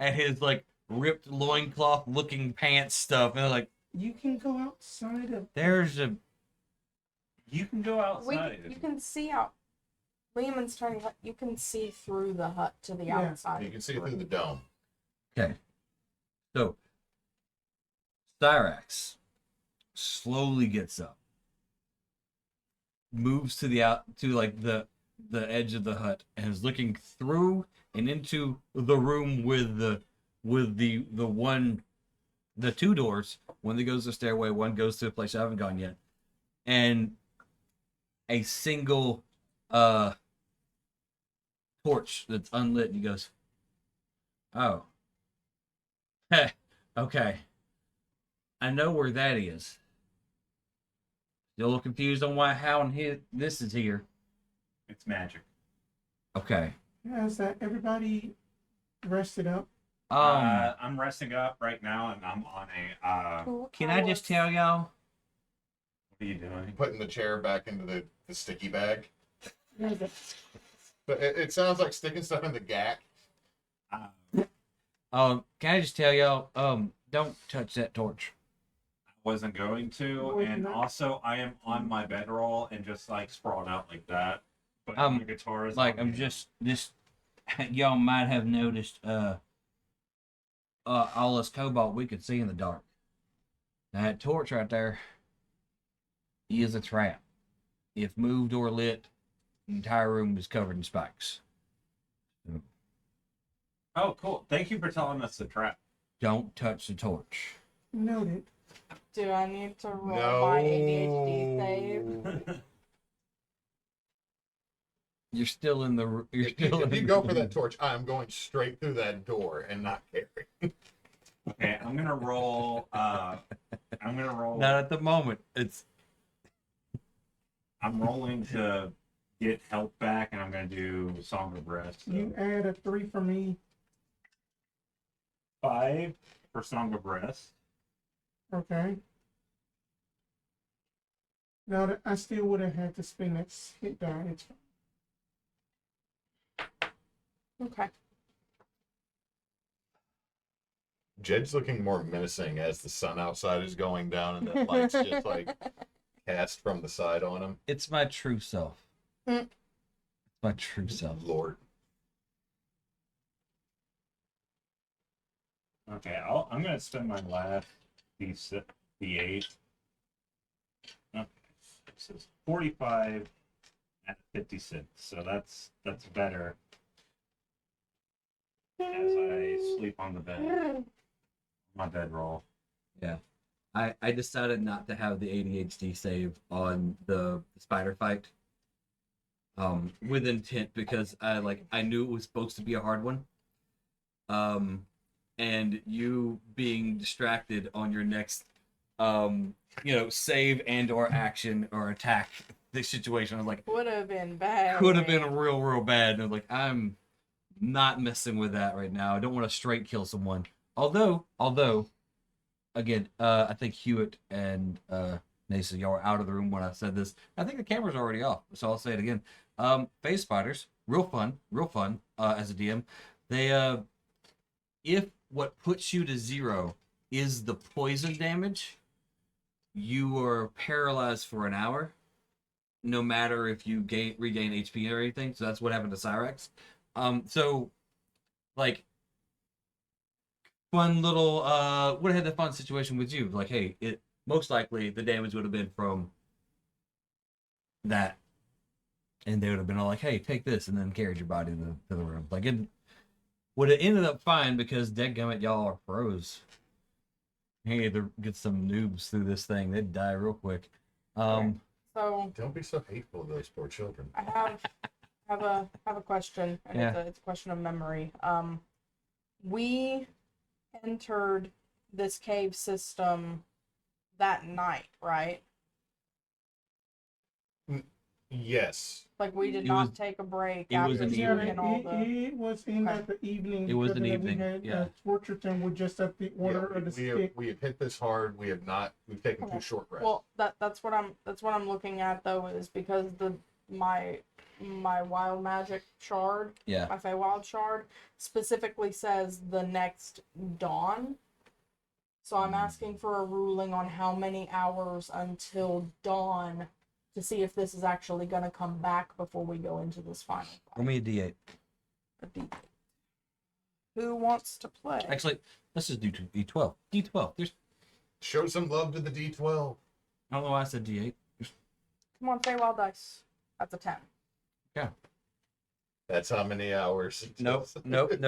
at his like ripped loincloth looking pants stuff and like you can go outside of. there's a You can go outside. You can see out. Lehman's tiny hut. You can see through the hut to the Yeah. outside. You can see through the dome. okay. So Cyrax slowly gets up, moves to the out to like the edge of the hut, and is looking through and into the room with the two doors. One that goes to the stairway, one goes to a place I haven't gone yet, and a single torch that's unlit. And he goes, "Oh, heh, okay. I know where that is. Still a little confused on this is here. It's magic. Okay. Has that everybody rested up? I'm resting up right now, and I'm on a. Can I just tell y'all? What are you doing? Putting the chair back into the sticky bag. Yeah, the- But it sounds like sticking stuff in the gack. Can I just tell y'all? Don't touch that torch. Wasn't going to, Would and not. also I am on my bedroll and just like sprawled out like that. But my guitar is Like on I'm me. just y'all might have noticed all us Kobold we could see in the dark. That torch right there is a trap. If moved or lit, the entire room is covered in spikes. Oh, cool! Thank you for telling us the trap. Don't touch the torch. Noted. Do I need to roll my ADHD save? No. You're still in the. You're If still. if you go for that torch, I am going straight through that door and not caring. Okay, I'm gonna roll. I'm gonna roll. Not at the moment. It's I'm rolling to get health back, and I'm gonna do Song of Rest. So You add a 3 for me. 5 for Song of Rest. Okay. Now that I still would have had to spend that hit die. It's Okay. Jed's looking more menacing as the sun outside is going down and the lights just like cast from the side on him. it's my true self. Mm. It's my true self. Lord. Okay, I'm gonna spend my last D8. Okay, this is 45 at 56, so that's better. As I sleep on the bed, my bedroll. I decided not to have the ADHD save on the spider fight. With intent because I knew it was supposed to be a hard one. And you being distracted on your next save and or action or attack this situation, I was like, Would have been bad. could have been real bad. And I was like, I'm not messing with that right now. I don't want to straight kill someone. Although, again, I think Hewitt and Neysa, y'all were out of the room when I said this. I think the camera's already off, so I'll say it again. Phase spiders, real fun, as a DM. They if what puts you to 0 is the poison damage, you are paralyzed for an hour, no matter if you regain HP or anything. So that's what happened to Cyrex. So like fun little would have had a fun situation with you. Like, hey, it most likely the damage would have been from that. And they would have been all like, hey, take this, and then carried your body to the room. Like, it would have ended up fine because dadgummit, y'all are pros. Hey, to get some noobs through this thing, they'd die real quick. So Don't be so hateful of those poor children. I have a question, and it's a question of memory. We entered this cave system that night, right? Yes. Like we did It not was- take a break it was after an Yeah, evening. and all the. it was in Okay. at the evening. It was because an we evening, had, yeah. tortured them with just at the order of the stick. We have hit this hard. We've taken Okay. two short rests. Well, that's what I'm looking at though, is because my wild magic shard, Yeah. my Feywild shard, specifically says the next dawn. So I'm asking for a ruling on how many hours until dawn to see if this is actually going to come back before we go into this final Roll fight. me a D8. A D8. Who wants to play? Actually, let's just do D12. D12. There's, Show some love to the D12. I don't know why I said D8. Come on, Feywild dice. That's a 10. That's how many hours. Nope. That's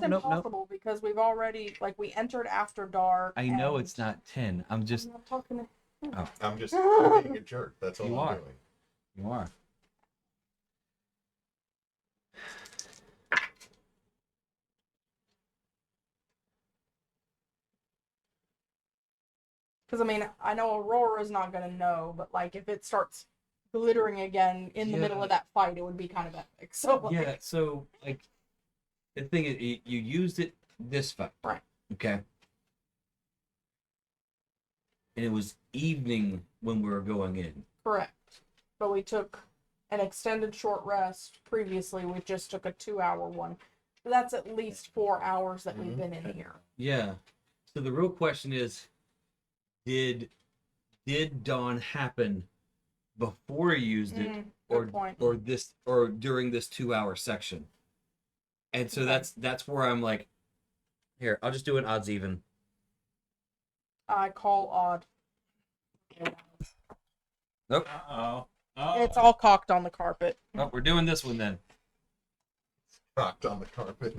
impossible because we've already, like, we entered after dark. I know and it's not 10. I'm just. I'm not talking to. I'm just being a jerk. That's all You I'm are. doing. You are. Because, I mean, I know Aurora's not going to know, but, like, if it starts glittering again in the middle of that fight, it would be kind of epic. So, like, Yeah, so, like, the thing is, you used it this fight. Right. Okay. And it was evening when we were going in. correct. But we took an extended short rest previously. We just took a 2-hour one. So that's at least 4 hours that we've been in here. Yeah. So the real question is, did dawn happen before you used it, Good point. or during this 2-hour section? And so Okay. that's where I'm like, here, I'll just do an odds even. I call odd. Nope. Oh. It's all cocked on the carpet. Oh, we're doing this one then. Rocked on the carpet.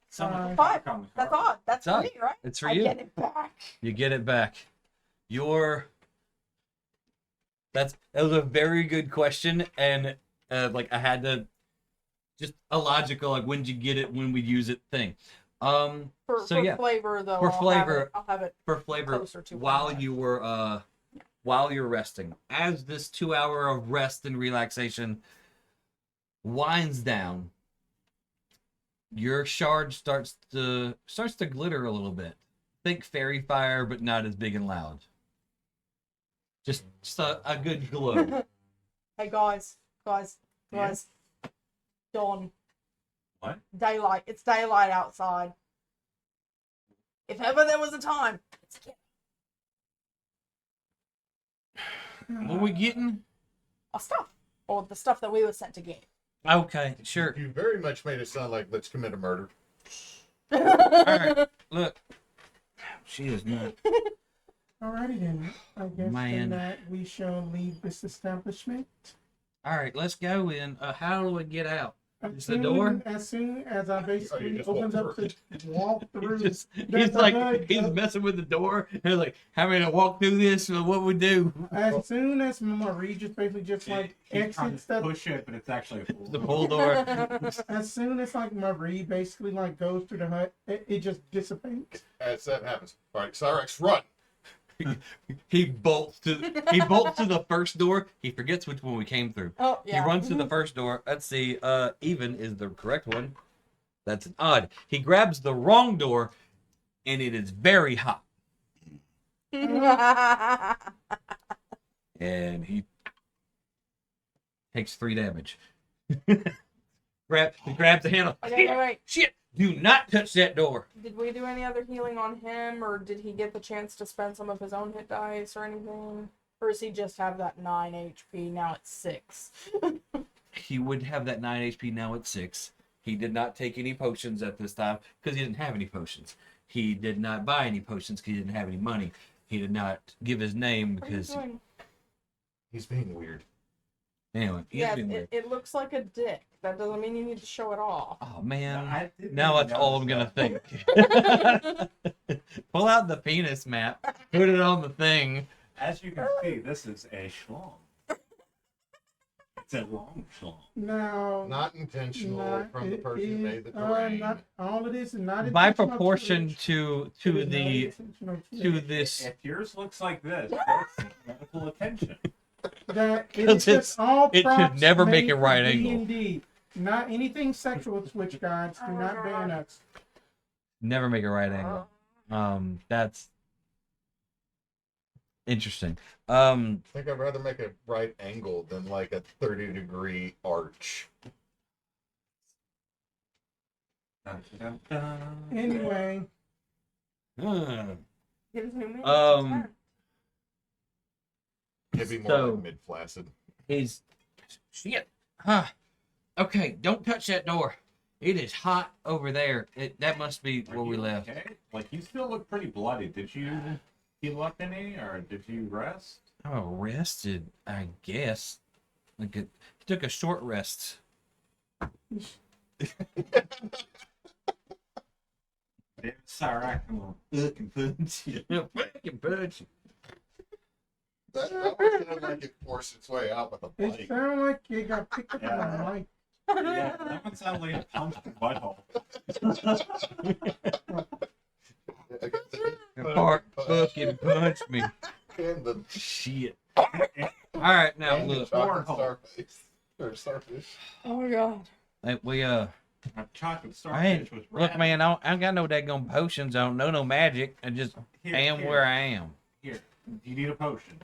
Someone Five. on the That's carpet. odd. That's for Odd. me, right? It's for I you. get it back. You get it back. That was a very good question, and like I had to just a logical like when did you get it, when we use it thing. For flavor, though. For flavor, I'll have it for flavor closer to while when I- you were while you're resting. As this 2 hour of rest and relaxation winds down, your shard starts to glitter a little bit. Think fairy fire, but not as big and loud. Just a good glow. Hey guys. Yeah. Dawn. What? Daylight. It's daylight outside. If ever there was a time, it's What we getting? our stuff, or the stuff that we were sent to get. Okay, sure. You very much made it sound like let's commit a murder. All right, look. She is not. Alrighty then. I guess Man. then that we shall leave this establishment. All right, let's go in. How do we get out? As Is the door? As soon as I basically just opens walk up through to walk through. He's there's a like hood, he's messing with the door. And like, how many to walk through this? Or what we do? As soon as Maree just basically just like He's trying exits to that, push it, but it's actually a full The door. full door. as soon as like Maree basically like goes through the hut, it just dissipates. As that happens. All right, Cyrex, run. He bolts to the first door. He forgets which one we came through. Oh yeah. He runs to the first door. Let's see. Even is the correct one. That's an odd. He grabs the wrong door, and it is very hot. And he Takes 3 damage. Grabs the handle. Okay, wait. Shit! Do not touch that door. Did we do any other healing on him, or did he get the chance to spend some of his own hit dice or anything? Or does he just have that 9 HP? Now it's 6. He would have that 9 HP, now it's 6. He did not take any potions at this time because he didn't have any potions. He did not buy any potions because he didn't have any money. He did not give his name What are you because... doing? He's being weird. Anyway, he's Yeah, being weird. it looks like a dick. That doesn't mean you need to show it off. Oh, man. I didn't Now even that's all I'm notice going to that. think. Pull out the penis map. Put it on the thing. As you can see, this is a schlong. It's a long schlong. Now, Not intentional not- from the it person who is, made the terrain. not all it is not By intentional proportion choice. to It is not the intentional to choice. this... If yours looks like this, that's medical attention. That it 'Cause is just all it should props never make made a for right angle. D&D. Not anything sexual with Switch Gods. Do not ban us. Never make a right angle. That's interesting. I think I'd rather make a right angle than like a 30-degree arch. Dun, dun, dun. Anyway, Gives me minutes. Um, It'd be more So- like mid-flaccid. He's shit. Huh. Okay, don't touch that door. It is hot over there. That must be Are where we you left. okay? Like, you still look pretty bloody. Did you heal up any, or did you rest? I'm rested, I guess. Like he took a short rest. Sorry, I can fucking punch you. Fucking punch. That would sound like it forced its way out with a it bite. sounded like it got picked up on the mic. Yeah, that one sounded like a punch in the butthole. Heart fucking punched me. And the Shit. Alright, now and the look. chocolate cornhole. starface. Or starfish. Oh my god. Like, we A chocolate I ain't, starfish was look, rad. man, I ain't got no daggone potions. I don't know no magic. I just Here, am here, where I am. Here, you need a potion.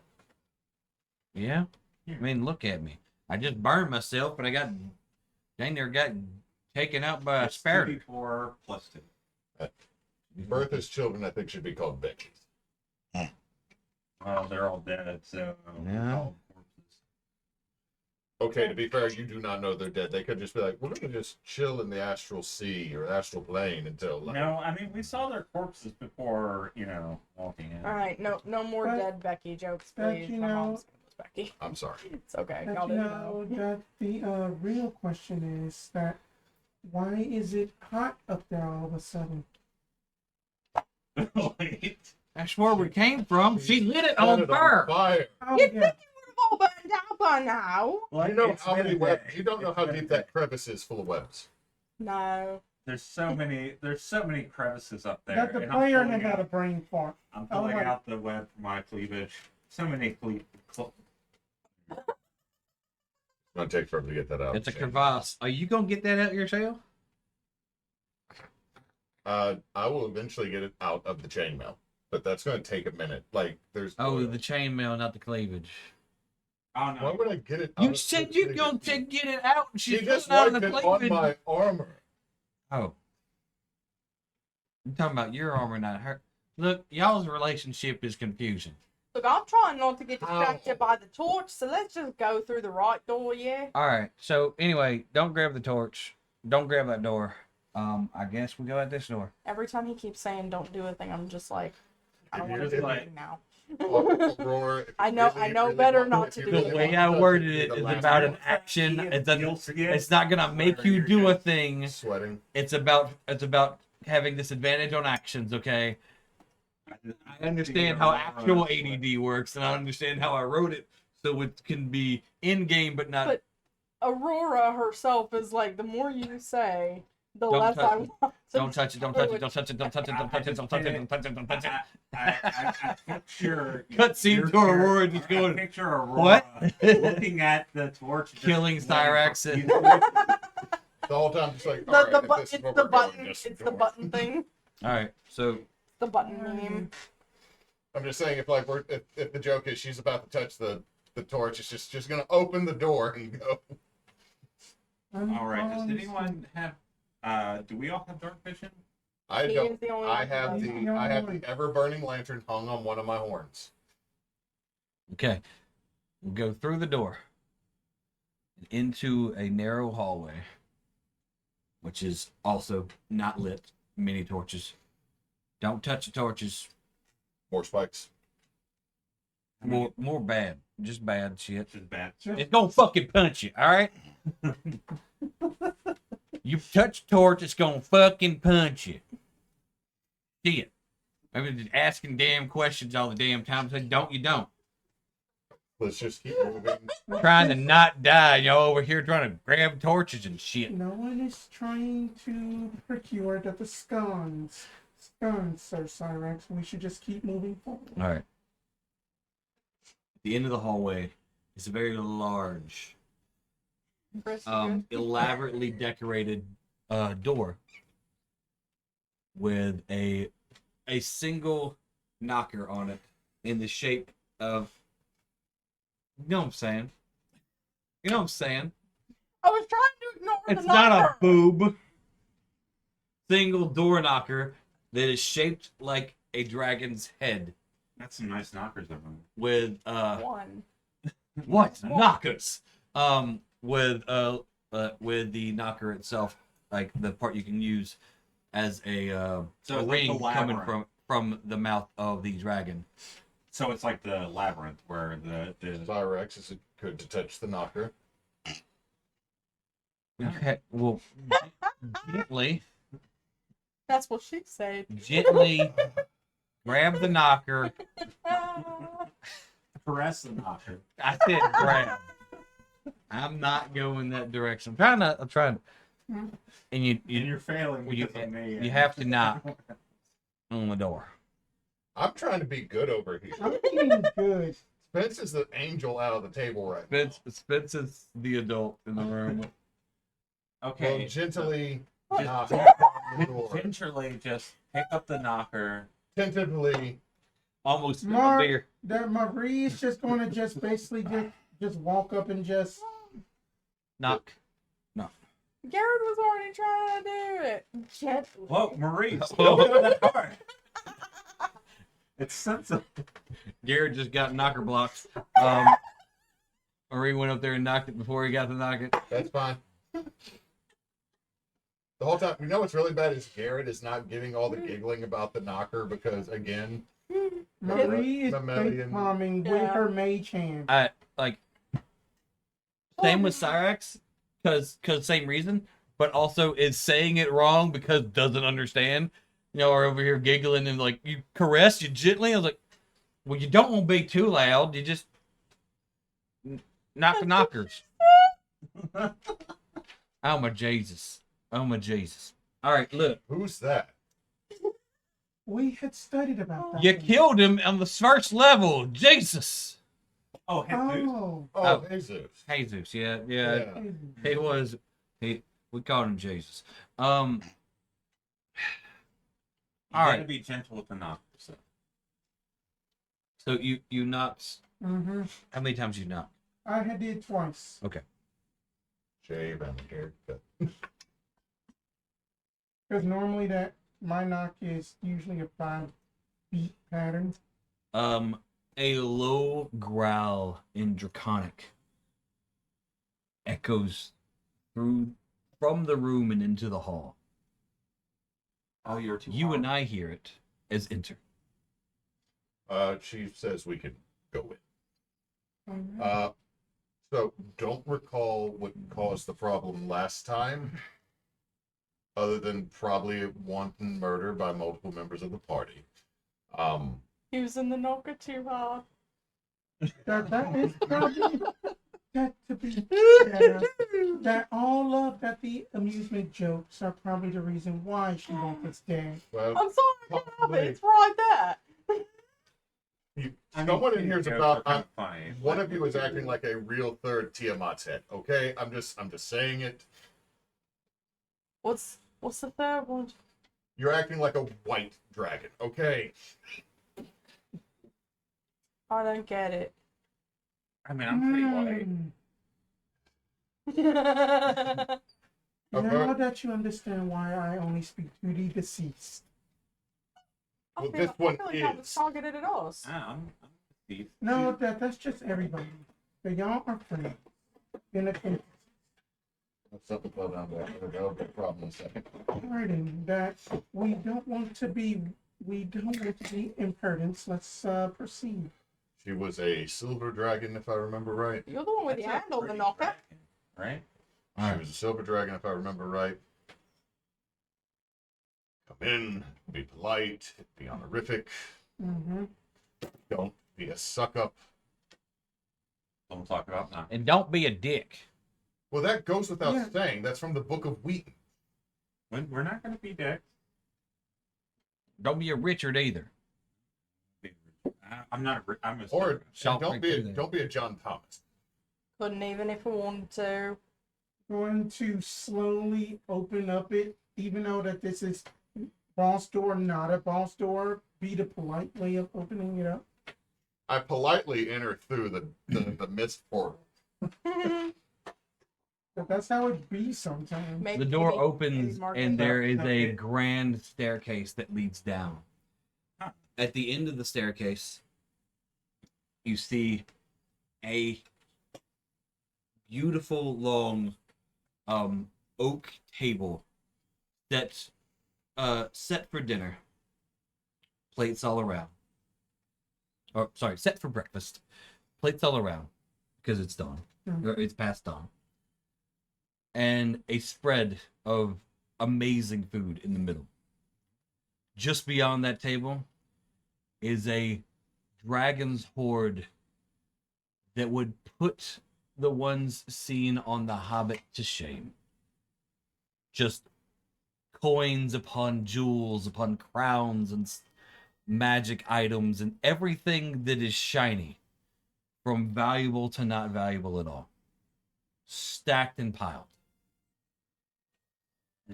Yeah? Here. I mean, look at me. I just burned myself, but I got dang near got taken out by a It's spider. 2d4 plus 2. Bertha's children, I think, should be called Becky's. Well, they're all dead, so Yeah. all corpses. Okay, to be fair, you do not know they're dead. They could just be like, we're going to just chill in the astral sea or astral plane until like, No, I mean we saw their corpses before, walking in. Alright, no more But- dead know jokes, but please. you My know- mom's name was Becky. I'm sorry. It's okay. But Y'all you didn't know know. that the real question is that why is it hot up there all of a sudden? Wait. That's where we came from. She lit it Set on it fire. fire. Oh You'd yeah, think it would have all burned out by now. Well, You know it's how been many a webs? day. You don't know It's how been a deep day. that crevice is full of webs. No. There's so many crevices up there. that the and I'm player pulling had a out- brain fart. I'm Oh pulling my- out the web for my cleavage. So many It's going to take forever to get that out. It's a Shane. crevasse. Are you gonna get that out yourself? I will eventually get it out of the chainmail, but that's going to take a minute. Like, there's. Oh, the chainmail, not the cleavage. Oh Why no. would I get it out? You of said the you're gonna cleavage? get it out, and She she's just pulling out of wiped the it on cleavage. my armor. Oh. I'm talking about your armor, not her. Look, y'all's relationship is confusing. Look, I'm trying not to get Ow. distracted by the torch, so let's just go through the right door, yeah? Alright, so anyway, don't grab the torch. Don't grab that door. I guess we go out this door. Every time he keeps saying don't do a thing, I'm just like, I don't If want you're to do like- anything now. Aurora, if you I know better want- not if to you do The it. way want I to, worded do it the is last about one. an action. You'll see it. It's not gonna make Where you you're do a gonna- thing. Sweating. It's about having disadvantage on actions, okay? I understand how actual ADD works, and I understand how I wrote it, so it can be in game, but not. But- Aurora herself is like, the more you say, the Don't less touch I it. want to Don't touch it! Don't touch it! Don't touch it! Don't touch it! Don't touch it! Don't touch it! Don't touch it! Don't touch it! I picture Cutscene your to Aurora character- just going, I picture Aurora "What?" looking at the torch, just Killing waiting Cyrax for- and- The whole time, just like, the, all right, the if bu- this is it's where the we're going, button just it's the ignore it. button thing. All right, so The button meme. I'm just saying, if like if the joke is she's about to touch the the torch. It's just gonna open the door and go. All right. Does anyone have? Do we all have dark vision? I He don't. is the only I one who have does the that. I have the ever burning lantern hung on one of my horns. Okay. We'll go through the door and into a narrow hallway, which is also not lit. Mini torches. Don't touch the torches. More spikes. More bad. Just bad shit. This is bad. It's gonna fucking punch you, alright? You touch the torch, it's gonna fucking punch you. Shit. I've been just asking damn questions all the damn time. Say, don't you don't. Let's just keep moving. Trying to not die, over here trying to grab torches and shit. No one is trying to procure the scones. Scones, Sir Cyrex. We should just keep moving forward. Alright. At the end of the hallway is a very large, Chris, you good? elaborately decorated door with a single knocker on it in the shape of, you know what I'm saying? You know what I'm saying? I was trying to ignore It's the not a knocker. boob. Single door knocker that is shaped like a dragon's head That's some nice knockers over there. with One. what knockers? With the knocker itself, like the part you can use as a So a it's like the ring coming labyrinth. from the mouth of the dragon. So it's like the labyrinth where the Cyrex, is it good to touch the knocker? Okay, well, gently That's what she said. grab the knocker. caress the knocker. I said grab. I'm not going that direction. I'm trying to. And And you're failing Well, you- because of me. you have to knock on the door. I'm trying to be good over here. I'm feeling good. Spence is the angel out of the table right now. Spence is the adult in the room. Okay. Well, gently Just- knock on the door. Gingerly just pick up the knocker. Tentatively. Almost spit Mark- my beer. That Maree is just going to just basically just walk up and just. Knock. Garid was already trying to do it. Gently. Whoa, Maree, still doing that hard. It's sensitive. Garrett just got knocker blocks. Maree went up there and knocked it before he got to knock it. That's fine. The whole time, what's really bad is Garrett is not getting all the giggling about the knocker because, again, Maree is Mammalian. fake palming with Yeah. her mage hand. I like. Same with Cyrex, because same reason, but also is saying it wrong because doesn't understand. Are over here giggling and like you caress you gently. I was like, well, you don't want to be too loud. You just knock the knockers. Oh my Jesus! Oh my Jesus! All right, look, Who's that? We had studied about that. you killed him on the first level. Jesus! Oh, Jesus. Oh. Oh, Jesus. Jesus, yeah. Yeah. He was. We called him Jesus. You All gotta right. be gentle with the knockers. So you knocked. Mm-hmm. How many times you knocked? I had did twice. Shave and haircut. Because normally that my knock is usually a 5-beat pattern. A low growl in Draconic echoes from the room and into the hall. Oh, you're too You hard. and I hear it as enter. She says we can go in. Mhm. So don't recall what caused the problem last time, other than probably wanton murder by multiple members of the party. He was in the knocker too hard. That is probably that to be fair, that all of that the amusement jokes are probably the reason why she won't get dead. Well, I'm sorry, Gabby. Probably. It's right there. someone in here is about. funny. One of you is acting like a real third Tiamat's head. Okay, I'm just saying it. What's the third one? You're acting like a white dragon. Okay. I don't get it. I mean, I'm pretty white. Now that you understand why I only speak to the deceased. Well, I feel this one like that was is. targeted at us. I'm deceased. No, that's just everybody. So y'all are friends. In a What's up above down there? That'll be a problem in a second. Pardon that we don't want to be impertinent. Let's proceed. She was a silver dragon, if I remember right. You're the one with the That's a hand on the pretty knocker. dragon, right? She was a silver dragon, if I remember right. Come in, be polite, be honorific. Mm-hmm. Don't be a suck up. Don't talk about now. And don't be a dick. Well, that goes without Yeah. saying. That's from the Book of Wheaton. We're not going to be dicks. Don't be a Richard either. I'm not. I'm a. Or and Shout don't right be through there. don't be a John Thomas. Couldn't even if we wanted to. Going to slowly open up it, even though that this is boss door, not a boss door. Be the polite way of opening it up. I politely enter through the mist portal. But that's how it be sometimes. Maybe, The door maybe opens Mark and did there that. is a Okay. grand staircase that leads down. Huh. At the end of the staircase, you see a beautiful long oak table that set for dinner. Plates all around. Or sorry, set for breakfast. Plates all around because it's dawn. Or it's past dawn. And a spread of amazing food in the middle. Just beyond that table is a dragon's hoard that would put the ones seen on The Hobbit to shame. Just coins upon jewels, upon crowns and magic items, and everything that is shiny, from valuable to not valuable at all. Stacked and piled.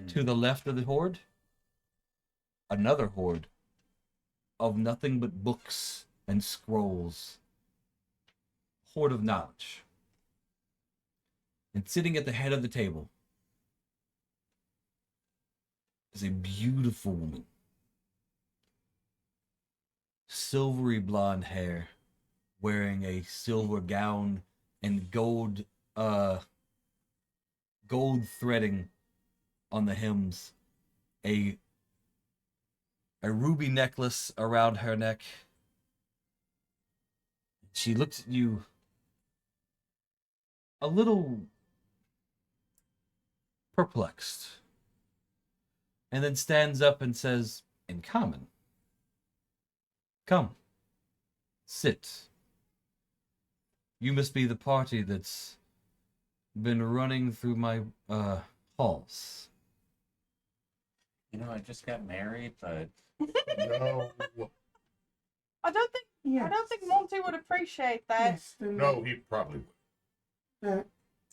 To the left of the hoard, another hoard of nothing but books and scrolls. Hoard of knowledge. And sitting at the head of the table is a beautiful woman. Silvery blonde hair, wearing a silver gown and gold threading on the hems, a ruby necklace around her neck. She looks at you a little perplexed, and then stands up and says, in common, "Come, sit. You must be the party that's been running through my halls." You know, I just got married, but No, I don't think Yes. I don't think Monty would appreciate that. Yes, then no, he probably would. that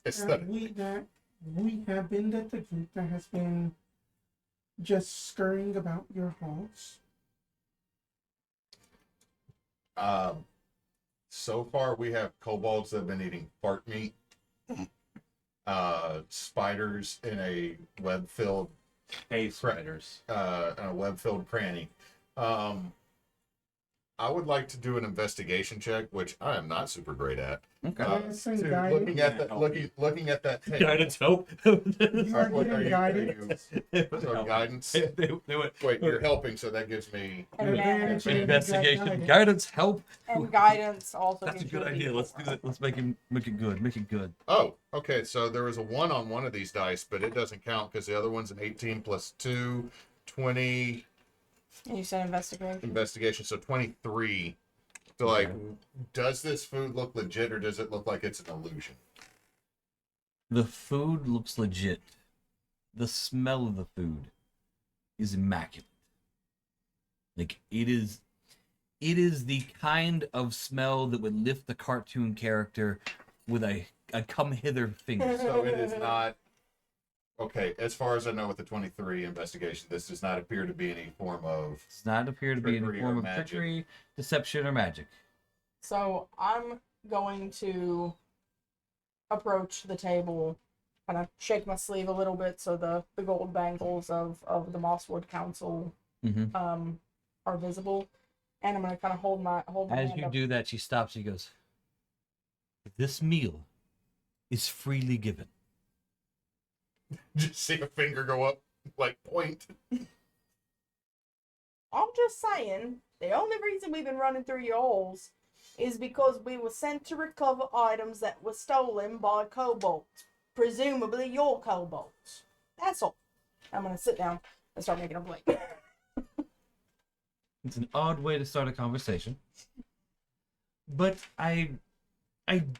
Aesthetic. we have been the group that has been just scurrying about your halls. So far we have kobolds that have been eating fart meat. Spiders in a web-filled cave spiders. cranny. I would like to do an investigation check, which I am not super great at. Okay. Yes, and To guidance. looking at that table. Guidance help. You are What getting guidance. so guidance. They went, Wait, you're helping, so that gives me. Advantage. investigation, Guidance. guidance help. And guidance also. That's a gives you good idea. Let's do D4. it. Let's make it good. Make it good. Oh, okay. So there was a 1 on one of these dice, but it doesn't count because the other one's an 18 plus 2, 20 And you said investigation. investigation, so 23. So, like, does this food look legit or does it look like it's an illusion? The food looks legit. The smell of the food is immaculate. Like it is the kind of smell that would lift the cartoon character with a come hither finger. So it is not. Okay, as far as I know with the 23 investigation, this does not appear to be any form of. Does not appear to be any Trickery or form of magic. trickery, deception, or magic. So I'm going to approach the table, kind of shake my sleeve a little bit so the gold bangles of the Mosswood Council Mm-hmm. are visible, and I'm gonna kind of hold my As hand you up. do that, she stops. She goes, "This meal is freely given." Just see a finger go up, like point. I'm just saying, the only reason we've been running through your holes is because we were sent to recover items that were stolen by kobolds, presumably your kobolds. That's all. I'm gonna sit down and start making a plate. It's an odd way to start a conversation, but I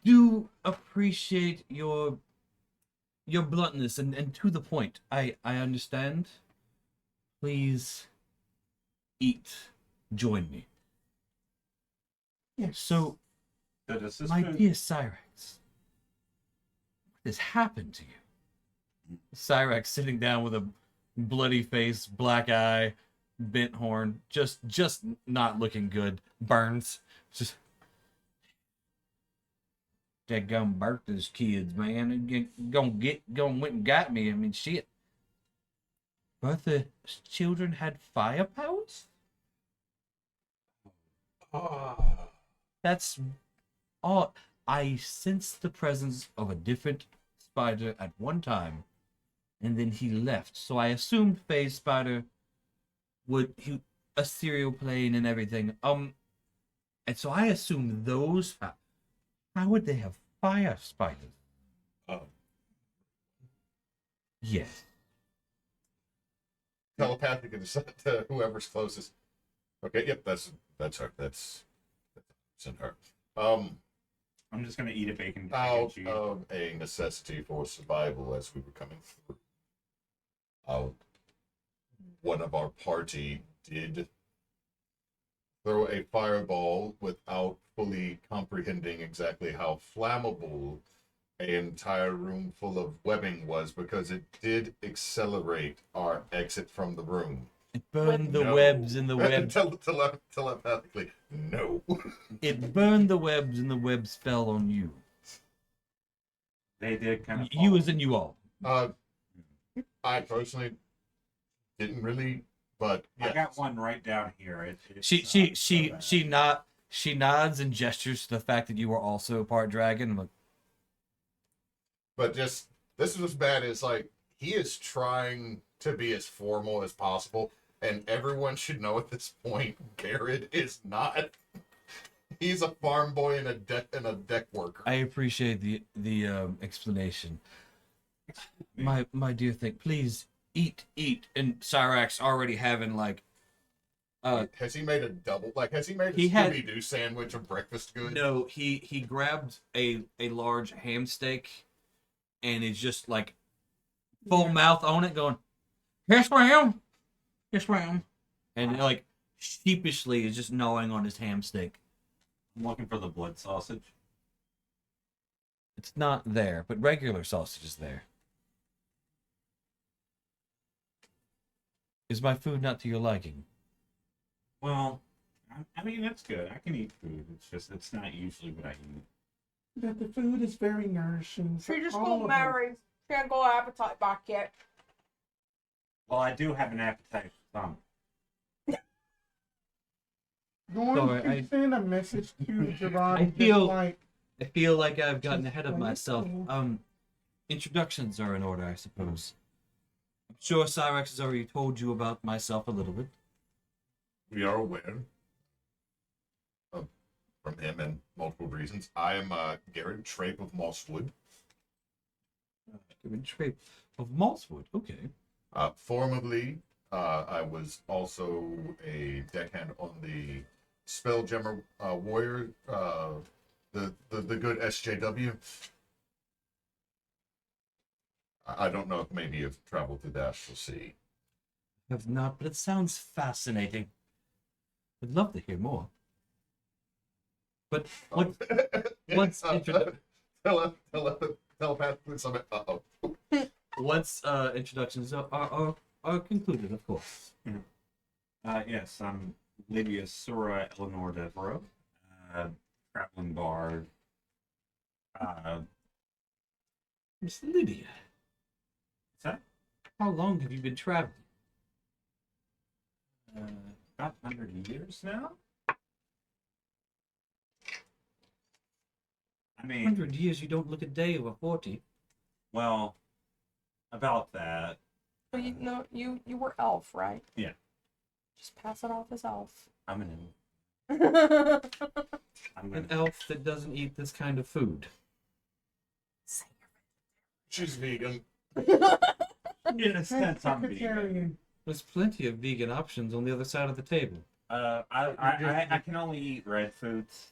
do appreciate your bluntness and to the point. I understand. Please eat. Join me. Yes. So, So does this my food- dear Cyrax, what has happened to you? Cyrax sitting down with a bloody face, black eye, bent horn, just not looking good. Burns. Just that gum Bertha's kids, man. Gonna went and got me. I mean, shit. Bertha's children had fire powers? That's all. I sensed the presence of a different spider at one time, and then he left. So I assumed Phase Spider would a serial plane and everything. And so I assumed those. How would they have fire spiders? Oh. Yes. Telepathic to whoever's closest. Okay, yep, that's her. That's in her. I'm just gonna eat a bacon egg and Out cheese. of a necessity for survival as we were coming through, one of our party did throw a fireball without fully comprehending exactly how flammable an entire room full of webbing was, because it did accelerate our exit from the room. It burned the No. webs and the webs. Telepathically, no. It burned the webs and the webs fell on you. They did kind of. You as in you all. I personally didn't really, but I yes. got one right down here. She nods and gestures to the fact that you are also part dragon. I'm like, But just this is what's bad is like he is trying to be as formal as possible, and everyone should know at this point, Garid is not. He's a farm boy and a deck worker. I appreciate the explanation. My dear thing, please eat. And Cyrax already having like has he made a double? Like, has he made a He had- Scooby-Doo sandwich of breakfast goods? no, he grabbed a large ham steak and is just like full mouth on it, going, "Yes, ma'am. Yes, ma'am." And like sheepishly is just gnawing on his ham steak. I'm looking for the blood sausage. It's not there, but regular sausage is there. Is my food not to your liking? Well, I mean that's good. I can eat food. It's just it's not usually what I eat. That the food is very nourishing. She just all got of us. married. She ain't got appetite back yet. Well, I do have an appetite for some. Going Sorry, to send a message to Gerard. I feel- like I feel like I've gotten ahead of Just myself. wonderful. Introductions are in order, I suppose. I'm sure Cyrax has already told you about myself a little bit. We are aware of, from him and multiple reasons. I am Garid Trape of Mosswood. Trait of Mosswood. Okay. Formerly, I was also a deckhand on the Spellgemmer Warrior, the good SJW. I don't know if maybe you've traveled through the Astral Sea. Have not, but it sounds fascinating. I'd love to hear more. But what? What's telepathically summit. Once introductions are concluded, of course. Yes, I'm Lady Asure Eleanor Devereaux, traveling bard, Miss Lydia, What's that? how long have you been traveling? About 100 years now. I mean, 100 years, you don't look a day over 40. well, about that. Well, you know, you were elf, right? Yeah. Just pass it off as elf. I'm an. Say I'm An an. elf that doesn't eat this kind of food. She's vegan. In a sense, I'm vegan. Vegetarian. There's plenty of vegan options on the other side of the table. I can only eat red foods.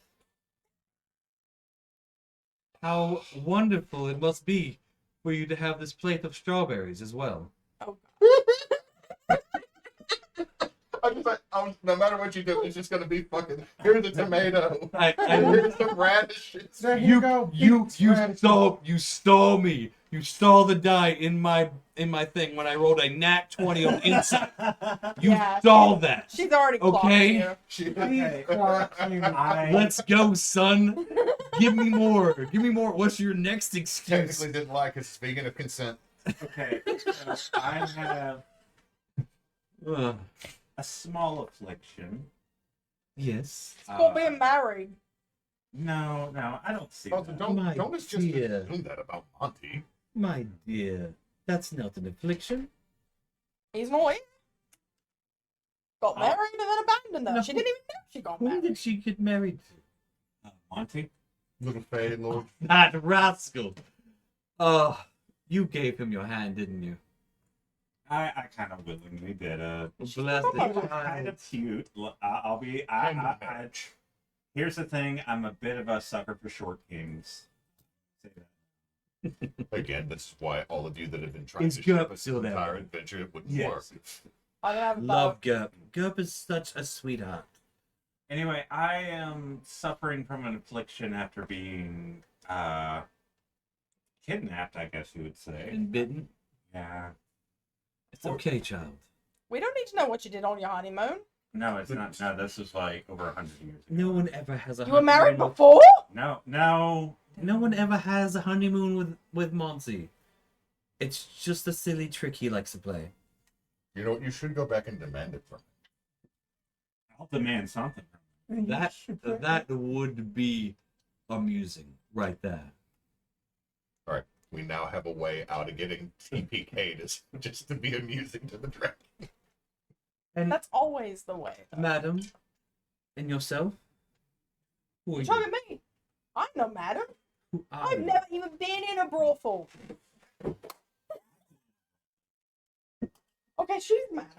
How wonderful it must be for you to have this plate of strawberries as well. Oh, I'm just like, no matter what you do, it's just gonna be fucking. Here's the tomato. I Here's some radishes. There you go. you Radishes. stole me. You stole the die in my thing when I rolled a nat 20 on insight. You Yeah, stole that. she's already clocked Okay. you. Okay. Clark, Let's go, son. Give me more. Give me more. What's your next excuse? Technically didn't lie because it's vegan of consent. Okay. I have Uh, a small affliction. yes. It's called being married. No, I don't see Also, that. My don't just dear. assume that about Monty. My dear, that's not an affliction. He's not here. Got Oh. married and then abandoned her. No. She didn't even know she got Who married. did she get married to? Monty? Little Fay, Lord. That rascal. Oh, you gave him your hand, didn't you? I kind of willingly did. Bless He it. was kind of cute. I'll be. Here's the thing. I'm a bit of a sucker for short kings. Say that. Again, this is why all of you that have been trying Is to ship Gurp us still the there? entire adventure, it wouldn't Yes. work. I don't have a Love Gurp. Gurp is such a sweetheart. Anyway, I am suffering from an affliction after being kidnapped, I guess you would say. And bitten. Yeah. It's okay, child. We don't need to know what you did on your honeymoon. No, it's not. No, this was like over 100 years ago. No one ever has a You were married honeymoon before? No. No one ever has a honeymoon with Monty. It's just a silly trick he likes to play. You know what? You should go back and demand it from him. I'll demand something. That would be amusing right there. All right. We now have a way out of getting TPK'd is just to be amusing to the dragon. And That's always the way. though. madam, and yourself? Who are You're you? talking to me. I'm no madam. Who are I've you? never even been in a brothel. Okay, she's madam.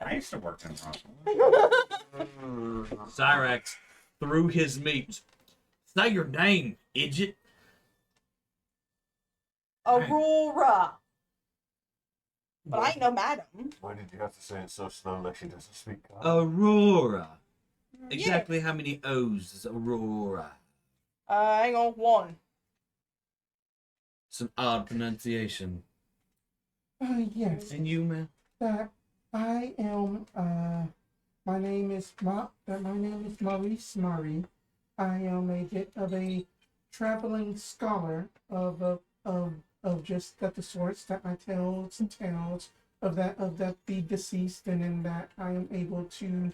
I used to work in Russell. Cyrax threw his meat. Say your name, idiot. Aurora. But I ain't no madam. Why did you have to say it so slow like she doesn't speak? Aurora. Exactly how many O's is Aurora? Hang on, one. It's an odd pronunciation. Yes. And you, man? That I am. My name is Maree. I am a bit of a traveling scholar of just that the sorts that I tell some tales of that the deceased, and in that I am able to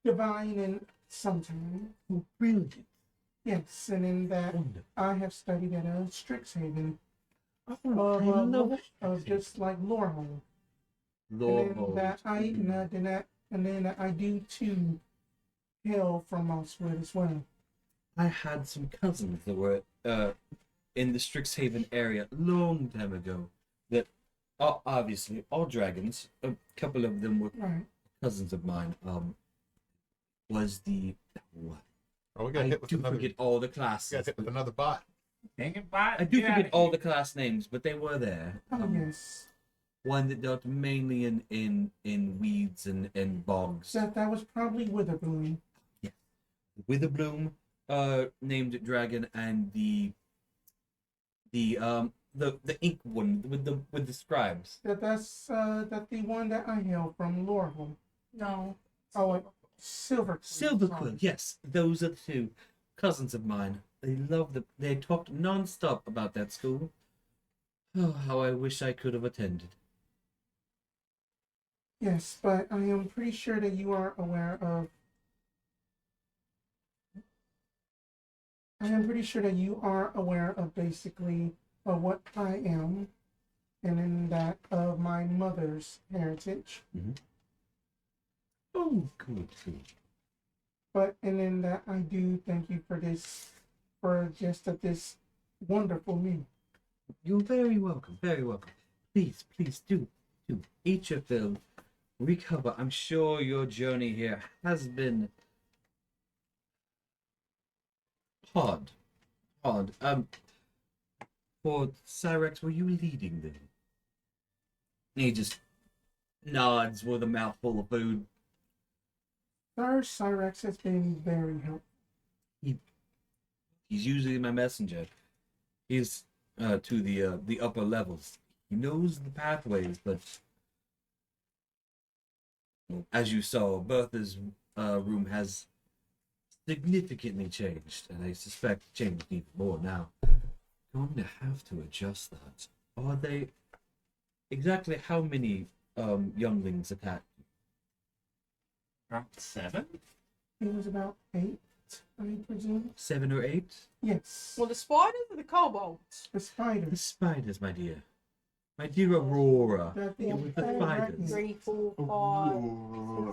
divine in sometime. Oh, brilliant. Yes, and in that Wonderful. I have studied at Strixhaven Oh, I love of just like Lorehole. Lord. And then I do too hail from Mosswood as well. I had some cousins that were in the Strixhaven area a long time ago that are obviously all dragons. A couple of them were Right. cousins of mine. Was the Oh, we got I hit with do another. forget all the We got classes. hit with another bot. Dang it, bot. I do Get forget outta all here. the class names, but they were there. Oh yes. One that dealt mainly in weeds and bogs. That was probably Witherbloom. Witherbloom, named dragon, and the ink one with the scribes. That's the one that I hail from Lorehole. No. Oh, Silver. Silvercloak, yes, those are the two. cousins of mine. They love they talked non-stop about that school. Oh, how I wish I could have attended. Yes, but I am pretty sure that you are aware of. I am pretty sure that you are aware of basically of what I am, and in that of my mother's heritage. Oh, good, good. But and in that I do thank you for this wonderful meal. You're very welcome, very welcome. Please, please do eat your fill. Recover. I'm sure your journey here has been hard. For Cyrex, were you leading them? And he just nods with a mouthful of food. Sir Cyrex has been very helpful. He's usually my messenger. He's to the upper levels. He knows the pathways, but as you saw, Bertha's room has significantly changed, and I suspect changed even more now. Going to have to adjust that. Are they exactly how many younglings attacked? Around 7? It was about 8, I presume. 7 or 8? Yes. Well, the spiders or the kobolds? The The spiders. spiders, my dear. My dear Aurora. That It was the the spiders. 3, 4,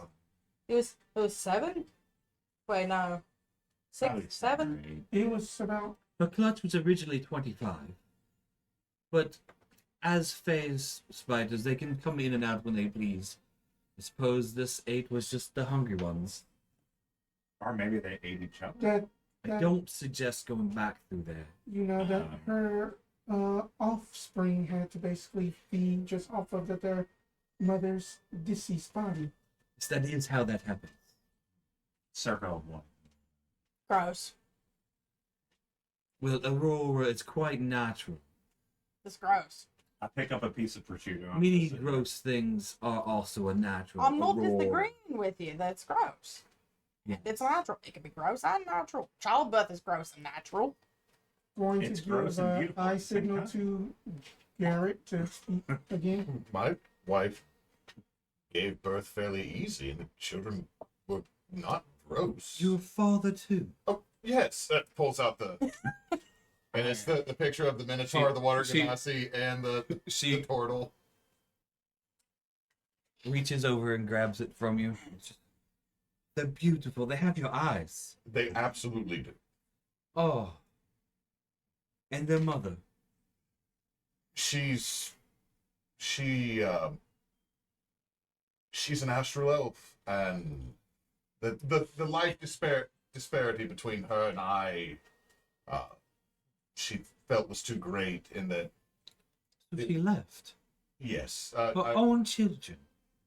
5. It was 7? Wait, no. 6, 7? It was about. Her clutch was originally 25. But as phase spiders, they can come in and out when they please. I suppose this 8 was just the hungry ones. Or maybe they ate each other. That I don't suggest going back through there. you know that her offspring had to basically feed just off of their mother's deceased body. Yes, that is how that happens. Circle of 1. Gross. Well, Aurora, it's quite natural. It's gross. I pick up a piece of prosciutto. Many gross things are also a natural. I'm not Aurora. disagreeing with you. That's gross. Yeah. It's natural. It can be gross and natural. Childbirth is gross and natural. Going It's to gross give and an beautiful at eye the same signal time. to Garid to speak again. My wife gave birth fairly easy, and the children were not gross. Your father too. Oh, yes, that pulls out the. And it's the picture of the Minotaur, the Water she- Genasi, and the She turtle. reaches over and grabs it from you. It's just- they're beautiful. They have your eyes. They absolutely do. Oh. And their mother. She's an astral elf, and the life disparity between her and I, she felt was too great. In that, So she left. yes, Her own children.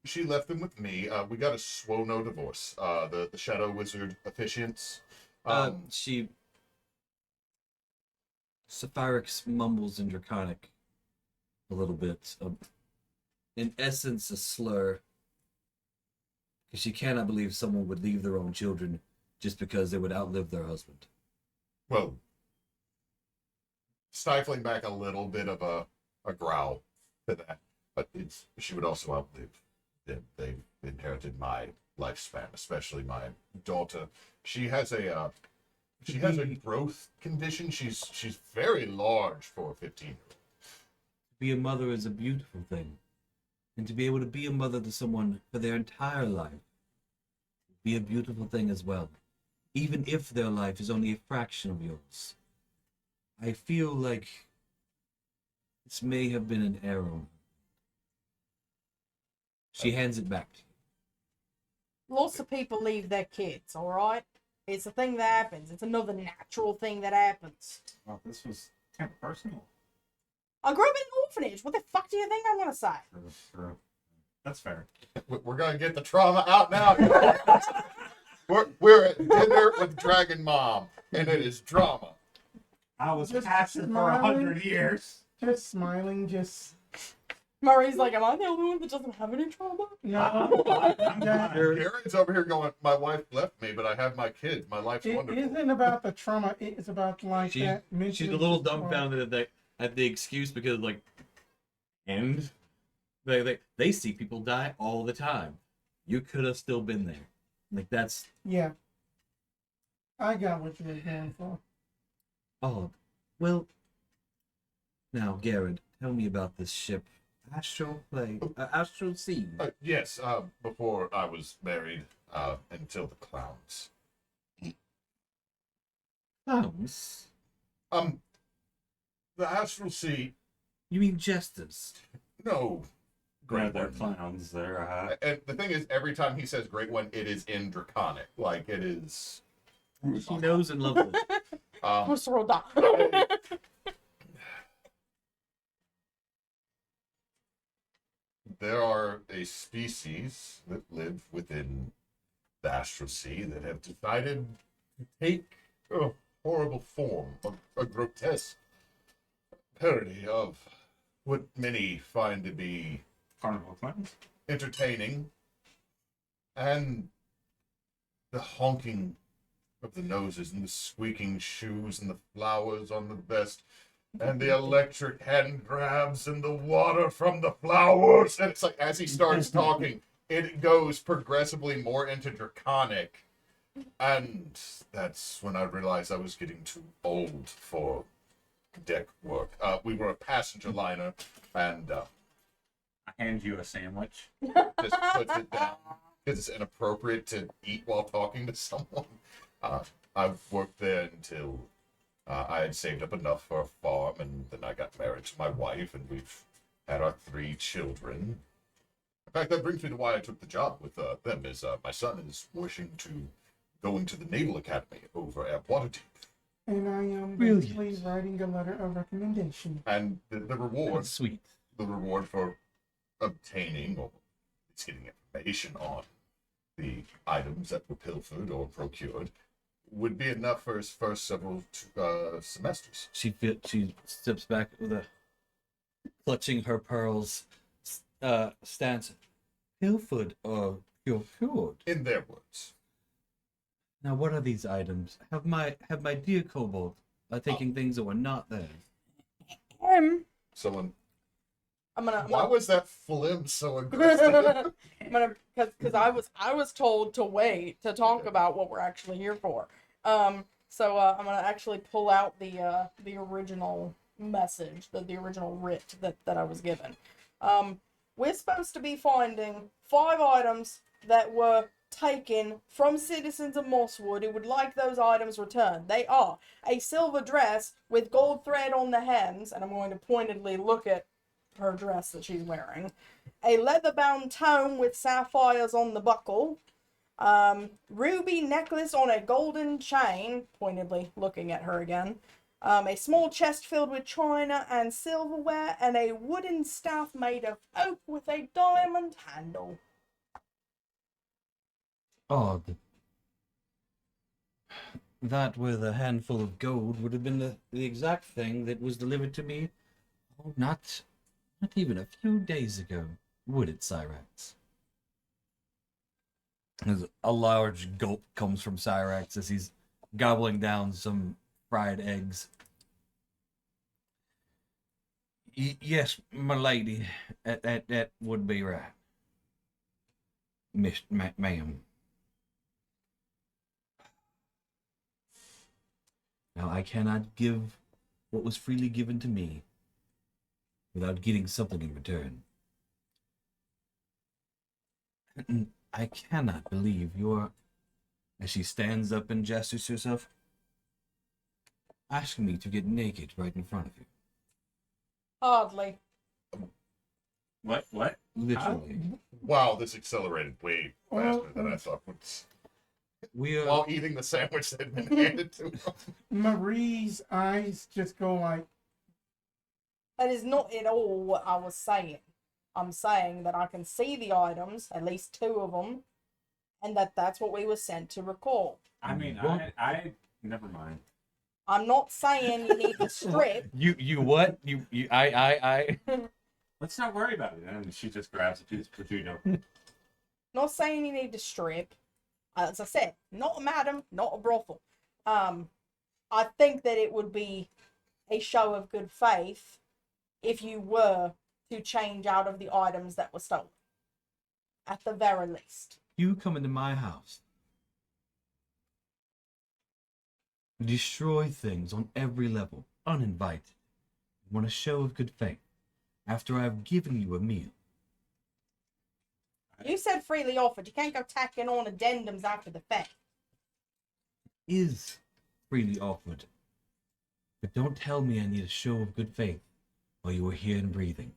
she left them with me. We got a Swono divorce. The Shadow Wizard officiants. She. Saphirix mumbles in Draconic a little bit. In essence, a slur. Because she cannot believe someone would leave their own children just because they would outlive their husband. Well, stifling back a little bit of a growl to that, but she would also outlive them. They've inherited my lifespan, especially my daughter. She has a growth condition. She's very large for a 15-year-old. To be a mother is a beautiful thing. And to be able to be a mother to someone for their entire life would be a beautiful thing as well. Even if their life is only a fraction of yours. I feel like this may have been an error. She hands it back to you. Lots of people leave their kids, alright? It's a thing that happens. It's another natural thing that happens. Well, this was kind of personal. I grew up in an orphanage. What the fuck do you think I'm gonna say? True. That's fair. We're gonna get the trauma out now. we're at dinner with Dragon Mom, and it is drama. I was Just pastor for smiling. 100 years. Just smiling, just Maree's like, am I the only one that doesn't have any trauma? No, I'm that, Garen's over here going, my wife left me, but I have my kid. My life's it wonderful. isn't about the trauma. It is about like She's that. she's mentally a little destroyed- dumbfounded at the excuse because like, and they see people die all the time. You could have still been there. Like that's Yeah, I got what you were going for. oh well. Now, Garid, tell me about this ship. Astral Sea. Yes, before I was married, until the clowns. Clowns? The Astral Sea, You mean jesters? no. Great, Great they're one. clowns. They're And the thing is, every time he says great one, it is in Draconic. Like, it is. She knows and loves it. What's wrong with that? There are a species that live within the Astral Sea that have decided to take a horrible form, a grotesque parody of what many find to be carnival clowns. entertaining, and the honking of the noses and the squeaking shoes and the flowers on the vest and the electric hand grabs and the water from the flowers. And it's like, as he starts talking, it goes progressively more into Draconic. And that's when I realized I was getting too old for deck work. We were a passenger liner, and I hand you a sandwich. just puts it down because it's inappropriate to eat while talking to someone. I've worked there until I had saved up enough for a farm, and then I got married to my wife, and we've had our 3 children. In fact, that brings me to why I took the job with them. Is my son is wishing to go into the Naval Academy over at Waterdeep, And I am Brilliant. basically writing a letter of recommendation. and the reward, That's sweet. the reward for obtaining or it's getting information on the items that were pilfered or procured would be enough for his first several semesters. She steps back with a clutching her pearls stance. Pilfered or procured. In their words. Now, what are these items? Have my dear Kobold taking things that were not there? Someone. I'm gonna Why was that flim so aggressive? because I was told to wait to talk about what we're actually here for. So I'm gonna actually pull out the original message, the original writ that I was given. We're supposed to be finding 5 items that were taken from citizens of Mosswood who would like those items returned. They are a silver dress with gold thread on the hems, and I'm going to pointedly look at her dress that she's wearing. A leather-bound tome with sapphires on the buckle. Ruby necklace on a golden chain, pointedly looking at her again. A small chest filled with china and silverware, and a wooden staff made of oak with a diamond handle. Odd. That with a handful of gold would have been the exact thing that was delivered to me. Oh, not even a few days ago, would it, Cyrax? As a large gulp comes from Cyrax as he's gobbling down some fried eggs. Yes, my lady, that would be right. Ma'am. Now, I cannot give what was freely given to me without getting something in return. I cannot believe you're, as she stands up and gestures to herself, asking me to get naked right in front of you. Hardly. What? Literally. Wow, this accelerated way faster than I thought. We are... While eating the sandwich that had been handed to him. Marie's eyes just go like, That is not at all what I was saying. I'm saying that I can see the items, at least 2 of them, and that's what we were sent to recall. I mean, What? I never mind. I'm not saying you need to strip. You what? I Let's not worry about it. And she just grabs a piece of prosciutto. Not saying you need to strip. As I said, not a madam, not a brothel. I think that it would be a show of good faith if you were to change out of the items that were stolen. At the very least. You come into my house, destroy things on every level, uninvited. You want a show of good faith after I've given you a meal. You said freely offered. You can't go tacking on addendums after the fact. Is freely offered. But don't tell me I need a show of good faith while you are here and breathing.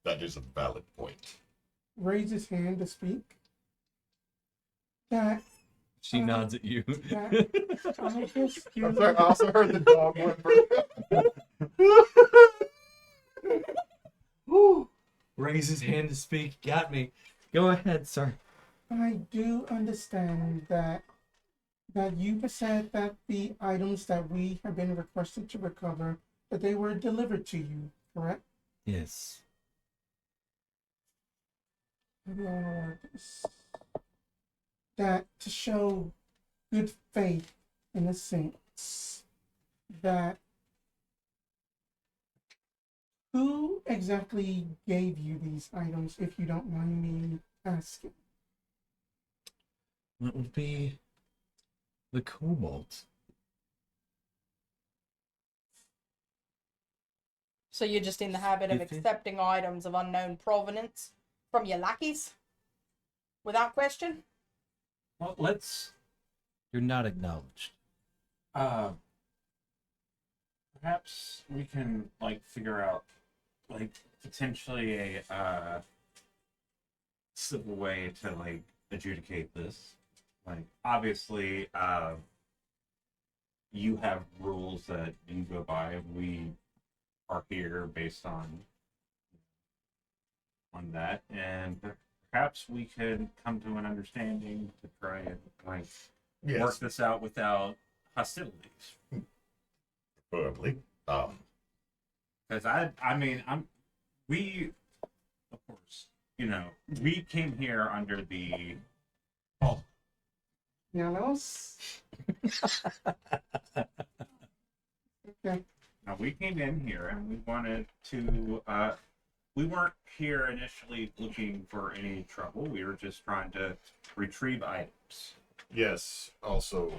That is a valid point. Raise his hand to speak. That She nods at you. I just I'm sorry, I also heard the dog whimper. Raise his hand to speak. Got me. Go ahead, sir. I do understand that you said that the items that we have been requested to recover, that they were delivered to you, correct? Yes. Maybe I want to word this. That to show good faith in a sense that who exactly gave you these items, if you don't mind me asking? That would be the Kobold. So you're just in the habit of If it- accepting items of unknown provenance from your lackeys? Without question? Well, let's You're not acknowledged. perhaps we can like figure out like potentially a civil way to like adjudicate this. Like obviously you have rules that you go by. We are here based on that, and perhaps we could come to an understanding to try and like Yes, work this out without hostilities. preferably. Because we, of course, we came here under the, Yanos? Okay. now we came in here and we wanted to, we weren't here initially looking for any trouble. We were just trying to retrieve items. Yes, also,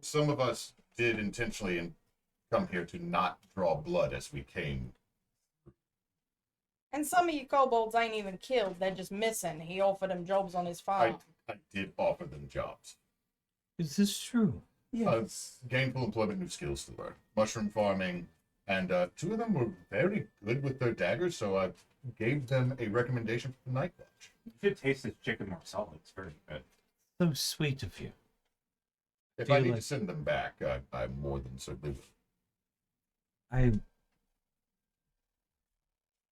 some of us did intentionally come here to not draw blood as we came. And some of you kobolds ain't even killed. They're just missing. He offered them jobs on his farm. I did offer them jobs. Is this true? Yes. Gainful employment, new skills to learn. Mushroom farming, and two of them were very good with their daggers, so I gave them a recommendation for the night watch. You should taste this chicken more solid. It's very good. So sweet of you. If Feel I need like- to send them back, I'm more than certainly will.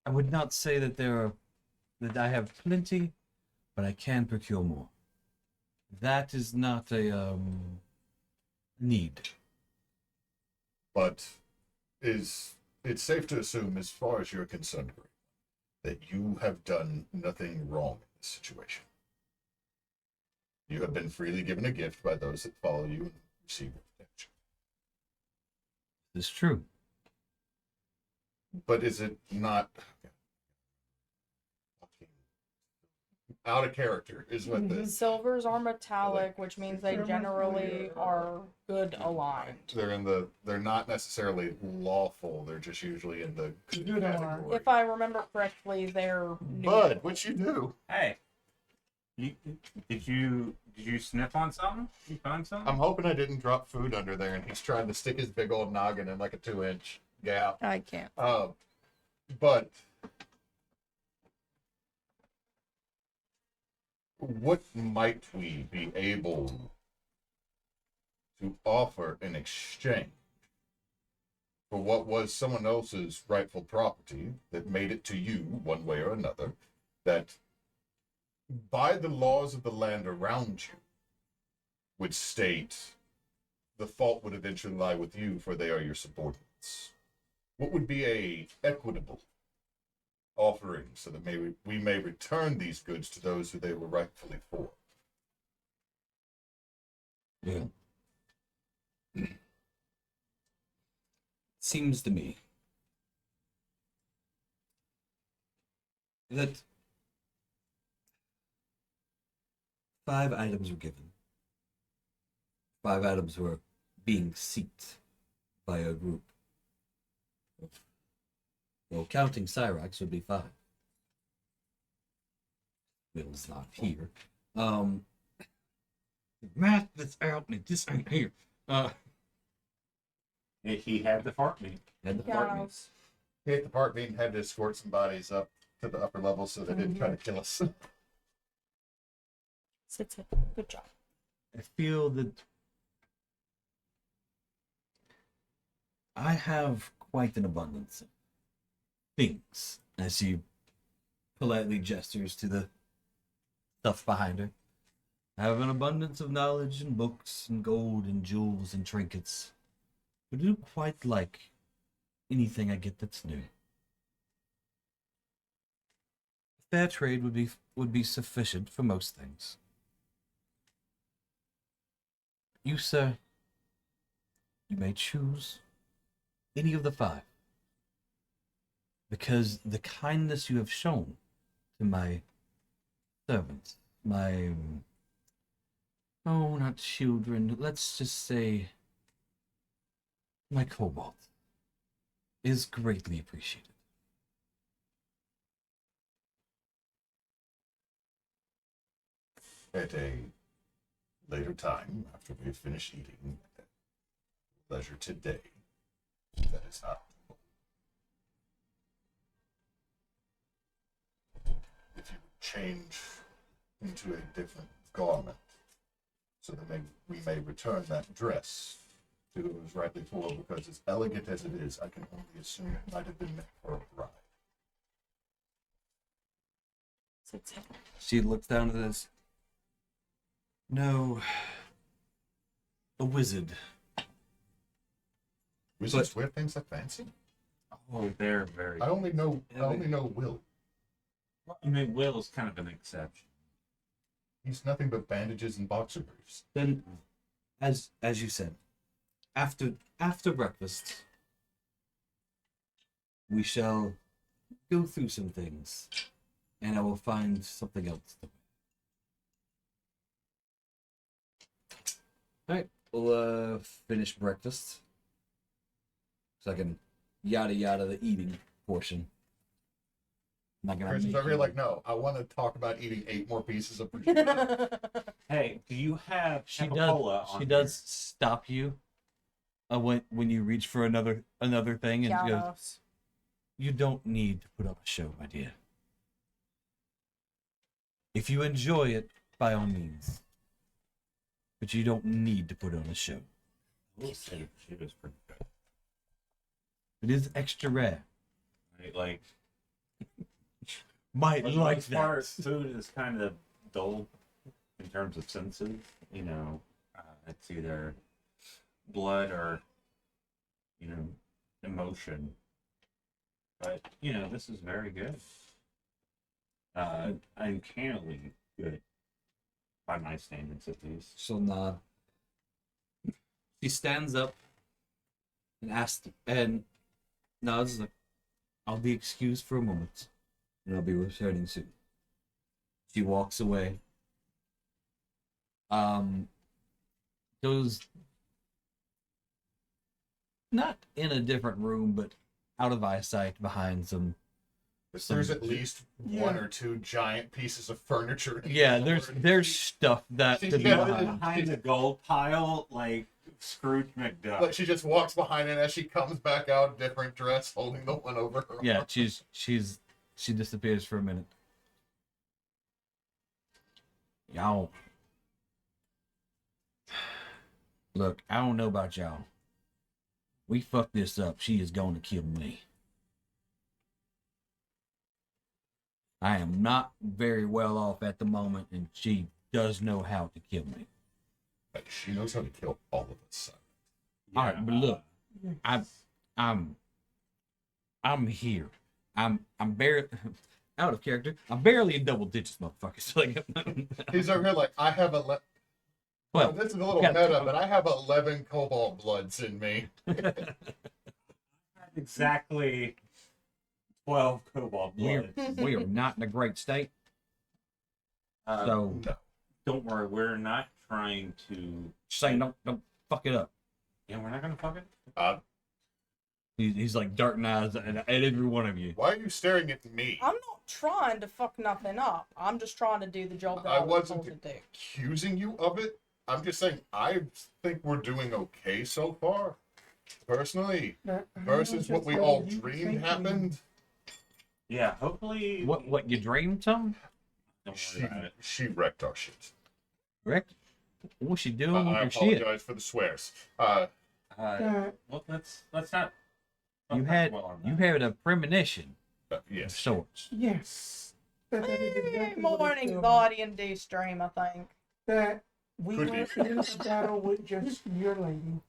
I would not say that that I have plenty, but I can procure more. That is not a need. But it's safe to assume, as far as you're concerned, that you have done nothing wrong in this situation. You have been freely given a gift by those that follow you and receive your protection. This is true. But is it not out of character? Is what this. Silvers are metallic, which means they generally are good aligned. They're not necessarily lawful. They're just usually in the good Good category. If I remember correctly, they're new. Bud, what you do? Hey, did you sniff on something? You found something? I'm hoping I didn't drop food under there, and he's trying to stick his big old noggin in like a 2-inch gap. I can't. But what might we be able to offer in exchange for what was someone else's rightful property that made it to you one way or another, that by the laws of the land around you would state the fault would eventually lie with you, for they are your subordinates? What would be a equitable offering so that maybe we may return these goods to those who they were rightfully for? Yeah. Seems to me that 5 items were given. 5 items were being seeked by a group. Well, counting Cyrax would be 5. Will's not here. Math that's out and it just ain't here. He had the fart meat. And the Yeah. apartments. He hit the part being had to escort some bodies up to the upper level so they didn't try to kill us. Sit. Good job. I feel that I have quite an abundance of things, as she politely gestures to the stuff behind her. I have an abundance of knowledge and books and gold and jewels and trinkets. But I don't quite like anything I get that's new. Fair trade would be sufficient for most things. You, sir, you may choose any of the 5. Because the kindness you have shown to my servants, not children, let's just say my kobold, is greatly appreciated. At a later time, after we have finished eating, leisure today, that is how. If you would change into a different garment, so that we may return that dress to who it was rightly for, because as elegant as it is, I can only assume it might have been meant for a bride. Sit. She looks down at this. No, a wizard. Wizards wear things that fancy? Oh, they're very. I only know Will. I mean, Will is kind of an exception. He's nothing but bandages and boxer briefs. Then, as you said, after breakfast, we shall go through some things, and I will find something else to. All right, we'll finish breakfast, so I can yada yada the eating portion. I'm not gonna. Christmas, I make really you- like, no, I want to talk about eating 8 more pieces of prosciutto. Hey, do you have She Capicola does. on She here? does stop you. When you reach for another thing, and she goes, Yanos. "You don't need to put on a show, my dear. If you enjoy it, by all means. But you don't need to put on a show. I will say she was pretty good. It is extra rare. Right? Like, Might for the like most part, that. food is kind of dull in terms of senses. You know, it's either blood or, emotion. But, this is very good. Uncannily good. By my standards, at least. She'll nod. She stands up and asks, and nods like, "I'll be excused for a moment, and I'll be returning soon." She walks away. Goes not in a different room, but out of eyesight behind some. There's at least one or two giant pieces of furniture. in Yeah, the there's stuff that She's could be got it behind. Behind the gold pile, like Scrooge McDuck. Like she just walks behind it as she comes back out, different dress, holding the one over her. Yeah, arm. she disappears for a minute. Y'all, look, I don't know about y'all. We fuck this up, she is going to kill me. I am not very well off at the moment, and she does know how to kill me. But she knows how to kill all of us. All right, but look, I'm I'm here. I'm barely out of character. I'm barely in double digits, motherfuckers. Like, He's over here like, I have well, this is a little got- meta, but I have 11 Kobold bloods in me. Exactly 12 Kobold blood. we are not in a great state. So No. Don't worry, we're not trying to. saying don't fuck it up. Yeah, we're not gonna fuck it. He's like darting eyes at every one of you. Why are you staring at me? I'm not trying to fuck nothing up. I'm just trying to do the job that I I was wasn't told to do. accusing you of it. I'm just saying I think we're doing okay so far. Personally, That I versus was what just we letting all you dreamed thinking. happened. Yeah, hopefully. What you dreamed, Tom? Don't She, worry about it. she wrecked our shit. Correct? What's she doing with I your shit? apologize for the swears. That Well, let's not. You had a premonition of Yes. sorts. yes. That is exactly More what an it feels anxiety-induced dream, I think. that we Could went be. into battle with just your lady,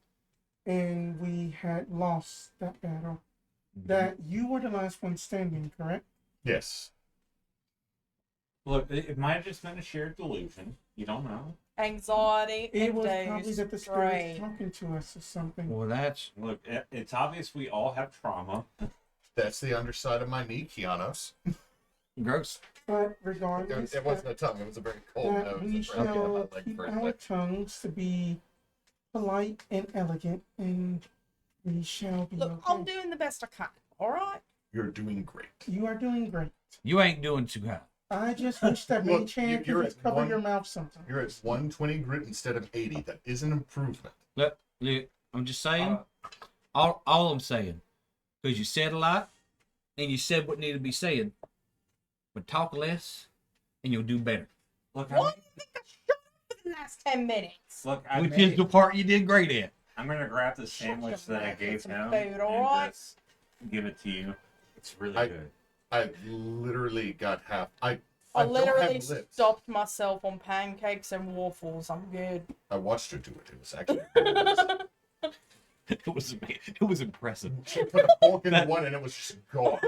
and we had lost that battle. That you were the last one standing, correct? Yes. Look, it might have just been a shared delusion. You don't know. Anxiety It was probably induced that the spirit's dream. talking to us or something. Well, that's Look, it's obvious we all have trauma. That's the underside of my knee, Kianos. gross. But regardless, It wasn't a tongue, it was a very cold that nose. we that ran down my shall leg keep for a our sec. tongues to be polite and elegant, and we shall be Look, okay. I'm doing the best I can, alright? You're doing great. You are doing great. You ain't doing too hot. I just wish that Look, mage hand you're could just at cover one- your mouth sometime. You're at 120 grit instead of 80. That is an improvement. Look, I'm just saying. All I'm saying, because you said a lot, and you said what needed to be said, but talk less, and you'll do better. Look, Why do you think I shut up for the last 10 minutes? Which is the part you did great at. I'm gonna grab the Shut sandwich your that I mouth, gave get some him food, and alright? just give it to you. It's really I- good. I literally got half. I I don't literally have lips. stopped myself on pancakes and waffles. I'm good. I watched her do it. It was actually. It was impressive. She put a fork in one and it was just gone.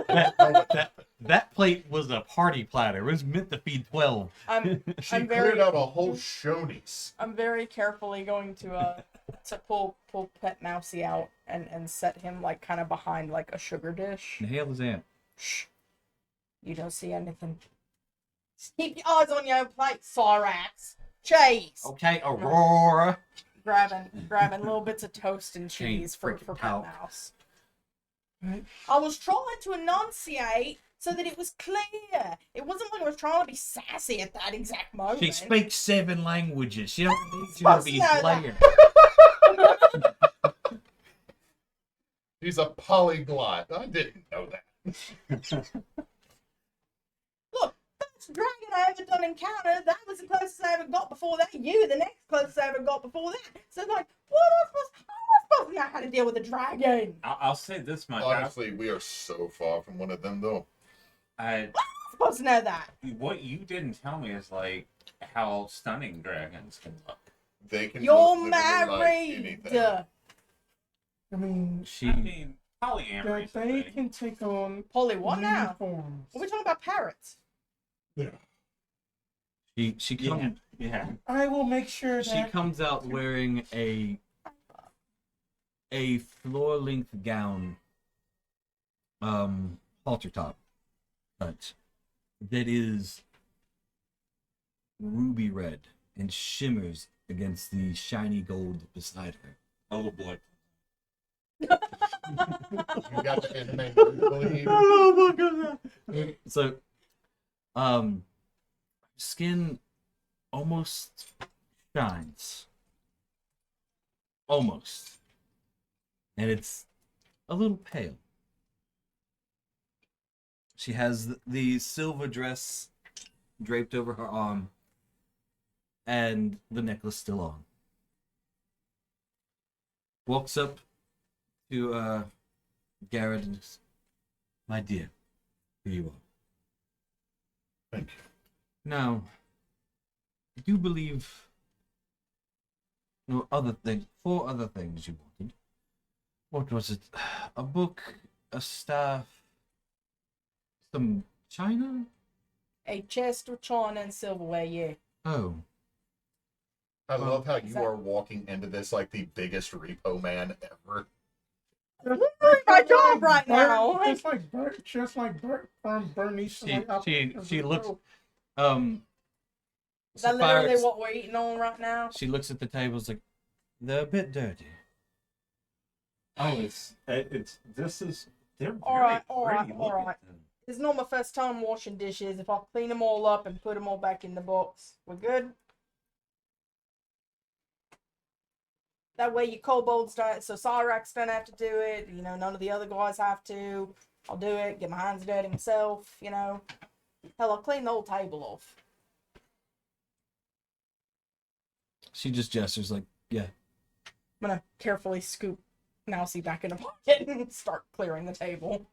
That plate was a party platter. It was meant to feed 12. She I'm cleared very, out a whole Shoney's. I'm very carefully going to pull Pet Mousy out and set him like kind of behind like a sugar dish. The hell is that? Shh. You don't see anything. Just keep your eyes on your own plate, Cyrax. Cheese. Okay, Aurora. Grabbing little bits of toast and Can't cheese for freaking Pet talk. Mouse. Right? I was trying to enunciate so that it was clear. It wasn't like I was trying to be sassy at that exact moment. She speaks 7 languages. She don't need you to be Supposed to know player. She's a polyglot. I didn't know that. Look, first dragon I ever done encounter, that was the closest I ever got before that. You, the next closest I ever got before that. So like, how am I supposed to know how to deal with a dragon? I'll say this much. Honestly, we are so far from one of them, though. I, I'm supposed to know that. what you didn't tell me is like how stunning dragons can look. They can. You're look literally like married. anything. I mean, She I mean, polyamory. that is a they thing. can take on Polly, what many now? forms. Are we talking about parrots? she comes Yeah. I will make sure she that comes out wearing a floor-length gown, halter top cut that is ruby red and shimmers against the shiny gold beside her. A little blood. You got the anime believe. Oh my god! So, skin almost shines, almost, and it's a little pale. She has the silver dress draped over her arm, and the necklace still on. Walks up to Garid and says, "My dear, here you are." Thank you. Now, I do believe four other things you wanted. What was it? A book, a staff, Some china? A chest of china and silverware, yeah. Oh. I love how you that- are walking into this like the biggest repo man ever. Doing my job right now. Just like Bert from Bernice. She looks Is that literally Sapphire, what we're eating on right now? she looks at the tables like they're a bit dirty. Oh, this is they're very Alright, pretty. alright, Look alright. at them. It's not my first time washing dishes. If I clean them all up and put them all back in the box, we're good. That way your kobolds don't, so Cyrax don't have to do it. You know, none of the other guys have to. I'll do it, get my hands dirty myself, you know. Hell, I'll clean the whole table off. She just gestures like, yeah. I'm gonna carefully scoop Mousy back in the pocket and start clearing the table.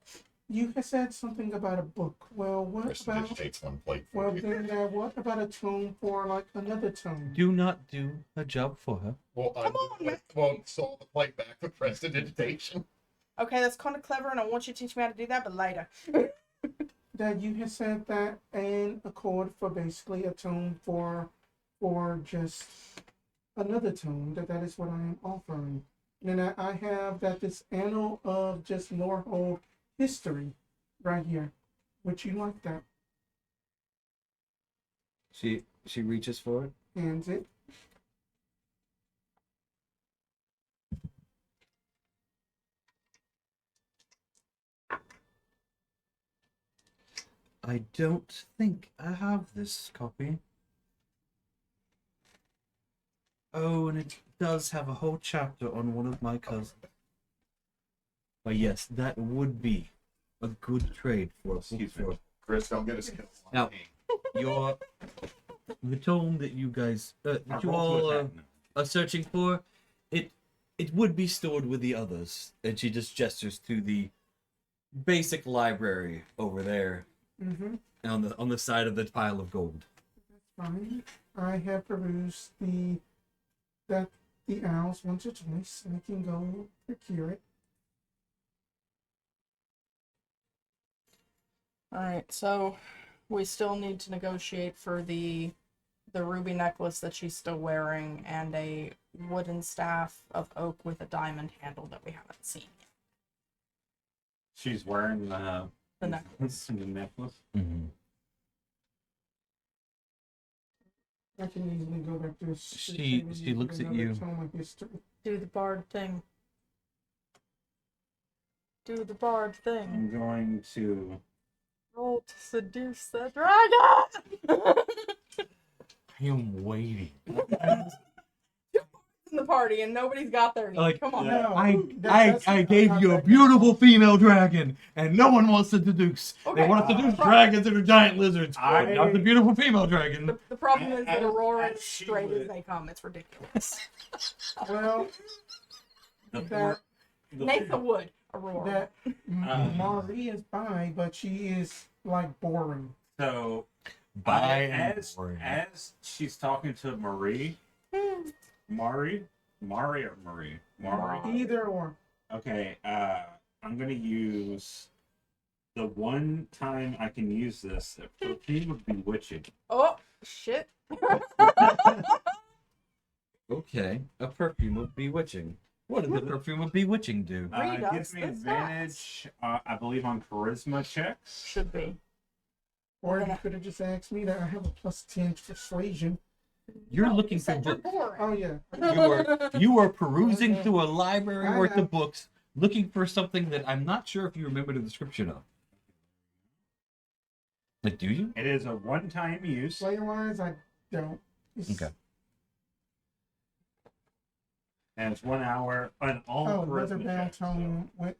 You had said something about a book. Well, what Chris about? takes one plate for Well, you. then, what about a tome for like another tome? Do not do a job for her. Well, Come on, man. well, sold the plate back with prestidigitation. Okay, that's kind of clever, and I want you to teach me how to do that, but later. That you had said that an accord for basically a tome for just another tome. That is what I am offering. And I have that this annal of just Lorehold history right here. Would you like that? She reaches for it. Hands it. I don't think I have this copy. Oh, and it does have a whole chapter on one of my cousins. But yes, that would be a good trade for us. Excuse me. Chris, don't get us killed. Now, the tome that you guys, that you all are searching for, it would be stored with the others. And she just gestures to the basic library over there Mm-hmm. on the side of the pile of gold. Fine. I have perused the owls once or twice, and I can go procure it. Alright, so we still need to negotiate for the ruby necklace that she's still wearing and a wooden staff of oak with a diamond handle that we haven't seen yet. She's wearing the necklace. the necklace. Mm-hmm. I can easily go back to She looks at you. Tome of history. Do the bard thing. Do the bard thing. I'm going to. Roll to seduce the dragon! I am waiting. In the party and nobody's got there yet. Like, Come on. yeah. No, I gave you a beautiful female dragon, and no one wants to seduce. They Okay. want to seduce dragons that are giant lizards, but not the beautiful female dragon. The problem is that As- Aurora as is she straight as would- they come. It's ridiculous. Well, The that Neysa would. Aurora. that Maree is bi, but she is like boring. So By and as boring. as she's talking to Maree, Maree or Maree? Maree. Either or. Okay, I'm gonna use the one time I can use this. Perfume of bewitching. Oh, shit. Okay, a perfume of bewitching. What does the perfume of bewitching do? Read us Gives me the advantage, I believe, on charisma checks. Should be. Or you could have just asked me that I have a +10 persuasion. You're No, looking you for said you're books. boring. Oh yeah. You were perusing through a library I worth know. of books, looking for something that I'm not sure if you remember the description of. Like, do you? It is a one-time use. Player wise, I don't. It's, Okay. And it's 1 hour on all Oh, weather charisma bound checks. tone with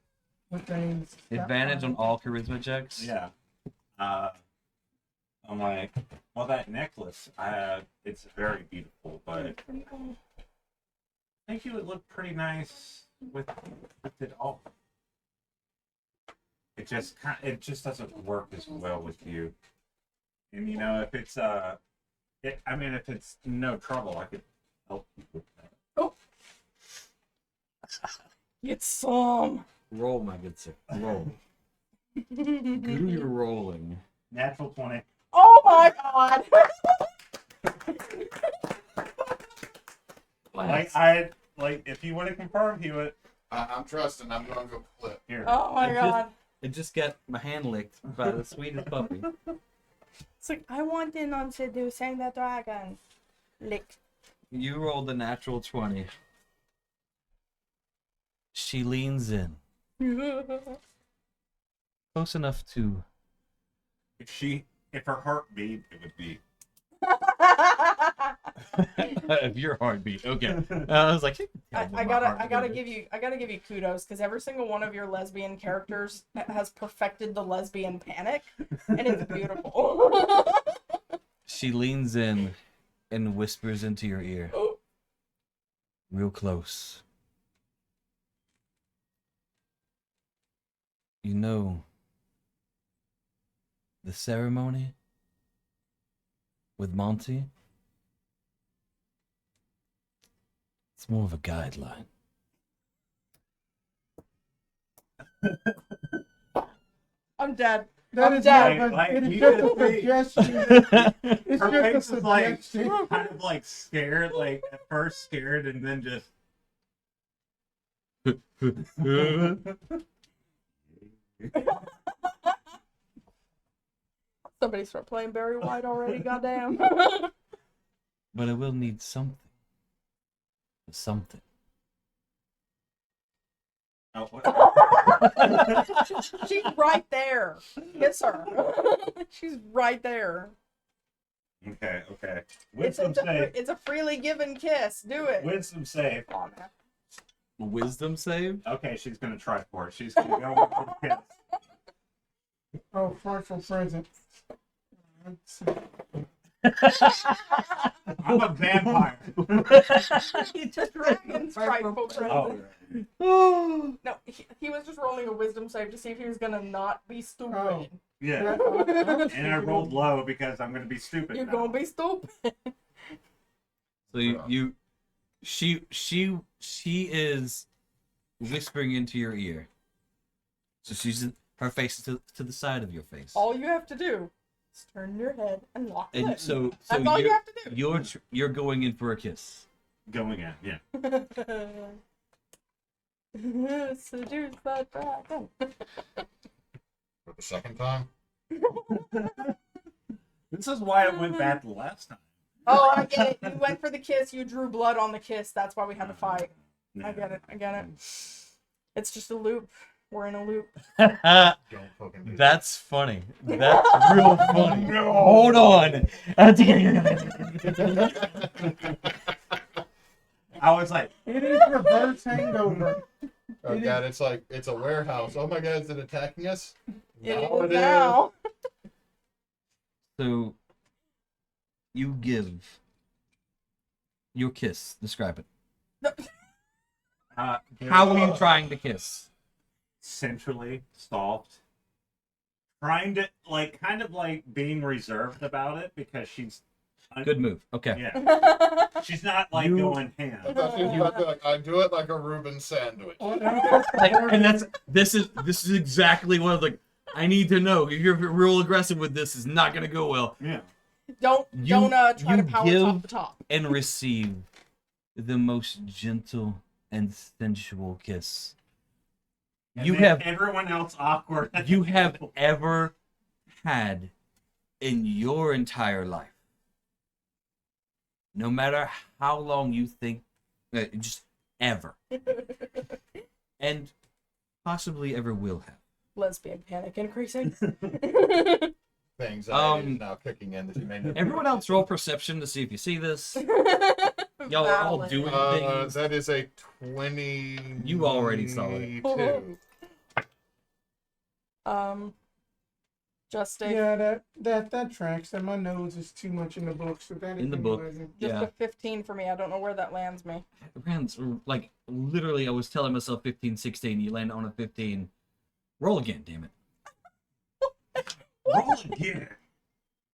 things. Advantage on all charisma checks. Yeah. I'm like, well, that necklace, it's very beautiful, but I think you would look pretty nice with it all. It just doesn't work as well with you. And you know, if it's if it's no trouble, I could help you with that. Get some. Roll, my good sir. Roll. Who you're rolling? Natural 20. Oh my god! Like if you would have confirmed, he would. I'm trusting. I'm going to go flip. Here. Oh my god. I just got my hand licked by the sweetest puppy. It's like, I want in on seducing the dragon. Lick. You rolled a natural 20. She leans in. Close enough to. If her heart beat, it would be. If your heartbeat. Okay. I was like, I gotta give you kudos because every single one of your lesbian characters has perfected the lesbian panic, and it's beautiful. She leans in and whispers into your ear. Oh. Real close. You know, the ceremony with Monty, it's more of a guideline. I'm dead. That I'm is dead. not, Like, it is you just a could be- suggestion. It's Her face just a is like suggestion. kind of like scared, like at first scared, and then just. Somebody start playing Barry White already, goddamn. But I will need something. Something. Oh, what? She's right there. Kiss her. She's right there. Okay. It's Wisdom save. it's a freely given kiss. Do it. Wisdom save. Come on, man. Wisdom save? Okay, she's gonna try for it. She's gonna go in for the kiss. Oh, frightful present. I'm a vampire. It's a dragon's frightful present. Oh, No, he was just rolling a wisdom save to see if he was gonna not be stupid. Oh. yeah. And I rolled low because I'm gonna be stupid. You're now. gonna be stupid. So she is whispering into your ear. So her face is to the side of your face. All you have to do is turn your head and lock And lips. so That's all you have to do. you're going in for a kiss. Going in, yeah. Seduce that dragon. For the second time? This is why it went bad the last time. Oh, I get it. You went for the kiss. You drew blood on the kiss. That's why we had to fight. No. I get it. It's just a loop. We're in a loop. Don't fucking do that. That's funny. That's real funny. Hold on. I was like, It is reverse hangover. Oh god, it's like it's a warehouse. Oh my god, is it attacking us? It No, is now. So you give your kiss. Describe it. How are you trying to kiss? centrally soft, trying to like kind of like being reserved about it because she's Good move. Okay. yeah, she's not like You- going I ham. thought she was about to be like, I do it like a Reuben sandwich. Like, and this is exactly what I was like. I need to know if you're real aggressive with this. Is not gonna go well. Yeah, Don't try to you power give- top the top. And receive the most gentle and sensual kiss and you then have everyone else awkward. you have ever had in your entire life. No matter how long you think, just ever, and possibly ever will have. Lesbian panic increasing. The anxiety is now kicking in that you may never. Everyone else roll perception to see if you see this. Y'all are all Valid. doing things. That is a 20. You already saw it. 22. Just a Yeah, that tracks. And my nose is too much in the book, so that is In the book. utilizing. just Yeah. a 15 for me. I don't know where that lands me. Rand's like literally I was telling myself 15, 16, you land on a 15. Roll again, damn it. Roll again.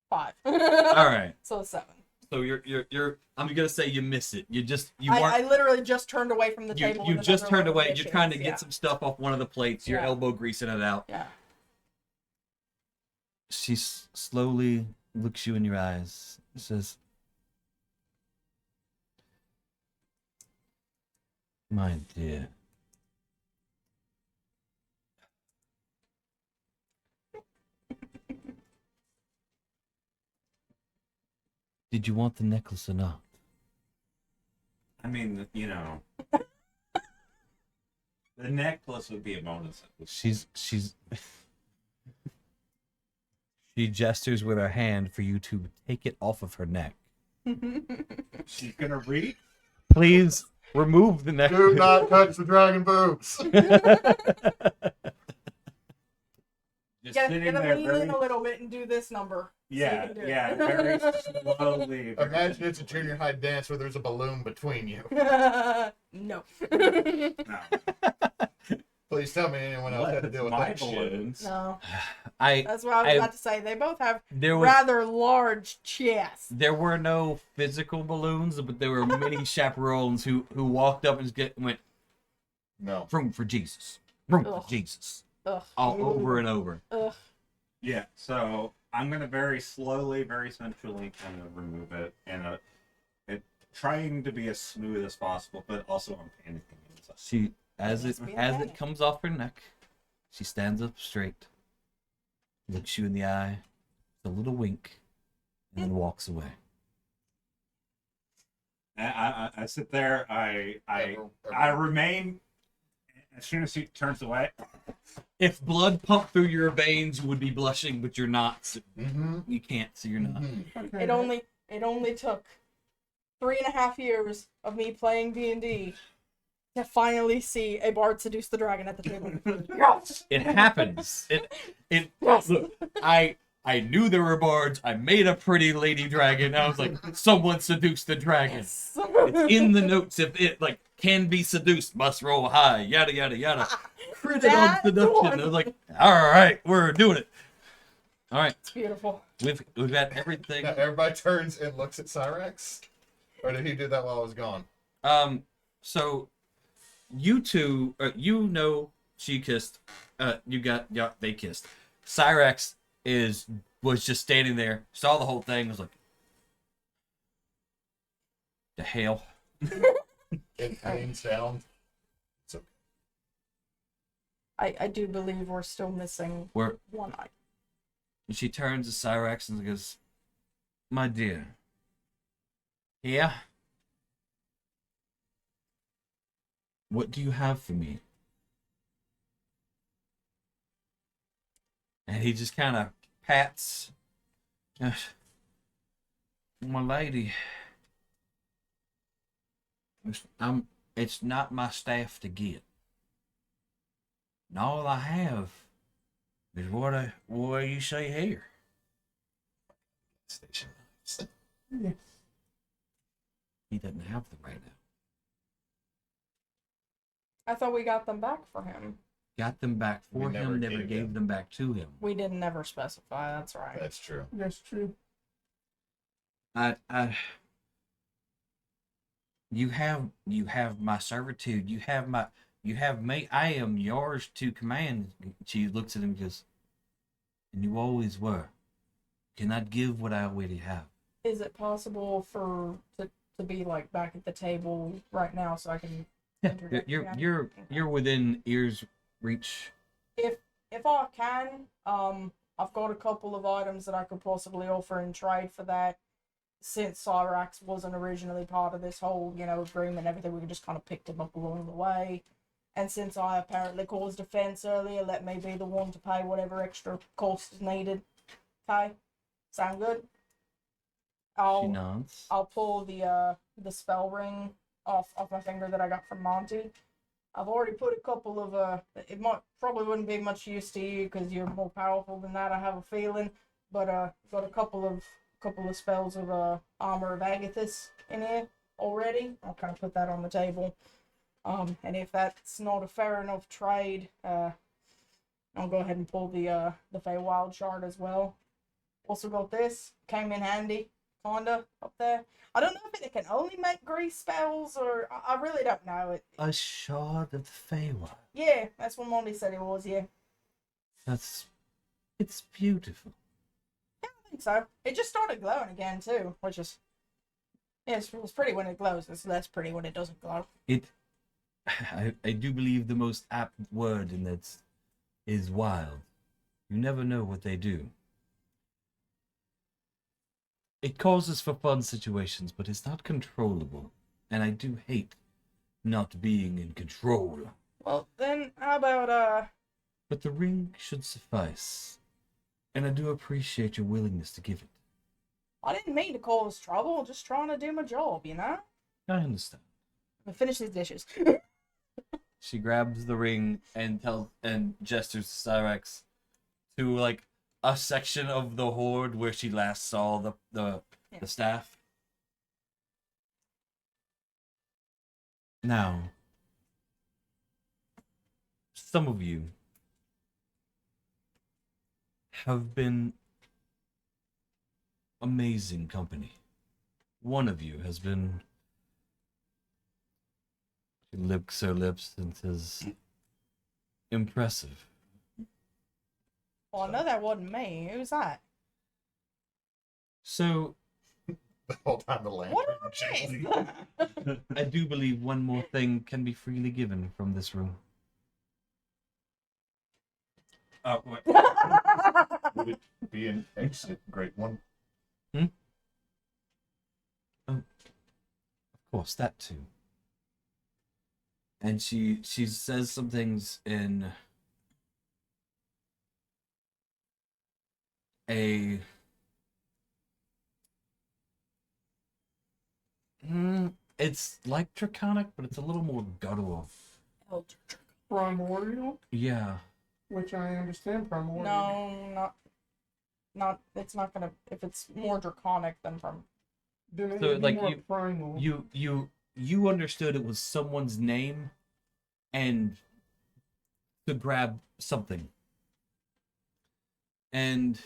5. Alright. So 7. So you're I'm gonna say you miss it. You I literally just turned away from the table. you with just another turned load of away. You're dishes. trying to Yeah. get some stuff off one of the plates. Your Yeah. elbow greasing it out. Yeah. She slowly looks you in your eyes. Says, "My dear, did you want the necklace or not?" I mean, you know, the necklace would be a bonus. She's she gestures with her hand for you to take it off of her neck. She's gonna reach. Please remove the necklace. Do not touch the dragon boobs. Just Get sitting him there lean very, in a little bit and do this number. so you yeah, can do it. yeah, very slowly. Imagine it's a junior high dance where there's a balloon between you. No. No. Please tell me anyone else had to deal with My that shit. balloons. No. I That's what I was about to say. They both have there was rather large chests. there were no physical balloons, but there were many chaperones who walked up and went No. room for Jesus, room Ugh. for Jesus, Ugh. all over and over. Ugh. Yeah, so I'm gonna very slowly, very sensually kind of remove it, and it trying to be as smooth as possible, but also I'm panicking. Inside. She as Must it be as okay. it comes off her neck, she stands up straight, looks you in the eye, with a little wink, and then walks away. I sit there. I remain. As soon as she turns away, If blood pumped through your veins, you would be blushing, but you're not. So Mm-hmm. you can't, so you're not. Okay. It only took 3.5 years of me playing D&D to finally see a bard seduce the dragon at the table. Yes! It happens. It Yes! look. I knew there were bards. I made a pretty lady dragon. I was like, someone seduced the dragon. Yes. It's in the notes. If it like can be seduced, must roll high. Yada yada yada. Crit on That's the seduction. one. I was like, all right, we're doing it. All right, It's beautiful. we've got everything. Now everybody turns and looks at Cyrax? Or did he do that while I was gone? So you two, you know, she kissed. They kissed. Cyrax was just standing there, saw the whole thing, was like, the hell. In pain sound. It's okay. I do believe we're still missing We're one eye. And she turns to Cyrax and goes, "My dear, yeah? What do you have for me?" And he just kind of pats, "My lady, it's not my staff to get. And all I have is what you see here." Station. Yes. He doesn't have them right now. I thought we got them back for him. Got them back We for never him, never gave gave them back to him. We didn't never specify. That's right. That's true. That's true. You have my servitude. You have me. I am yours to command. She looks at him and goes, "And you always were. Cannot give what I already have." Is it possible to be like back at the table right now so I can? interject again? You're within ear's reach. If I can, I've got a couple of items that I could possibly offer in trade for that. Since Cyrax wasn't originally part of this whole, agreement and everything, we just kind of picked him up along the way. And since I apparently caused offense earlier, let me be the one to pay whatever extra cost is needed. Okay? Sound good? She nods. I'll pull the spell ring off my finger that I got from Monty. I've already put a couple of probably wouldn't be much use to you because you're more powerful than that, I have a feeling. But got a couple of spells of Armor of Agathis in here already. I'll kind of put that on the table. And if that's not a fair enough trade, I'll go ahead and pull the Feywild shard as well. Also got this. Came in handy, kinda, up there. I don't know if it can only make grease spells, or I really don't know. A shard of the Feywild. Yeah, that's what Monty said it was, yeah. It's beautiful. think so. It just started glowing again too, which is it's pretty when it glows. It's less pretty when it doesn't glow. I do believe the most apt word in that is wild. You never know what they do. It causes for fun situations, but it's not controllable. And I do hate not being in control. Well, then how about But the ring should suffice. And I do appreciate your willingness to give it. I didn't mean to cause trouble. Just trying to do my job, you know. I understand. I'm gonna finish these dishes. She grabs the ring and gestures to Cyrex to like a section of the horde where she last saw the staff. Now, some of you have been amazing company. One of you has been. She licks her lips and says, impressive. Well, I know that wasn't me. Who's that? So, The whole time the lantern. What am I? I do believe one more thing can be freely given from this room. Wait. Would it be an exit great one? Of course, that too. And she says some things in a it's like draconic, but it's a little more guttural. Primordial, Yeah. which I understand primordial. No, not. It's not gonna. If it's more draconic than from. Then it So, would be like, more primal. You understood it was someone's name and to grab something. And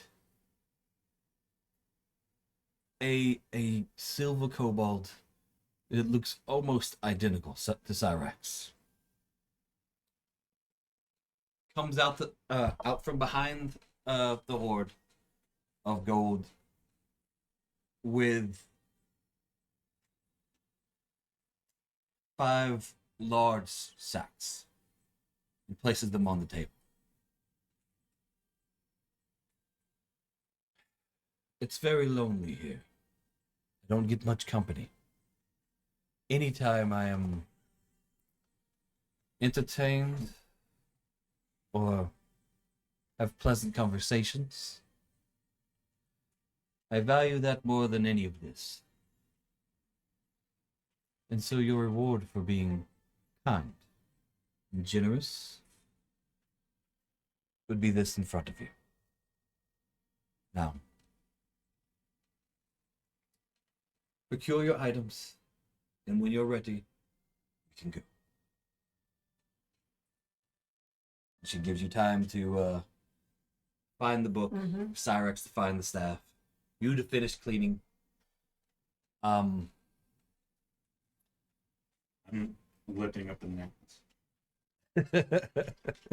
a silver kobold, it looks almost identical to Cyrax, comes out out from behind the horde of gold with 5 large sacks and places them on the table. It's very lonely here. I don't get much company. Anytime I am entertained or have pleasant conversations, I value that more than any of this. And so your reward for being kind and generous would be this in front of you. Now, procure your items, and when you're ready, we can go. She gives you time to find the book, Cyrex to find the staff, you to finish cleaning. I'm lifting up the necklace.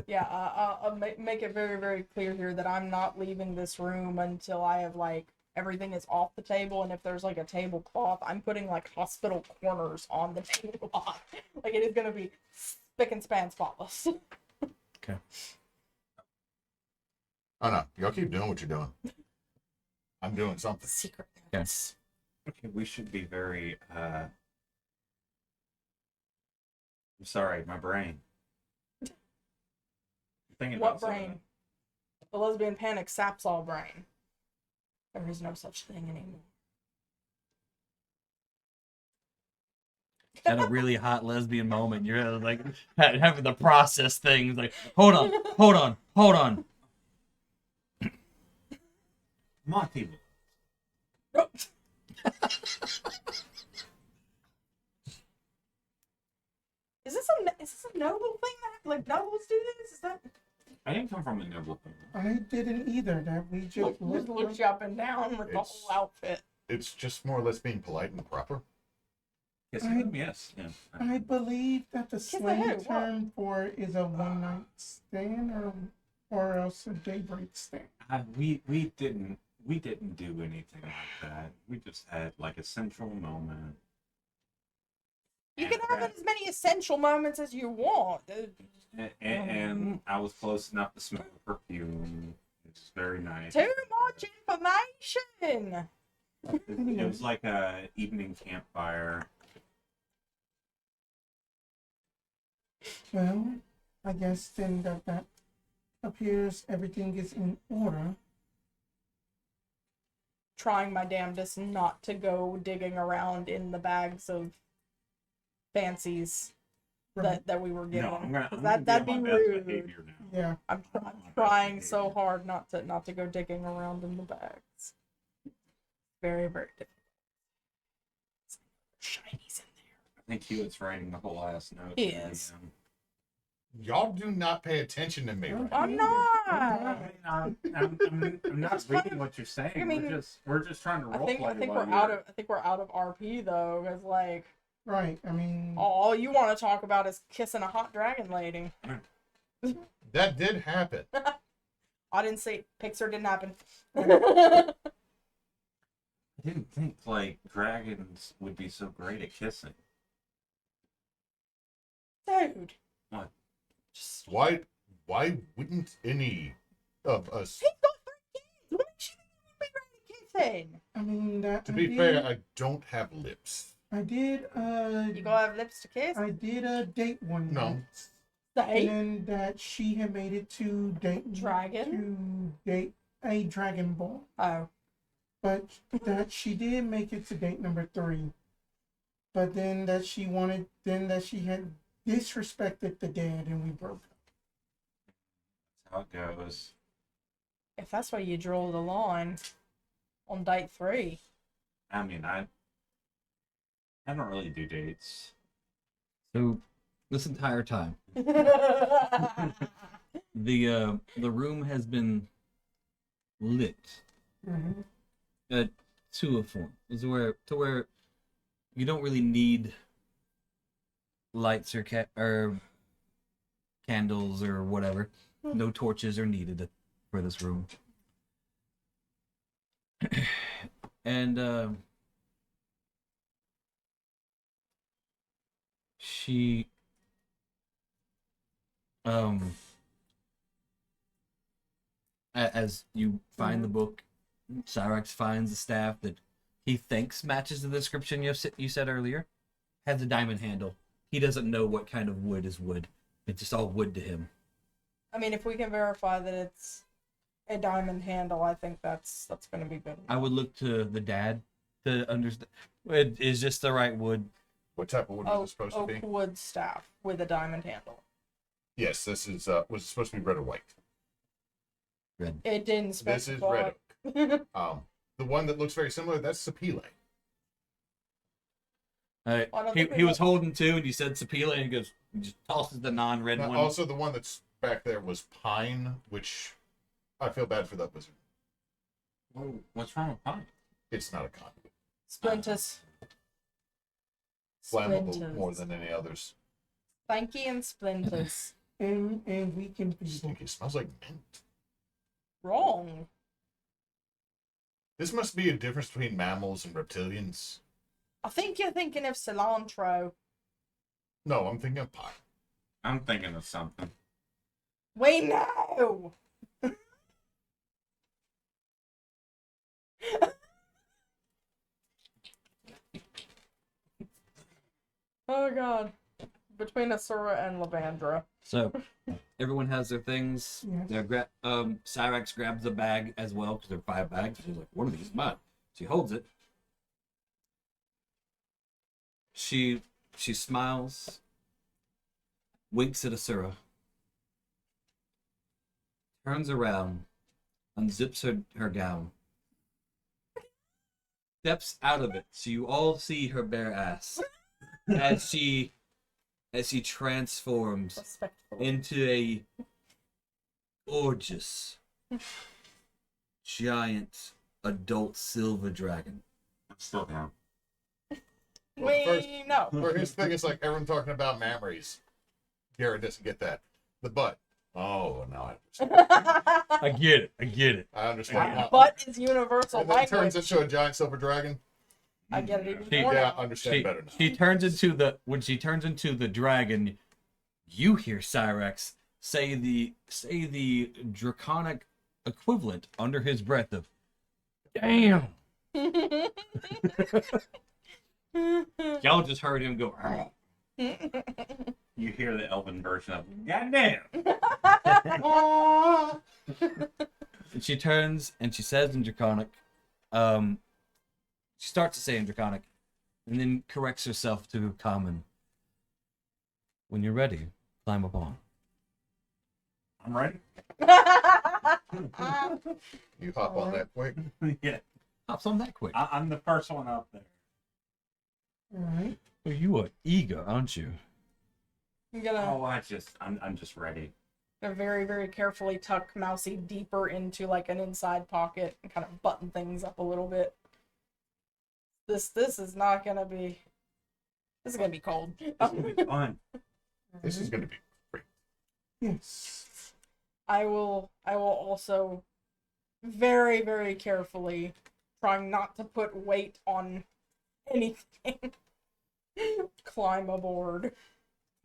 Yeah, I'll make it very, very clear here that I'm not leaving this room until I have, like, everything is off the table, and if there's, like, a tablecloth, I'm putting, like, hospital corners on the tablecloth. Like, it is going to be spick and span spotless. Okay. Oh no, y'all keep doing what you're doing. I'm doing something. Secret. Yes. Okay, we should be very I'm sorry, my brain. I'm thinking What about something. brain? The lesbian panic saps all brain. There is no such thing anymore. At a really hot lesbian moment, you're like having to process things. Like, hold on. Monty. Is this a noble thing that, like, nobles do this? Is that I didn't come from a noble family. I didn't either. That we just looked you up and down with the It's- whole outfit? It's just more or less being polite and proper. Yes, yes. Yeah. I believe that the the slang who? What? term for it is a one night stand or else a daybreak stand. We didn't We didn't do anything like that. We just had like a central moment. You can And have as many essential moments as you want. and I was close enough to smell the perfume. It's very nice. Too much information. It was like a evening campfire. Well, I guess then that appears everything is in order. Trying my damnedest not to go digging around in the bags of fancies that we were given. No, I'm gonna that'd be be on my best rude. behavior now. Yeah. I'm on my best trying so behavior. hard not to go digging around in the bags. Very, very difficult. Shinies in there. I think he was writing the whole ass note. He to the is. DM. Y'all do not pay attention to me right now. I'm not. I'm not reading what you're saying. I mean, we're just trying to I role think play. we're out of RP though, because like Right. I mean, all you want to talk about is kissing a hot dragon lady. That did happen. I didn't say Pixar didn't happen. I didn't think like dragons would be so great at kissing. Dude. What? Just Why wouldn't any of us? he's got 3 kids. What makes you think he would be great at kissing? I mean that. To I be did, fair, I don't have lips. I did. You gotta have lips to kiss. I did a date one No. night, Say and that she had made it to Dragon? to date a dragon boy, Oh. but that she did make it to date number 3. But then that she had disrespected the dad, and we broke up. That's how it goes. If that's why you draw the line on date 3. I mean, I don't really do dates. So this entire time, the room has been lit to a form. Is where you don't really need lights or candles or whatever. No torches are needed for this room. And she as you find the book, Cyrax finds the staff that he thinks matches the description you said earlier. Has a diamond handle. He doesn't know what kind of wood is wood. It's just all wood to him. I mean, if we can verify that it's a diamond handle, I think that's going to be good. I would look to the dad to understand. It is just the right wood. What type of wood was it supposed to be? Oak wood staff with a diamond handle. Yes, this is was it supposed to be red or white? Red. It didn't This is specify. red oak. The one that looks very similar, that's Sapile. I don't think we He was know. holding two, and you said Sapila, and he goes, he just tosses the non-red one. Also, the one that's back there was pine, which I feel bad for that wizard. Whoa, what's wrong with pine? It's not a conduit. Splinters. Flammable more than any others. Spanky and splinters. And we can be Stinky. Smells like mint. Wrong. This must be a difference between mammals and reptilians. I think you're thinking of cilantro. No, I'm thinking of pine. I'm thinking of something. We know. Oh god. Between Asura and Lavandra. So, everyone has their things. Yes. They're Cyrax grabs the bag as well, because there are 5 bags. She's like, what are these mine? She holds it. She smiles, winks at Asura, turns around, unzips her gown, steps out of it, so you all see her bare ass as she transforms Respectful. into a gorgeous, giant, adult silver dragon. I'm still down. We First- know. Or his thing is like everyone talking about Marees. Garid doesn't get that. The butt. Oh, now I understand. I get it. I get it. I understand. now. But it's universal And then it turns language. into a giant silver dragon. I get it even She- more Yeah, now. I understand better now. She turns into the when she turns into the dragon, you hear Cyrex say the draconic equivalent under his breath of damn. Y'all just heard him go. "Argh." You hear the elven version of "Goddamn." And she turns and she says in draconic, she starts to say in draconic, and then corrects herself to common. When you're ready, climb up on. I'm ready. You hop on that quick. Yeah, Hops on that quick. I'm the first one up there. Alright. Well, you are eager, aren't you? I'm gonna Oh, I'm just ready. very, very carefully tuck Mousy deeper into like an inside pocket and kind of button things up a little bit. This is not gonna be. This is gonna be cold. It's gonna be fun. This is going to be great. Yes. I will also very, very carefully trying not to put weight on anything. Climb aboard.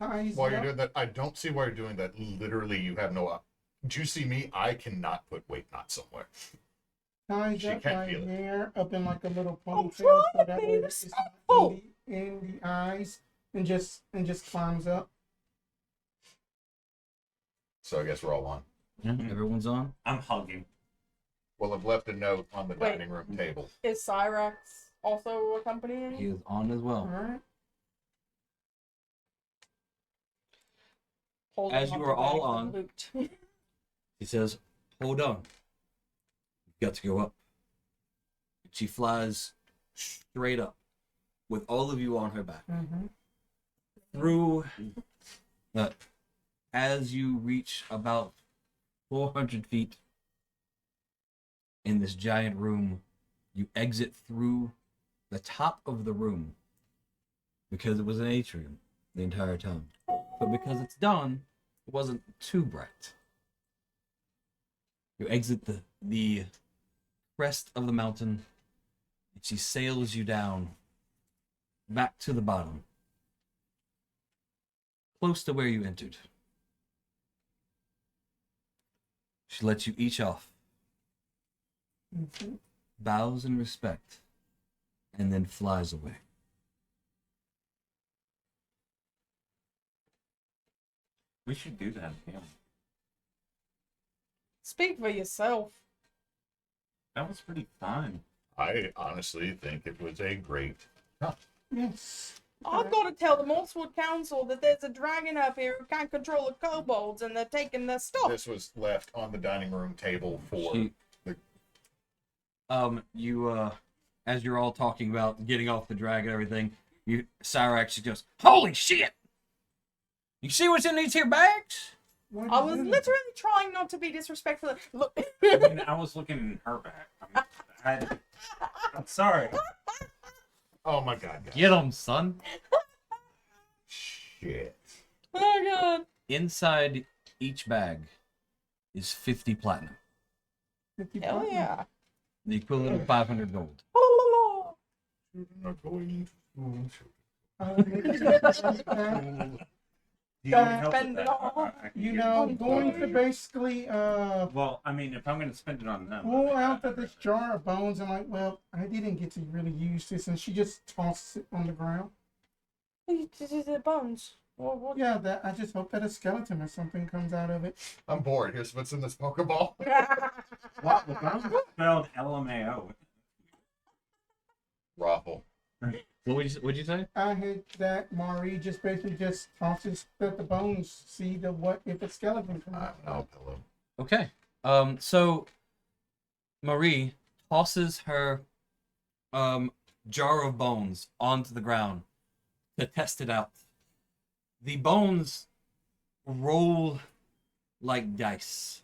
Ties While you're up. doing that, I don't see why you're doing that. Literally, you have no. Do you see me? I cannot put weight not somewhere. Ties She up can't right feel it. there, up in like a little I'm ponytail, trying so to that be way it's not respectful. in the eyes, and just climbs up. So I guess we're all on. Everyone's on. I'm hugging. Well, I've left a note on the Wait. dining room table. Is Cyrex also accompanying? He is on as well. Alright. Holding As you onto are all bags of on- loot. He says, "Hold on. You've got to go up." She flies straight up, with all of you on her back. Mm-hmm. Through, as you reach about 400 feet in this giant room, you exit through the top of the room because it was an atrium the entire time. But because it's dawn, it wasn't too bright. You exit the crest of the mountain, and she sails you down back to the bottom, close to where you entered. She lets you each off, Mm-hmm. bows in respect, and then flies away. We should do that again. Speak for yourself. That was pretty fun. I honestly think it was a great. Yes. I've got to tell the Mosswood Council that there's a dragon up here who can't control the kobolds and they're taking their stuff. This was left on the dining room table for. She, you as you're all talking about getting off the dragon and everything, Cyrax just goes, "Holy shit! You see what's in these here bags?" What I is was it? literally trying not to be disrespectful. Look. I mean, I was looking in her back. I'm sorry. Oh my god, guys. Get 'em, son. Shit. Oh god. Inside each bag is 50 platinum, 50 Hell platinum. yeah. the equivalent of 500 gold. Children are going to school. I will make sure that, Do you need help Spend with it that? all. you know, going to basically Well, I mean, if I'm going to spend it on them. pull out of this jar of bones and like, well, I didn't get to really use this, and she just tosses it on the ground. This is the bones. What? Yeah, that I just hope that a skeleton or something comes out of it. I'm bored. Here's what's in this Pokeball. What? The bones spelled LMAO. Raffle. What'd you say? I heard that Maree just basically just tosses the bones, see the what if a skeleton comes out. No pillow. Okay. So Maree tosses her jar of bones onto the ground to test it out. The bones roll like dice.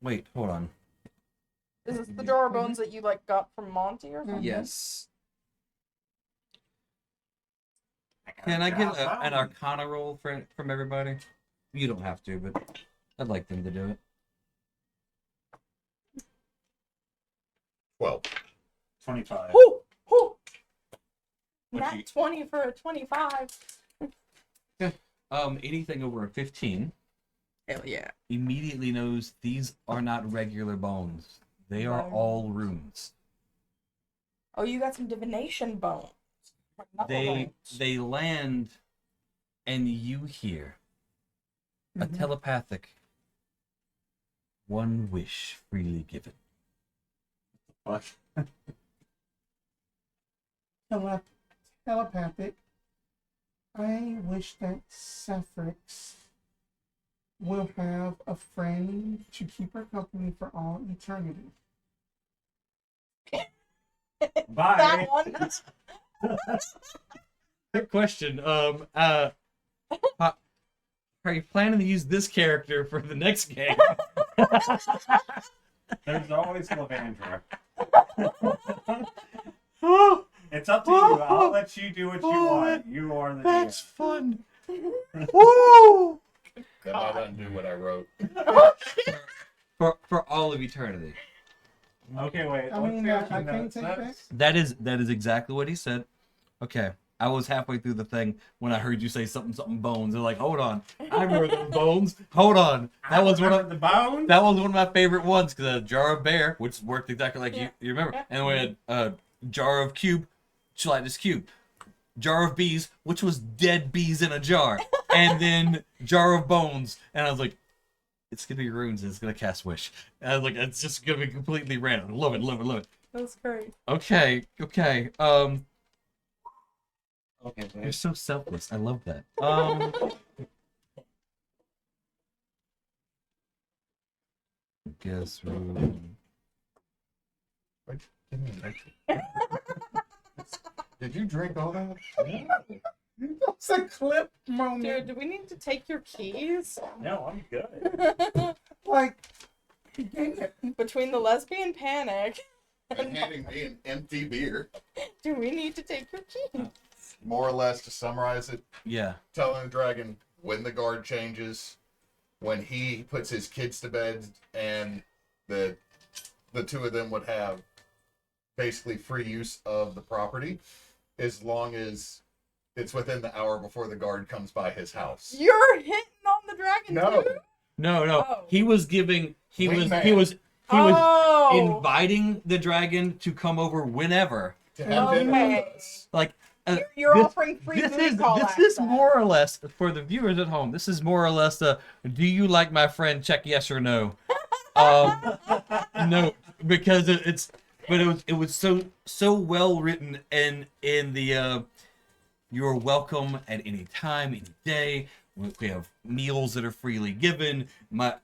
Wait, hold on. Is this the jar of bones that you like got from Monty or something? Yes. I Can I get an Arcana roll from everybody? You don't have to, but I'd like them to do it. 12. 25. Whoo! Whoo! What Not you- 20 for a 25. Anything over a 15 Hell yeah. immediately knows these are not regular bones. They are all runes. Oh, you got some divination bones. Knuckle bones. They land, and you hear a telepathic one wish freely given. What? Telepathic. I wish that Sapphrix will have a friend to keep her company for all eternity. Bye. That one. Good question. Are you planning to use this character for the next game? There's always Lavandra. It's up to you. I'll let you do what you want. You are the That's DM. fun. Woo! That might undo what I wrote. For all of eternity. Okay, wait. I let's mean, see what I you can't know. take That's- That is exactly what he said. Okay. I was halfway through the thing when I heard you say something bones. They're like, hold on. I remember those bones. Hold on. I remember the bones. That was one of my favorite ones because a jar of bear, which worked exactly like you remember. Yeah. And then we had a jar of cube, Gelatinous cube. Jar of bees, which was dead bees in a jar. And then jar of bones. And I was like, it's going to be runes and it's going to cast wish. And I was like, it's just going to be completely random. Love it, love it, love it. That's great. Okay. Okay, You're so selfless. I love that. Guess room. Did you drink all that? It's a clip moment. Dude, do we need to take your keys? No, I'm good. Like, dang it. Between the lesbian panic, And handing me an empty beer. do we need to take your keys? More or less, to summarize it, Yeah. telling the dragon when the guard changes, when he puts his kids to bed, and the two of them would have basically free use of the property as long as it's within the hour before the guard comes by his house. You're hitting on the dragon No. too? No. Oh. He was giving. He was Oh. inviting the dragon to come over whenever. To have dinner Okay. with us. Like You're this- offering free this booty is call this is access. more or less for the viewers at home. This is more or less a do you like my friend? Check yes or no. No, because it was so well written and in the you're welcome at any time, any day. We have meals that are freely given. My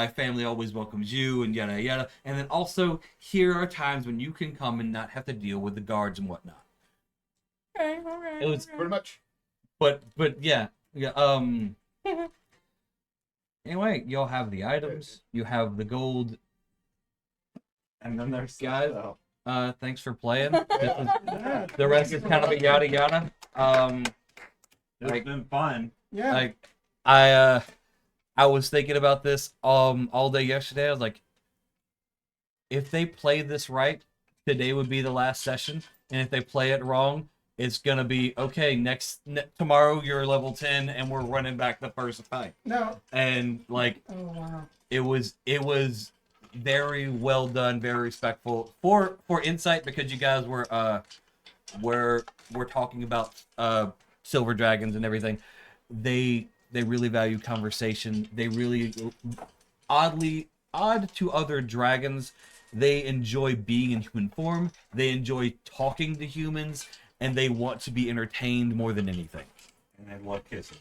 family always welcomes you, and yada yada. And then also, here are times when you can come and not have to deal with the guards and whatnot. Okay, okay. It was Pretty much. But yeah. Anyway, y'all have the items. You have the gold. And then there's Guys. stuff. Thanks for playing. The rest is kind of a yada yada. It's Like- been fun. Yeah. Like I was thinking about this all day yesterday. I was like, if they play this right, today would be the last session, and if they play it wrong, it's gonna be okay. Tomorrow you're level 10, and we're running back the first fight. No. And like Oh, wow. it was very well done, very respectful for insight because you guys were talking about silver dragons and everything. They really value conversation. They really odd to other dragons. They enjoy being in human form. They enjoy talking to humans, and they want to be entertained more than anything. And I love kissing.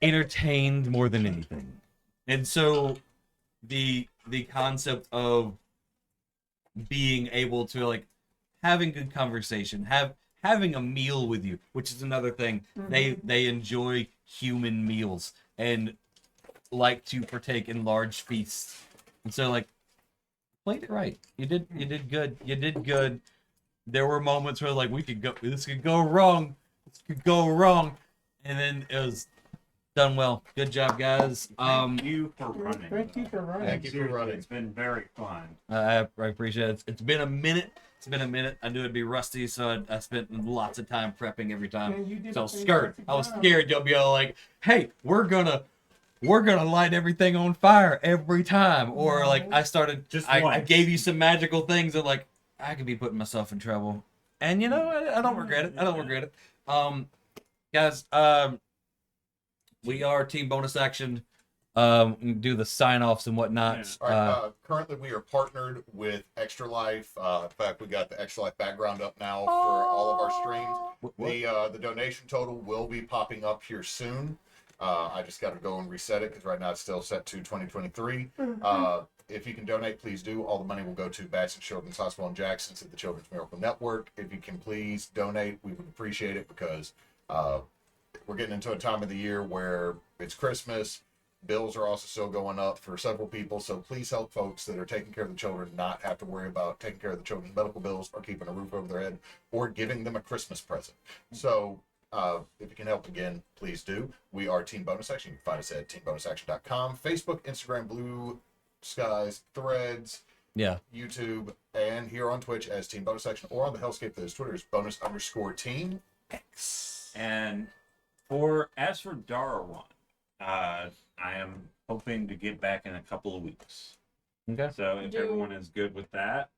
Entertained more than anything. And so the concept of being able to like having good conversation, having a meal with you, which is another thing. They enjoy human meals and like to partake in large feasts. And so like played it right. You did good. You did good. There were moments where like this could go wrong. could go wrong, and then it was done well. Good job, guys. Thank you for running. Thank you for running. Thank you for Seriously, running. It's been very fun. I appreciate it. It's been a minute. I knew it'd be rusty, so I spent lots of time prepping every time. And you did So I a was scared. fantastic I was job. scared you'll be all like, "Hey, we're gonna light everything on fire every time," or like I started. Just I once. gave you some magical things, and like I could be putting myself in trouble. And you know, I don't regret it. I don't regret it. Guys, we are team bonus action. We do the sign offs and whatnot. All right, currently, we are partnered with Extra Life. In fact, we got the Extra Life background up now for all of our streams. The donation total will be popping up here soon. I just got to go and reset it because right now it's still set to 2023. If you can donate, please do. All the money will go to Batson Children's Hospital in Jackson to the Children's Miracle Network. If you can please donate, we would appreciate it because we're getting into a time of the year where it's Christmas. Bills are also still going up for several people, so please help folks that are taking care of the children not have to worry about taking care of the children's medical bills or keeping a roof over their head or giving them a Christmas present. So if you can help again, please do. We are Team Bonus Action. You can find us at teambonusaction.com, Facebook, Instagram, Blue Skies, Threads, Yeah. YouTube, and here on Twitch as Team Bonus Action, or on the Hellscape that is Twitter's bonus_team X. And as for Darwin, I am hoping to get back in a couple of weeks. Okay. So if everyone is good with that,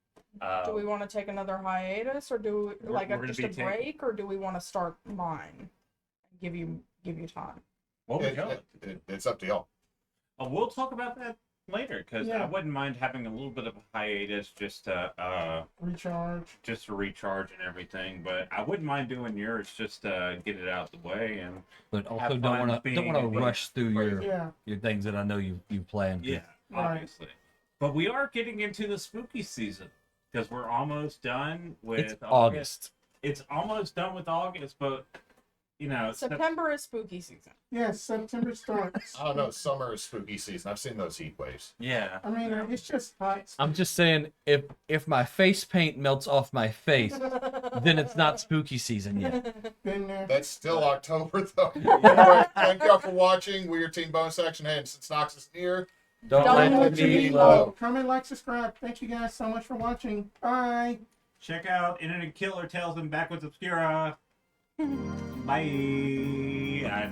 Do we want to take another hiatus, or do we, We're- like we're gonna just be a taking- break, or do we want to start mine? Give you time. what we go. It's up to y'all. We'll talk about that later because Yeah. I wouldn't mind having a little bit of a hiatus just to Recharge. and everything. But I wouldn't mind doing yours just to get it out of the way and But also Have don't fun want to being away. rush through Yeah. your things that I know you planned. yeah, Right. obviously. But we are getting into the spooky season because we're almost done with It's August. It's almost done with August, but you know, September is spooky season. Yes, September starts. I don't know. Summer is spooky season. I've seen those heat waves. yeah. I mean, it's just hot. I'm just saying, if my face paint melts off my face, then it's not spooky season yet. Been there. That's still October, though. Anyway, thank y'all for watching. We are Team Bonus Action. And since Knox is near, Don't Don't let let me me be be low. Comment, like, subscribe. Thank you guys so much for watching. Bye. Check out Internet Killer Tales and Backwards Obscura. Bye. I